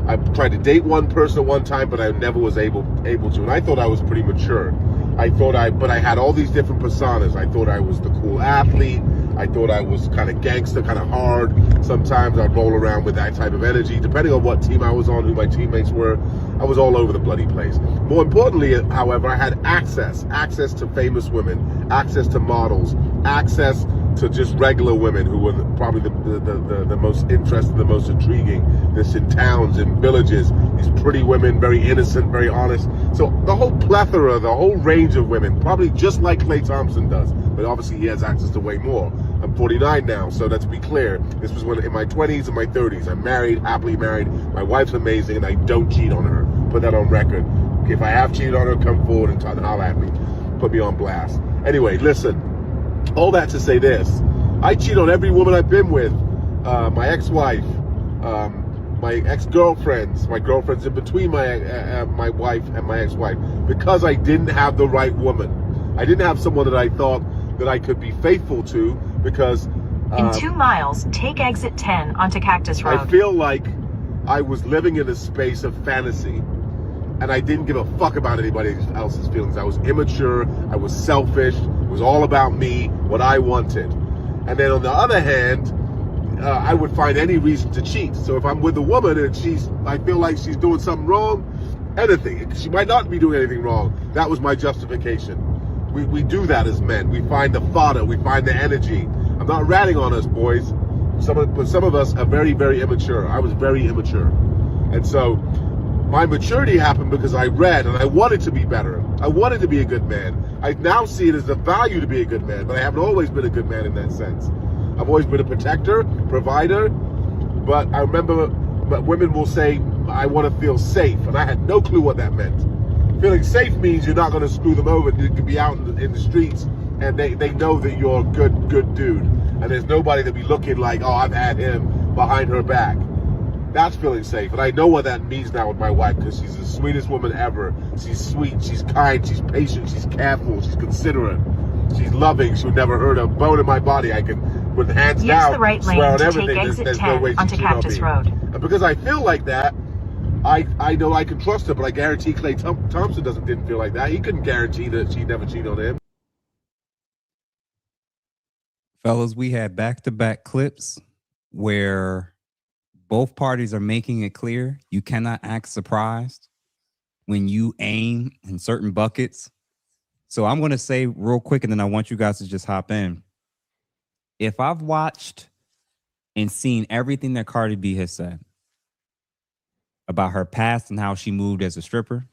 I tried to date one person at one time, but I never was able to. And I thought I was pretty mature. But I had all these different personas. I thought I was the cool athlete. I thought I was kind of gangster, kind of hard. Sometimes I'd roll around with that type of energy, depending on what team I was on, who my teammates were. I was all over the bloody place. More importantly, however, I had access to famous women, access to models, access to just regular women who were probably the most interesting, the most intriguing. This in towns and villages, these pretty women, very innocent, very honest. So the whole plethora, the whole range of women, probably just like Klay Thompson does, but obviously he has access to way more. I'm 49 now, so let's be clear. This was when in my 20s and my 30s. I'm married, happily married. My wife's amazing, and I don't cheat on her. Put that on record. If I have cheated on her, come forward and holler at me. Put me on blast. Anyway, listen. All that to say this. I cheat on every woman I've been with. My ex-wife, my ex-girlfriends, my girlfriends in between my wife and my ex-wife, because I didn't have the right woman. I didn't have someone that I thought that I could be faithful to, because in 2 miles, take exit 10 onto Cactus Road. I feel like I was living in a space of fantasy, and I didn't give a fuck about anybody else's feelings. I was immature, I was selfish, it was all about me, what I wanted. And then on the other hand, I would find any reason to cheat. So if I'm with a woman and I feel like she's doing something wrong, anything, she might not be doing anything wrong, that was my justification. We do that as men. We find the fodder, we find the energy. I'm not ratting on us, boys. But some of us are very, very immature. I was very immature. And so my maturity happened because I read and I wanted to be better. I wanted to be a good man. I now see it as a value to be a good man, but I haven't always been a good man in that sense. I've always been a protector, provider, but I remember women will say, I want to feel safe, and I had no clue what that meant. Feeling safe means you're not going to screw them over. You could be out in the streets and they know that you're a good dude. and there's nobody to be looking like, oh, I've had him behind her back. That's feeling safe. And I know what that means now with my wife, because she's the sweetest woman ever. She's sweet, she's kind, she's patient, she's careful, she's considerate, she's loving. She would never hurt a bone in my body. I can, with hands Use down, the right lane swear on to everything. take exit There's 10 no way she onto cheated on Cactus me. Road. And because I feel like that, I know I can trust her, but I guarantee Klay Thompson didn't feel like that. He couldn't guarantee that she'd never cheat on him. Fellas, we had back-to-back clips where both parties are making it clear you cannot act surprised when you aim in certain buckets. So I'm going to say real quick, and then I want you guys to just hop in. If I've watched and seen everything that Cardi B has said about her past and how she moved as a stripper,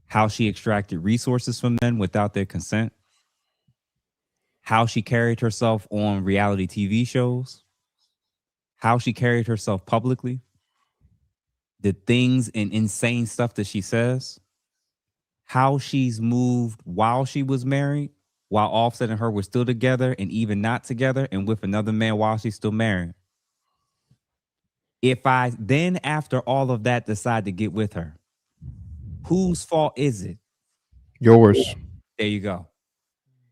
how she extracted resources from men without their consent, how she carried herself on reality TV shows, how she carried herself publicly, the things and insane stuff that she says, how she's moved while she was married, while Offset and her were still together and even not together and with another man while she's still married. If I then, after all of that, decide to get with her, whose fault is it? Yours. There you go.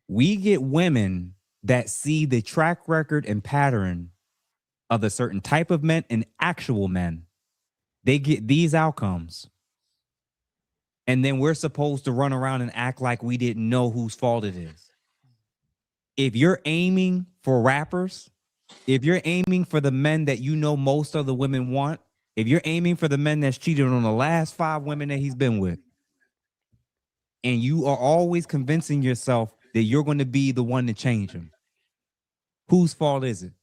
We get women that see the track record and pattern of a certain type of men and actual men. They get these outcomes. And then we're supposed to run around and act like we didn't know whose fault it is. If you're aiming for rappers, if you're aiming for the men that you know most of the women want, if you're aiming for the men that's cheated on the last 5 women that he's been with, and you are always convincing yourself that you're going to be the one to change him, whose fault is it?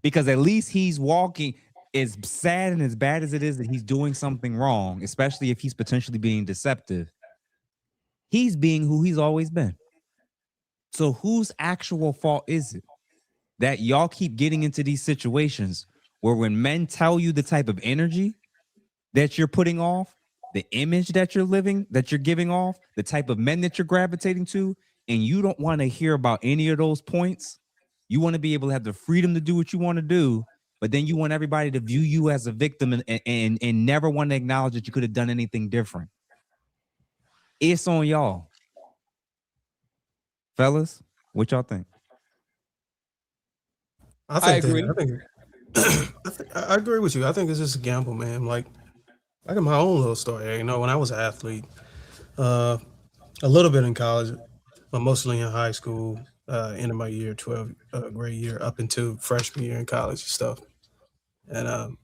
Because at least he's walking, as sad and as bad as it is that he's doing something wrong, especially if he's potentially being deceptive, he's being who he's always been. So whose actual fault is it that y'all keep getting into these situations where when men tell you the type of energy that you're putting off, the image that you're living, that you're giving off, the type of men that you're gravitating to, and you don't want to hear about any of those points, you want to be able to have the freedom to do what you want to do, but then you want everybody to view you as a victim and never want to acknowledge that you could have done anything different. It's on y'all. Fellas, what y'all think? I agree. I agree with you. I think it's just a gamble, man. Like I got my own little story. You know, when I was an athlete, a little bit in college, but mostly in high school, end of my year, 12th grade year, up into freshman year in college and stuff. And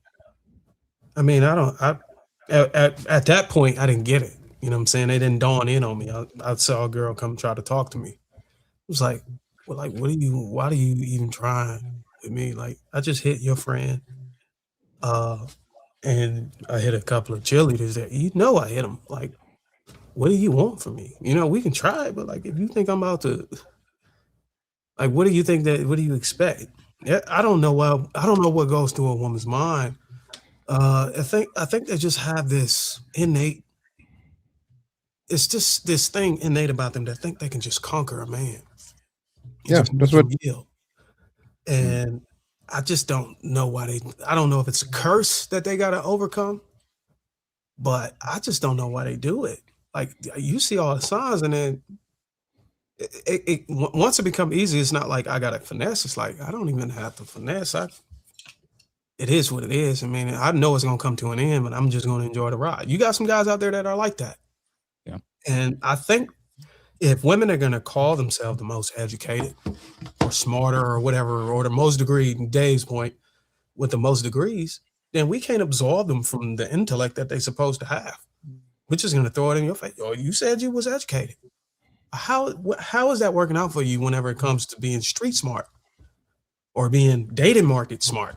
I mean, at that point, I didn't get it. You know what I'm saying? They didn't dawn in on me. I saw a girl come try to talk to me. It was like, well, like, why do you even try with me? Like, I just hit your friend. And I hit a couple of cheerleaders that, you know, I hit them. Like, what do you want from me? You know, we can try, but like, if you think I'm about to, like, what do you expect? Yeah, I don't know what goes through a woman's mind. I think they just have this innate, it's just this thing innate about them that think they can just conquer a man. Yeah, that's what. Yield. And I just don't know I don't know if it's a curse that they got to overcome, but I just don't know why they do it. Like, you see all the signs, and then once it becomes easy, it's not like I got to finesse. It's like, I don't even have to finesse. It is what it is. I mean, I know it's going to come to an end, but I'm just going to enjoy the ride. You got some guys out there that are like that. Yeah. And I think if women are going to call themselves the most educated or smarter or whatever, or the most degree, Dave's point, with the most degrees, then we can't absolve them from the intellect that they're supposed to have. We're just going to throw it in your face. Oh, you said you was educated. How is that working out for you whenever it comes to being street smart or being dating market smart?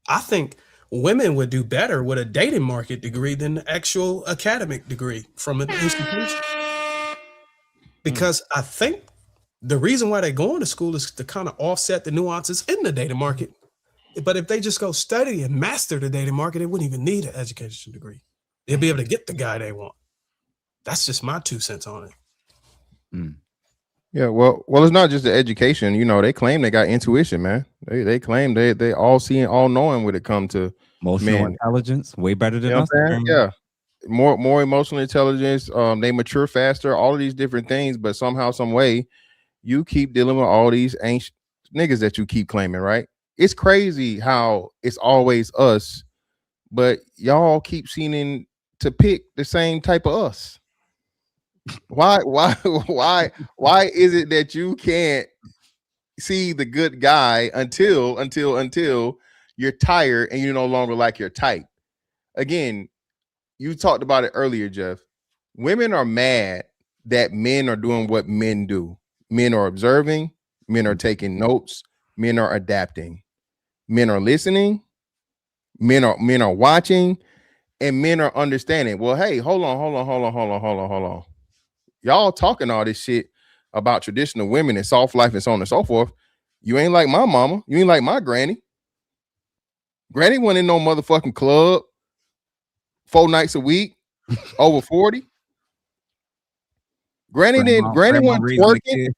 I think women would do better with a dating market degree than the actual academic degree from an institution. Because I think the reason why they're going to school is to kind of offset the nuances in the dating market. But if they just go study and master the dating market, they wouldn't even need an education degree. They'll be able to get the guy they want. That's just my 2 cents on it. Yeah, well, it's not just the education. You know, they claim they got intuition, man. They claim they all seeing, all knowing when it comes to Emotional men. intelligence, way better You than know us. what I'm saying? Yeah, more emotional intelligence. They mature faster. All of these different things, but somehow, some way, you keep dealing with all these ancient niggas that you keep claiming, right? It's crazy how it's always us, but y'all keep seeming to pick the same type of us. Why why is it that you can't see the good guy until you're tired and you no longer like your type? Again, you talked about it earlier, Jeff. Women are mad that men are doing what men do. Men are observing, men are taking notes, men are adapting, men are listening, men are watching, and men are understanding. Well, hey, hold on. Y'all talking all this shit about traditional women and soft life and so on and so forth. You ain't like my mama. You ain't like my granny. Granny went in no motherfucking club 4 nights a week, over 40. Granny went twerking.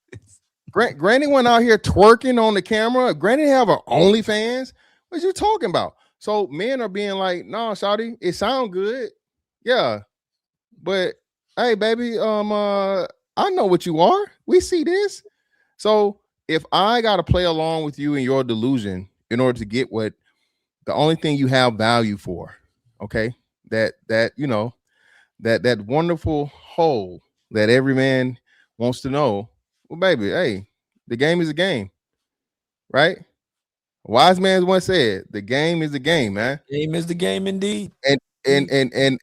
Granny went out here twerking on the camera. Granny have her OnlyFans. What you talking about? So men are being like, "Nah, shawty, it sound good, yeah, but hey, baby, I know what you are. We see this. So if I gotta play along with you in your delusion in order to get what the only thing you have value for, okay, that you know that wonderful whole that every man wants to know, well, baby, hey, the game is a game, right? A wise man once said, "The game is the game, man. Game is the game, indeed." And and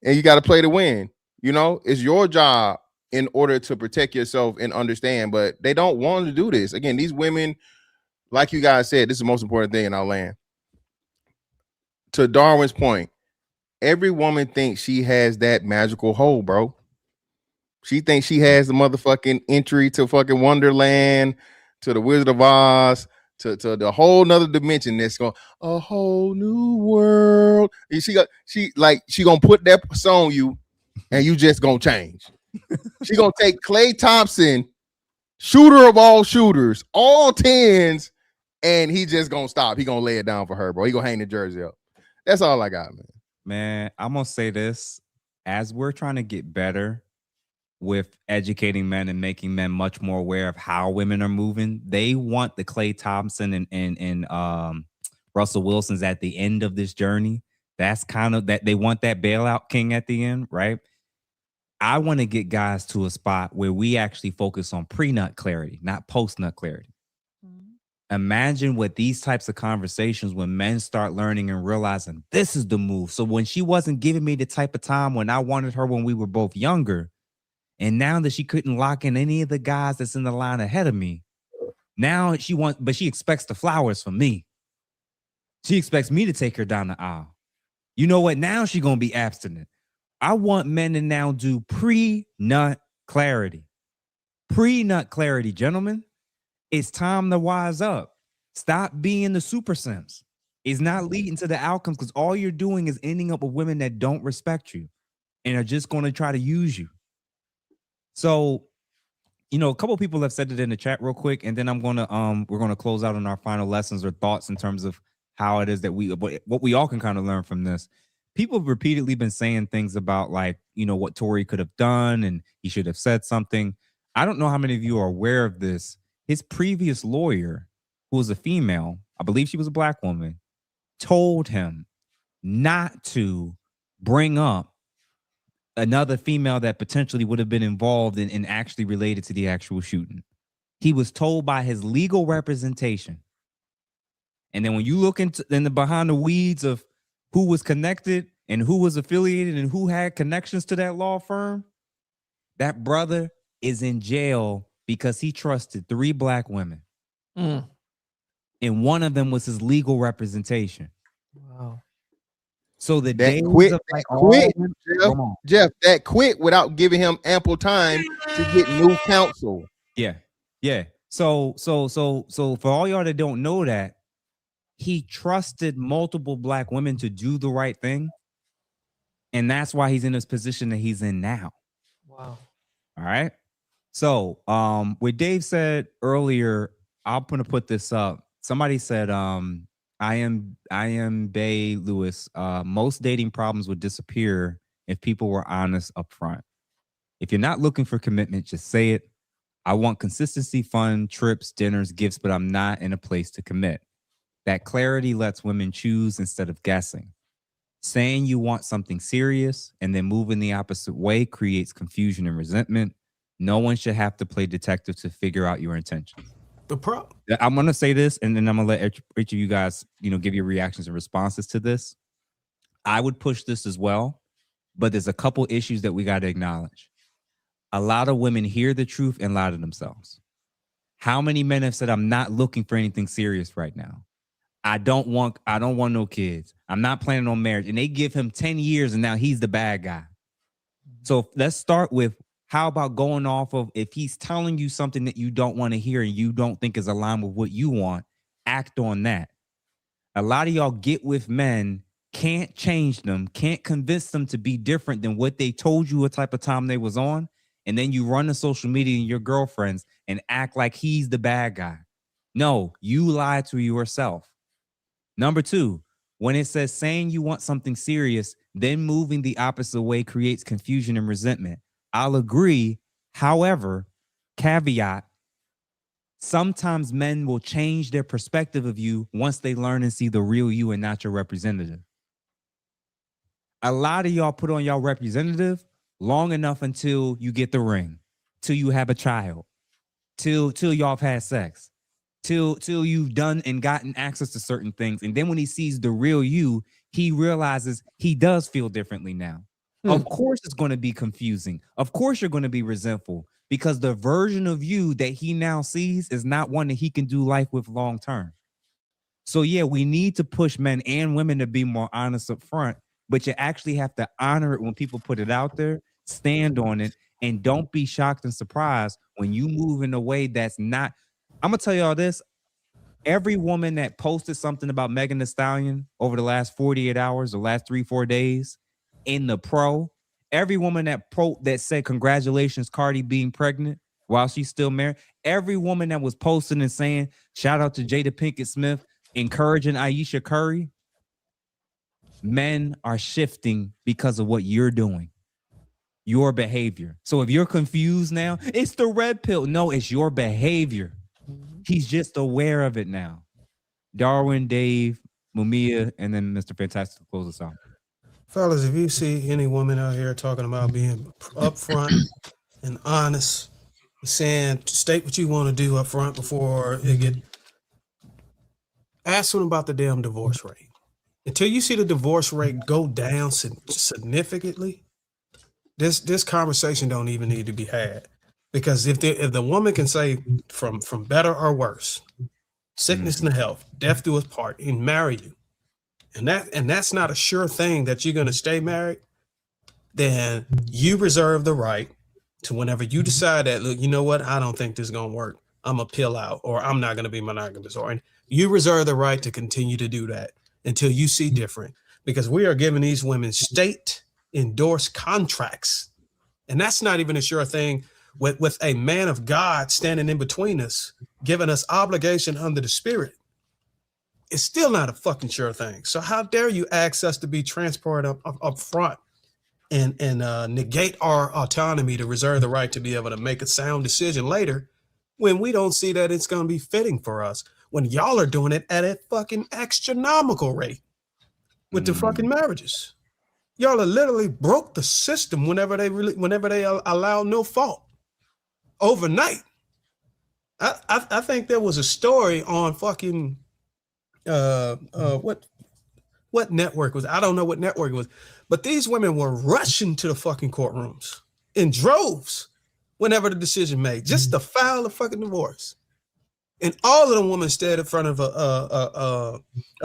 you got to play to win. You know, it's your job in order to protect yourself and understand. But they don't want to do this. Again, these women, like you guys said, this is the most important thing in our land. To Darwin's point, every woman thinks she has that magical hole, bro. She thinks she has the motherfucking entry to fucking Wonderland, to the Wizard of Oz, to the whole nother dimension that's going a whole new world. And she gonna put that on you, and you just gonna change. She gonna take Klay Thompson, shooter of all shooters, all 10s, and he just gonna stop. He gonna lay it down for her, bro. He gonna hang the jersey up. That's all I got, man. Man, I'm gonna say this: as we're trying to get better with educating men and making men much more aware of how women are moving, they want the Klay Thompson and Russell Wilson's at the end of this journey. That's kind of that they want that bailout king at the end, right? I want to get guys to a spot where we actually focus on pre-nut clarity, not post-nut clarity. Imagine what these types of conversations when men start learning and realizing this is the move. So when she wasn't giving me the type of time when I wanted her when we were both younger, and now that she couldn't lock in any of the guys that's in the line ahead of me, now she wants, but she expects the flowers from me. She expects me to take her down the aisle. You know what? Now she's going to be abstinent. I want men to now do pre-nut clarity. Pre-nut clarity, gentlemen. It's time to wise up. Stop being the super simps. It's not leading to the outcomes because all you're doing is ending up with women that don't respect you and are just going to try to use you. So, you know, a couple of people have said it in the chat real quick, and then we're gonna close out on our final lessons or thoughts in terms of how it is that what we all can kind of learn from this. People have repeatedly been saying things about, like, you know, what Tory could have done and he should have said something. I don't know how many of you are aware of this. His previous lawyer, who was a female, I believe she was a black woman, told him not to bring up another female that potentially would have been involved in actually related to the actual shooting. He was told by his legal representation. And then when you look in the behind the weeds of who was connected and who was affiliated and who had connections to that law firm, that brother is in jail because he trusted 3 black women. And one of them was his legal representation. Wow. So the That days quit, of like Jeff, that quit without giving him ample time to get new counsel. Yeah. So for all y'all that don't know that, he trusted multiple black women to do the right thing. And that's why he's in this position that he's in now. Wow. All right. So, what Dave said earlier, I'm gonna put this up. Somebody said, I am Bay Lewis. Most dating problems would disappear if people were honest up front. If you're not looking for commitment, just say it. I want consistency, fun, trips, dinners, gifts, but I'm not in a place to commit. That clarity lets women choose instead of guessing. Saying you want something serious and then moving the opposite way creates confusion and resentment. No one should have to play detective to figure out your intentions. I'm going to say this, and then I'm going to let each of you guys, give your reactions and responses to this. I would push this as well, but there's a couple issues that we got to acknowledge. A lot of women hear the truth and lie to themselves. How many men have said, I'm not looking for anything serious right now. I don't want no kids. I'm not planning on marriage. And they give him 10 years and now he's the bad guy. So let's start with, how about going off of, if he's telling you something that you don't want to hear and you don't think is aligned with what you want, act on that. A lot of y'all get with men, can't change them, can't convince them to be different than what they told you what type of time they was on. And then you run to social media and your girlfriends and act like he's the bad guy. No, you lie to yourself. Number two, when it says saying you want something serious, then moving the opposite way creates confusion and resentment. I'll agree. However, caveat, sometimes men will change their perspective of you once they learn and see the real you and not your representative. A lot of y'all put on y'all representative long enough until you get the ring, till you have a child, till y'all have had sex, till you've done and gotten access to certain things. And then when he sees the real you, he realizes he does feel differently now. Of course it's going to be confusing. Of course you're going to be resentful, because the version of you that he now sees is not one that he can do life with long term. So yeah, we need to push men and women to be more honest up front, but you actually have to honor it when people put it out there, stand on it, and don't be shocked and surprised when you move in a way that's not. I'm going to tell y'all this. Every woman that posted something about Megan-Klay Stallion over the last 48 hours, the last 3-4 days in the pro, every woman that said congratulations, Cardi being pregnant while she's still married, every woman that was posting and saying shout out to Jada Pinkett Smith, encouraging Ayesha Curry, men are shifting because of what you're doing, your behavior. So if you're confused now, it's the red pill. No, it's your behavior. He's just aware of it now. Darwin, Dave, Mumia, and then Mr. Fantastic to close us out. Fellas, if you see any woman out here talking about being upfront and honest, saying state what you want to do up front before it get, ask them about the damn divorce rate. Until you see the divorce rate go down significantly, this conversation don't even need to be had. Because if the woman can say from better or worse, sickness and health, death do us part, and marry you, and that's not a sure thing that you're going to stay married, then you reserve the right to, whenever you decide that, look, you know what, I don't think this is going to work, I'm going to peel out, or I'm not going to be monogamous, or you reserve the right to continue to do that until you see different, because we are giving these women state endorsed contracts, and that's not even a sure thing. With a man of God standing in between us, giving us obligation under the spirit, it's still not a fucking sure thing. So how dare you ask us to be transported up front and negate our autonomy to reserve the right to be able to make a sound decision later when we don't see that it's going to be fitting for us, when y'all are doing it at a fucking astronomical rate with the fucking marriages. Y'all are literally broke the system whenever they allow no fault. Overnight. I think there was a story on fucking what network was, I don't know what network it was, but these women were rushing to the fucking courtrooms in droves whenever the decision made, just to file a fucking divorce. And all of the women stood in front of a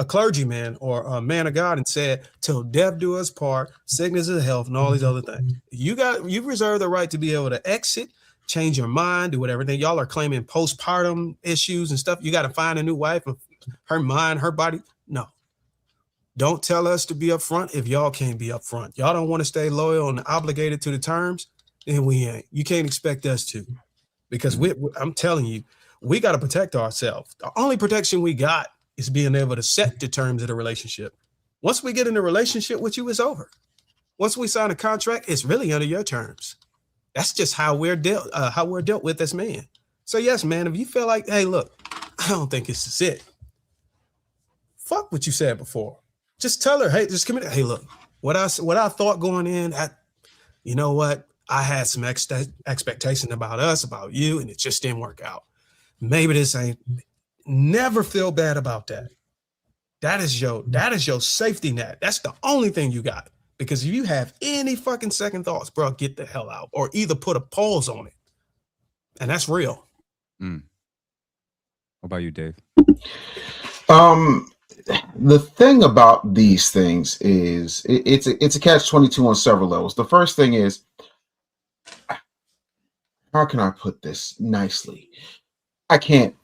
clergyman or a man of God and said, till death do us part, sickness and health, and all these other things. You reserve the right to be able to exit, change your mind, do whatever. Then y'all are claiming postpartum issues and stuff. You got to find a new wife, her mind, her body. No. Don't tell us to be upfront if y'all can't be upfront. Y'all don't want to stay loyal and obligated to the terms, then we ain't. You can't expect us to. because I'm telling you, we got to protect ourselves. The only protection we got is being able to set the terms of the relationship. Once we get in a relationship with you, it's over. Once we sign a contract, it's really under your terms. That's just how we're dealt with as men. So yes, man, if you feel like, hey, look, I don't think this is it. Fuck what you said before. Just tell her, hey, just commit. Hey, look, what I thought going in, you know what? I had some expectation about us, about you, and it just didn't work out. Maybe this ain't. Never feel bad about that. That is your safety net. That's the only thing you got. Because if you have any fucking second thoughts, bro, get the hell out, or either put a pause on it, and that's real. What about you, Dave? The thing about these things is it's a catch-22 on several levels. The first thing is, how can I put this nicely? I can't.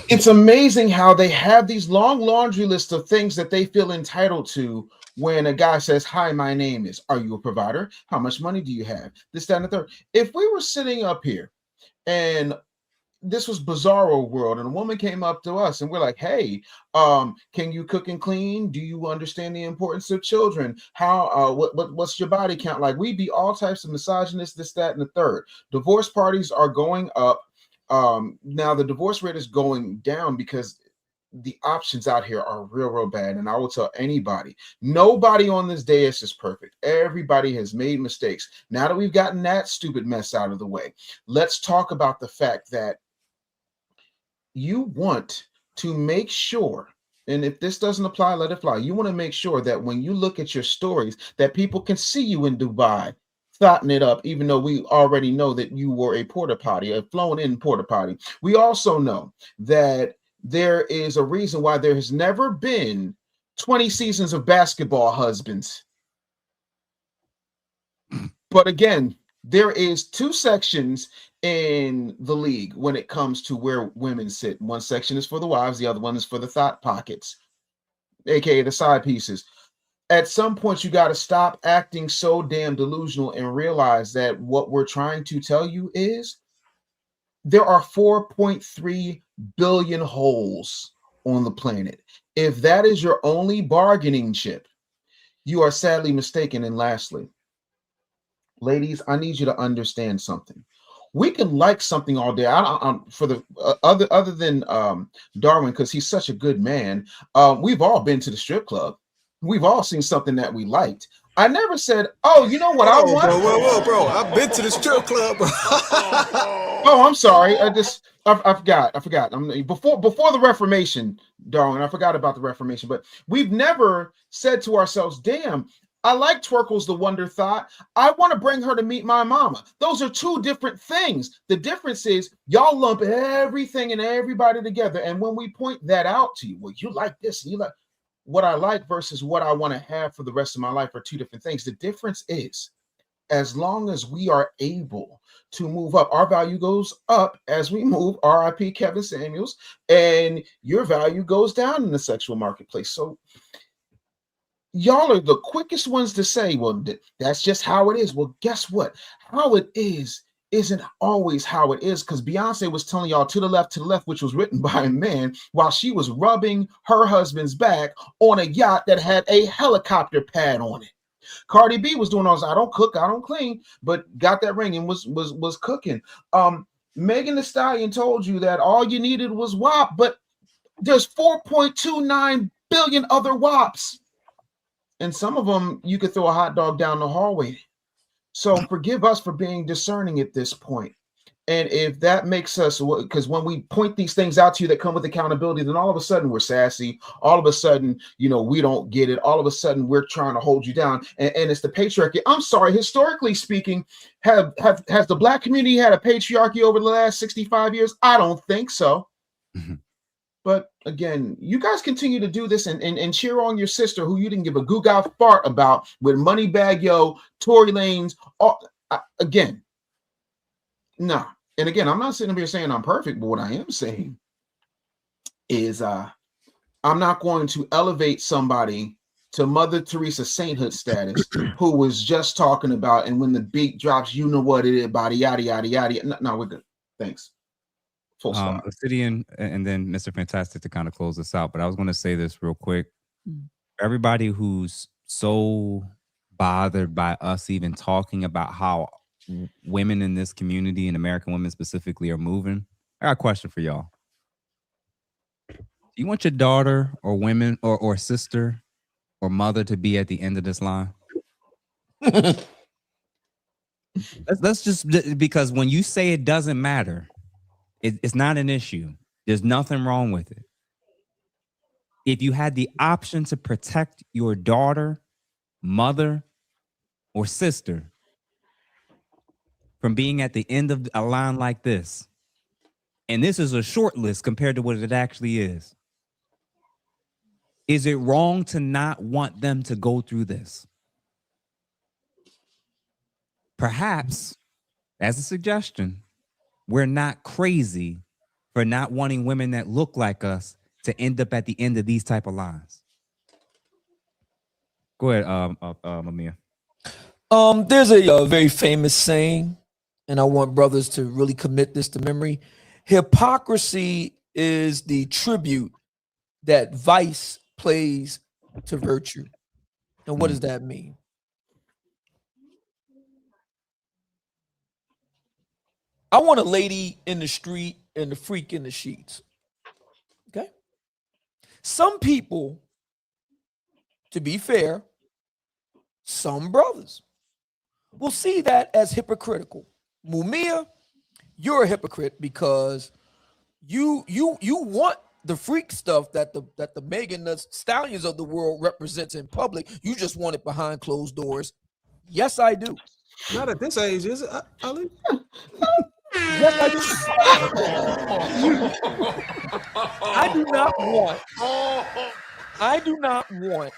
It's amazing how they have these long laundry lists of things that they feel entitled to when a guy says, hi, my name is, are you a provider? How much money do you have? This, that, and the third. If we were sitting up here and this was Bizarro World and a woman came up to us and we're like, hey, can you cook and clean? Do you understand the importance of children? How, what's your body count like? We'd be all types of misogynists, this, that, and the third. Divorce parties are going up. Now the divorce rate is going down because the options out here are real bad. And I will tell anybody, nobody on this dais is perfect. Everybody has made mistakes. Now that we've gotten that stupid mess out of the way, let's talk about the fact that you want to make sure, and if this doesn't apply, let it fly. You want to make sure that when you look at your stories, that people can see you in Dubai thotting it up, even though we already know that you were a porta potty, a flown in porta potty. We also know that there is a reason why there has never been 20 seasons of Basketball Husbands. But again, there is 2 sections in the league when it comes to where women sit. One section is for the wives, the other one is for the thought pockets, aka the side pieces. At some point, you got to stop acting so damn delusional and realize that what we're trying to tell you is there are 4.3 billion holes on the planet. If that is your only bargaining chip, you are sadly mistaken. And lastly, ladies, I need you to understand something. We can like something all day. For the other than Darwin, because he's such a good man. We've all been to the strip club. We've all seen something that we liked. I never said, "Oh, you know what I want." Bro, I've been to the strip club. Oh, I'm sorry. I forgot. Before the Reformation, Darwin. I forgot about the Reformation. But we've never said to ourselves, "Damn, I like Twerkles the Wonder Thought. I want to bring her to meet my mama." Those are 2 different things. The difference is y'all lump everything and everybody together. And when we point that out to you, well, you like this, and you like what I like versus what I want to have for the rest of my life are 2 different things. The difference is, as long as we are able to move up, our value goes up as we move. RIP Kevin Samuels, and your value goes down in the sexual marketplace. So y'all are the quickest ones to say, well, that's just how it is. Well, guess what? How it is isn't always how it is, because Beyonce was telling y'all to the left, which was written by a man, while she was rubbing her husband's back on a yacht that had a helicopter pad on it. Cardi B was doing all this, I don't cook, I don't clean, but got that ring and was cooking. Megan Thee Stallion told you that all you needed was WAP, but there's 4.29 billion other WAPs. And some of them you could throw a hot dog down the hallway. So forgive us for being discerning at this point. And if that makes us, because when we point these things out to you that come with accountability, then all of a sudden we're sassy. All of a sudden, we don't get it. All of a sudden we're trying to hold you down. And it's the patriarchy. I'm sorry, historically speaking, has the Black community had a patriarchy over the last 65 years? I don't think so. But again, you guys continue to do this and cheer on your sister who you didn't give a goo-gow fart about with Moneybag Yo, Tory Lanez. Again, no. And again, I'm not sitting up here saying I'm perfect, but what I am saying is I'm not going to elevate somebody to Mother Teresa sainthood status who was just talking about, and when the beat drops, you know what it is, body, yada, yada, yada. No, we're good. Thanks. Full stop. Obsidian, and then Mr. Fantastic to kind of close this out. But I was going to say this real quick. Everybody who's so bothered by us even talking about how women in this community and American women specifically are moving, I got a question for y'all. Do you want your daughter or women or sister or mother to be at the end of this line? Let's just, because when you say it doesn't matter, it's not an issue. There's nothing wrong with it. If you had the option to protect your daughter, mother, or sister from being at the end of a line like this, and this is a short list compared to what it actually is it wrong to not want them to go through this? Perhaps, as a suggestion, we're not crazy for not wanting women that look like us to end up at the end of these type of lines. Go ahead, Amir. There's a very famous saying, and I want brothers to really commit this to memory. Hypocrisy is the tribute that vice plays to virtue. And what does that mean? I want a lady in the street and a freak in the sheets. Okay? Some people, to be fair, some brothers will see that as hypocritical. Mumia, you're a hypocrite because you want the freak stuff that the Megan Stallions of the world represents in public. You just want it behind closed doors. Yes, I do. Not at this age, is it, Ali? Yes, I do not want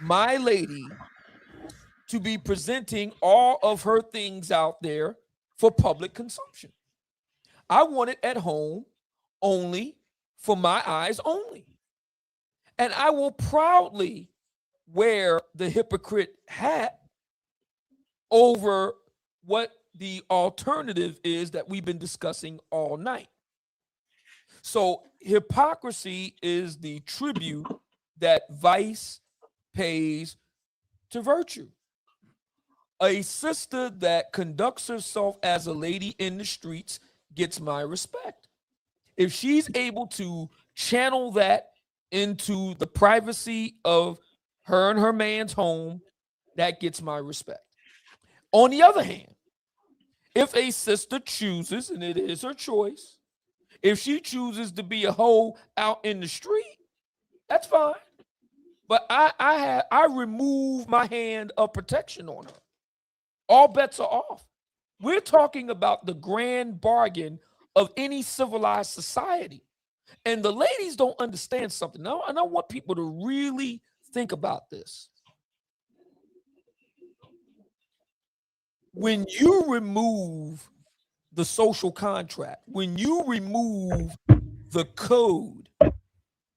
my lady to be presenting all of her things out there for public consumption. I want it at home only, for my eyes only. And I will proudly wear the hypocrite hat over what the alternative is that we've been discussing all night. So hypocrisy is the tribute that vice pays to virtue. A sister that conducts herself as a lady in the streets gets my respect. If she's able to channel that into the privacy of her and her man's home, that gets my respect. On the other hand, if a sister chooses, and it is her choice, if she chooses to be a hoe out in the street, that's fine. But I remove my hand of protection on her. All bets are off. We're talking about the grand bargain of any civilized society. And the ladies don't understand something. Now, and I want people to really think about this. When you remove the social contract, when you remove the code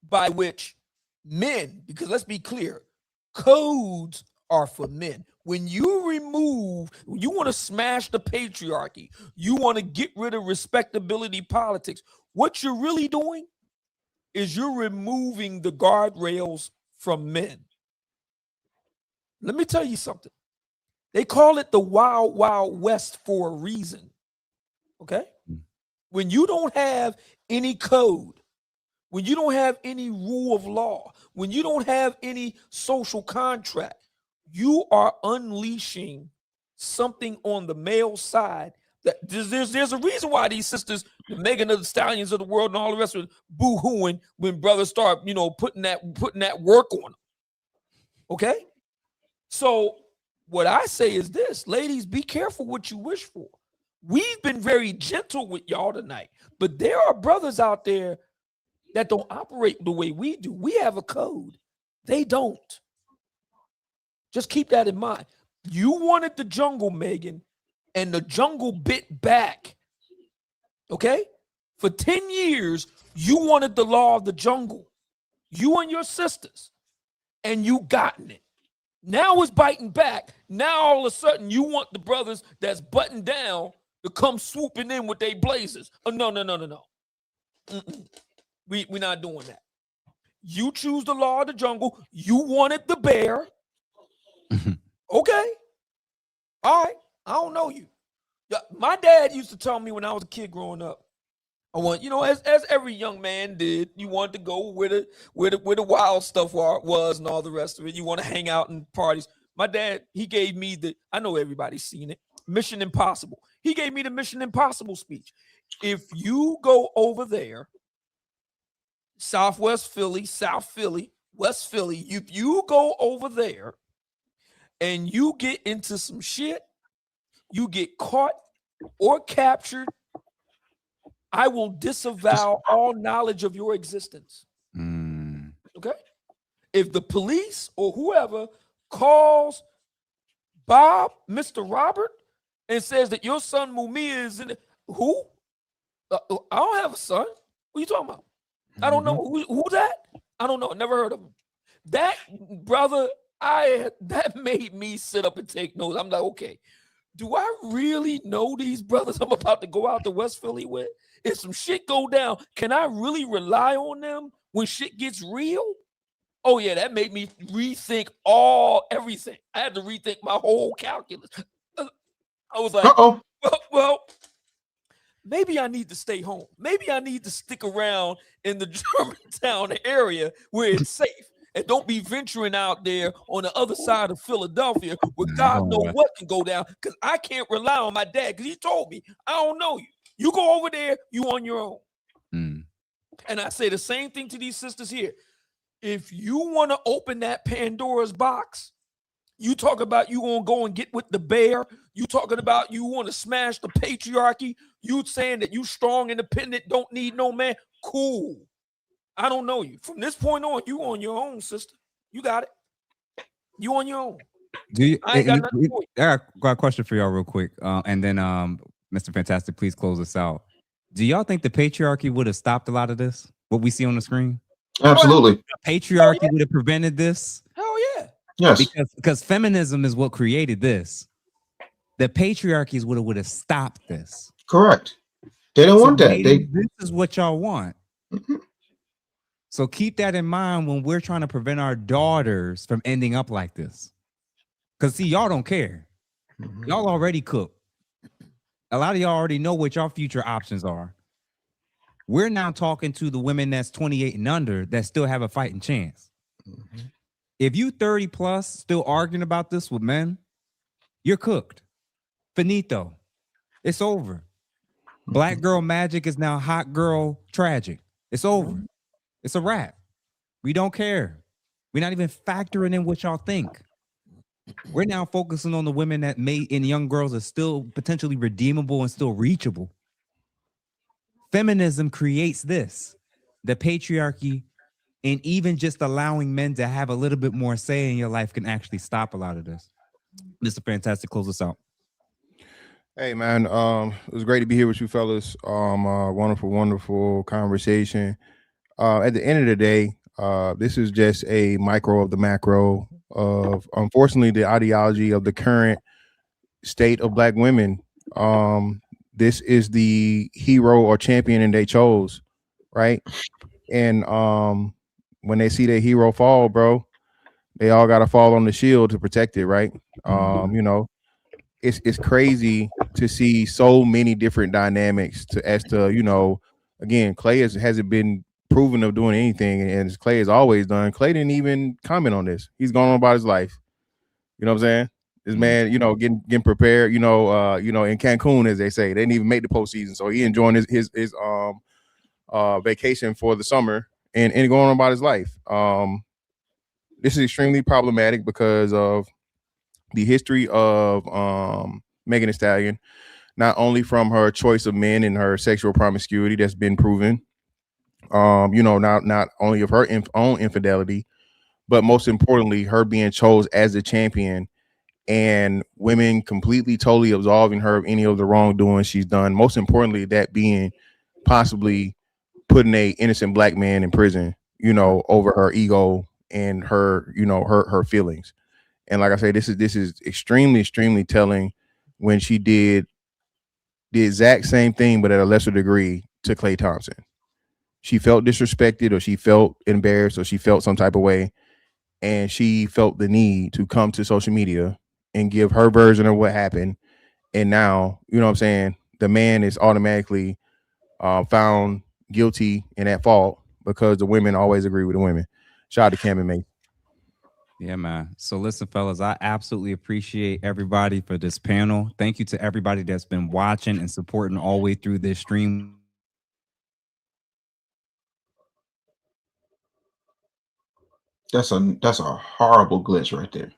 by which men, because let's be clear, codes are for men. When you want to smash the patriarchy, you want to get rid of respectability politics, what you're really doing is you're removing the guardrails from men. Let me tell you something. They call it the Wild Wild West for a reason. Okay? When you don't have any code, when you don't have any rule of law, when you don't have any social contract, you are unleashing something on the male side that there's a reason why these sisters, the Megan of the Stallions of the world and all the rest of it, boo-hooing when brothers start, putting that work on them. Okay? So what I say is this, ladies, be careful what you wish for. We've been very gentle with y'all tonight, but there are brothers out there that don't operate the way we do. We have a code. They don't. Just keep that in mind. You wanted the jungle, Megan, and the jungle bit back. Okay? For 10 years, you wanted the law of the jungle. You and your sisters. And you gotten it. Now it's biting back. Now all of a sudden you want the brothers that's buttoned down to come swooping in with their blazers. Oh, no. Mm-mm. We're not doing that. You choose the law of the jungle. You wanted the bear. Okay. All right. I don't know you. Yeah, my dad used to tell me when I was a kid growing up, I want, as every young man did, you want to go where the wild stuff was and all the rest of it. You want to hang out in parties. My dad, he gave me I know everybody's seen it, Mission Impossible. He gave me the Mission Impossible speech. If you go over there, Southwest Philly, South Philly, West Philly, if you go over there and you get into some shit, you get caught or captured, I will disavow all knowledge of your existence. Okay? If the police or whoever calls Bob, Mr. Robert, and says that your son Mumia is in it, who? I don't have a son. What are you talking about? I don't know. Who's that? I don't know. Never heard of him. That, brother, that made me sit up and take notes. I'm like, okay, do I really know these brothers I'm about to go out to West Philly with? If some shit go down, can I really rely on them when shit gets real? Oh yeah, that made me rethink everything. I had to rethink my whole calculus. I was like, well, maybe I need to stay home. Maybe I need to stick around in the Germantown area where it's safe. And don't be venturing out there on the other side of Philadelphia where God knows what can go down, because I can't rely on my dad, because he told me, I don't know you. You go over there, you on your own. And I say the same thing to these sisters here. If you want to open that Pandora's box, you talk about you going to go and get with the bear. You talking about you want to smash the patriarchy. You saying that you strong, independent, don't need no man. Cool. I don't know you. From this point on, you on your own, sister. You got it. You on your own. I ain't got nothing for you. I got a question for y'all real quick. And then Mr. Fantastic, please close us out. Do y'all think the patriarchy would have stopped a lot of this? What we see on the screen? Absolutely. The patriarchy would have prevented this? Hell yeah. Yes. Because feminism is what created this. The patriarchies would have stopped this. Correct. They don't want that. This is what y'all want. So keep that in mind when we're trying to prevent our daughters from ending up like this. Because see, y'all don't care. Y'all already cooked. A lot of y'all already know what your future options are. We're now talking to the women that's 28 and under that still have a fighting chance. If you 30 plus still arguing about this with men, you're cooked. Finito. It's over. Black girl magic is now hot girl tragic. It's over. It's a wrap. We don't care. We're not even factoring in what y'all think. We're now focusing on the women that in young girls are still potentially redeemable and still reachable. Feminism creates this, the patriarchy, and even just allowing men to have a little bit more say in your life can actually stop a lot of this. Mr. Fantastic, close us out. Hey man, it was great to be here with you fellas. Wonderful conversation. At the end of the day, this is just a micro of the macro of, unfortunately, the ideology of the current state of Black women. This is the hero or champion and they chose, right? And when they see their hero fall, bro, they all got to fall on the shield to protect it, right? It's crazy to see so many different dynamics as to again, Klay hasn't been proven of doing anything, and as Klay has always done. Klay didn't even comment on this. He's going on about his life. You know what I'm saying? This man, getting prepared, in Cancun, as they say. They didn't even make the postseason. So he enjoying his vacation for the summer and going on about his life. This is extremely problematic because of the history of Megan Thee Stallion, not only from her choice of men and her sexual promiscuity that's been proven, not only of her own infidelity, but most importantly, her being chose as the champion and women completely, totally absolving her of any of the wrongdoing she's done. Most importantly, that being possibly putting a innocent Black man in prison, over her ego and her, her feelings. And like I say, this is extremely, extremely telling when she did the exact same thing, but at a lesser degree to Klay Thompson. She felt disrespected, or she felt embarrassed, or she felt some type of way. And she felt the need to come to social media and give her version of what happened. And now, you know what I'm saying, the man is automatically found guilty and at fault because the women always agree with the women. Shout out to Cam and May. Yeah, man. So listen, fellas, I absolutely appreciate everybody for this panel. Thank you to everybody that's been watching and supporting all the way through this stream. That's a horrible glitch right there.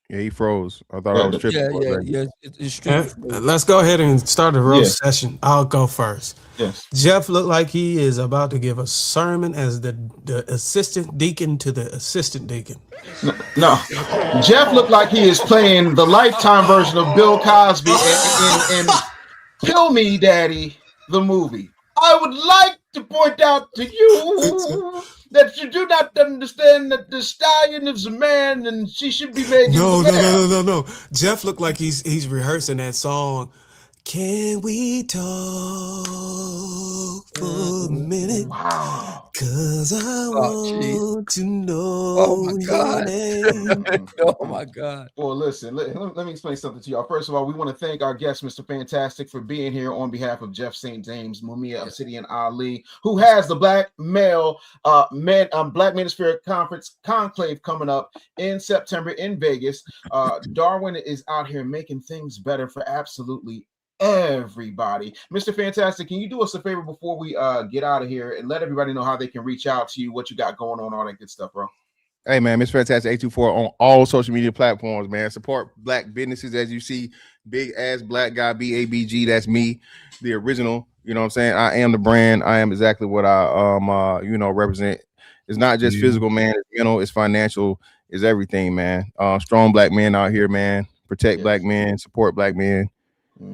Yeah, he froze. I thought I was tripping. Yeah. It's true. Let's go ahead and start the roast session. I'll go first. Yes. Jeff looked like he is about to give a sermon as the assistant deacon to the assistant deacon. No, Jeff looked like he is playing the Lifetime version of Bill Cosby in Pill Me Daddy, the movie. I would like to point out to you that you do not understand that the stallion is a man and she should be made. No. Jeff looked like he's rehearsing that song. Can we talk for a minute? Wow. Cause I want to know God. your name. Oh my God. Well, listen, let me explain something to y'all. First of all, we want to thank our guest, Mr. Fantastic, for being here on behalf of Jeff St. James, Mumia Obsidian Ali, who has the Black Manosphere Conference Conclave coming up in September in Vegas. Darwin is out here making things better for absolutely everybody. Mr. Fantastic, can you do us a favor before we get out of here and let everybody know how they can reach out to you, what you got going on, all that good stuff, bro? Hey, man, Mr. Fantastic 824 on all social media platforms, man. Support Black businesses. As you see, big ass black guy, BABG, that's me, the original. You know what I'm saying? I am the brand. I am exactly what I represent. It's not just physical, man. It's mental, it's financial, it's everything, man. Strong black men out here, man. Protect black men, support black men.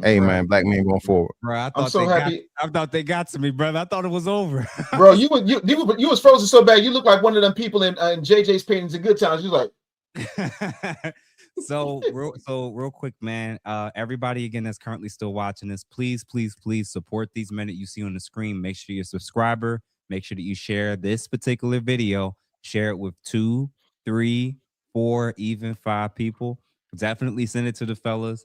Hey, man, black men going forward. Bro, I'm so happy. I thought they got to me, brother. I thought it was over. Bro, you was frozen so bad. You look like one of them people in JJ's paintings in Good Times. You like. So real quick, man. Everybody again that's currently still watching this, please support these men that you see on the screen. Make sure you're a subscriber. Make sure that you share this particular video. Share it with 2, 3, 4, even 5 people. Definitely send it to the fellas.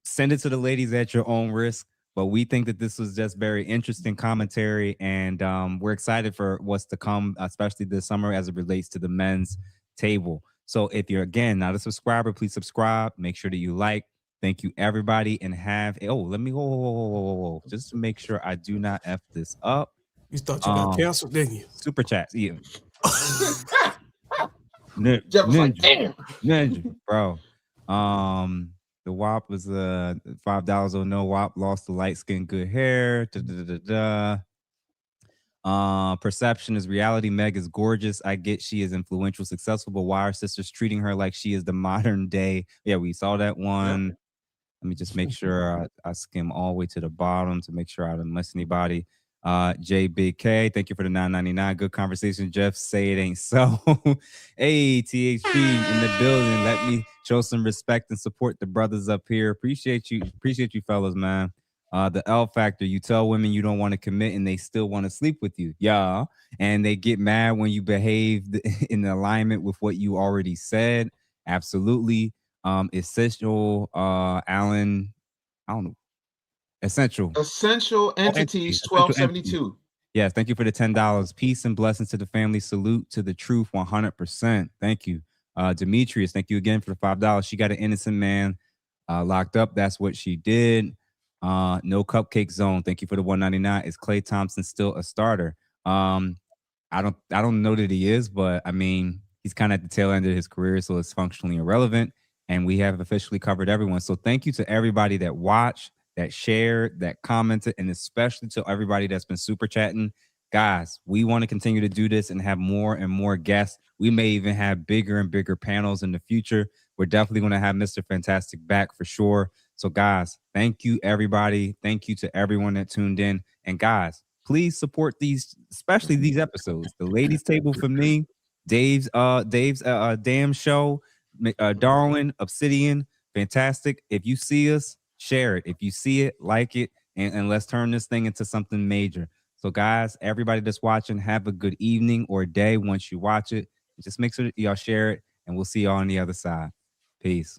Send it to the ladies at your own risk. But we think that this was just very interesting commentary, and we're excited for what's to come, especially this summer as it relates to the men's table. So if you're, again, not a subscriber, please subscribe. Make sure that you like. Thank you, everybody, and have... let me... Whoa. Just to make sure I do not F this up. You thought you got canceled, didn't you? Super chats, yeah. Jeff was like, damn. Ninja, bro. The WAP was $5 or no WAP. Lost the light skin, good hair. Perception is reality. Meg is gorgeous. I get she is influential, successful, but why are sisters treating her like she is the modern day? Yeah, we saw that one. Yep. Let me just make sure I skim all the way to the bottom to make sure I didn't miss anybody. J Big K, thank you for the $9.99. Good conversation, Jeff. Say it ain't so. Hey, THB in the building. Let me show some respect and support the brothers up here. Appreciate you, fellas, man. The L factor. You tell women you don't want to commit and they still want to sleep with you. Yeah, and they get mad when you behave in alignment with what you already said. Absolutely. Essential. Alan. I don't know. Essential Entities 1272. Yes, thank you for the $10. Peace and blessings to the family. Salute to the truth 100%. Thank you. Demetrius, thank you again for the $5. She got an innocent man locked up. That's what she did. No Cupcake Zone. Thank you for the $1.99. Is Klay Thompson still a starter? I don't know that he is, but I mean, he's kind of at the tail end of his career, so it's functionally irrelevant. And we have officially covered everyone. So thank you to everybody that watched, that shared, that commented, and especially to everybody that's been super chatting. Guys, we want to continue to do this and have more and more guests. We may even have bigger and bigger panels in the future. We're definitely going to have Mr. Fantastic back for sure. So guys, thank you, everybody. Thank you to everyone that tuned in. And guys, please support these, especially these episodes. The ladies table for me, Dave's damn show, Darwin, Obsidian, Fantastic. If you see us, share it. If you see it, like it, and let's turn this thing into something major. So guys, everybody that's watching, have a good evening or day once you watch it. Just make sure that y'all share it, and we'll see y'all on the other side. Peace.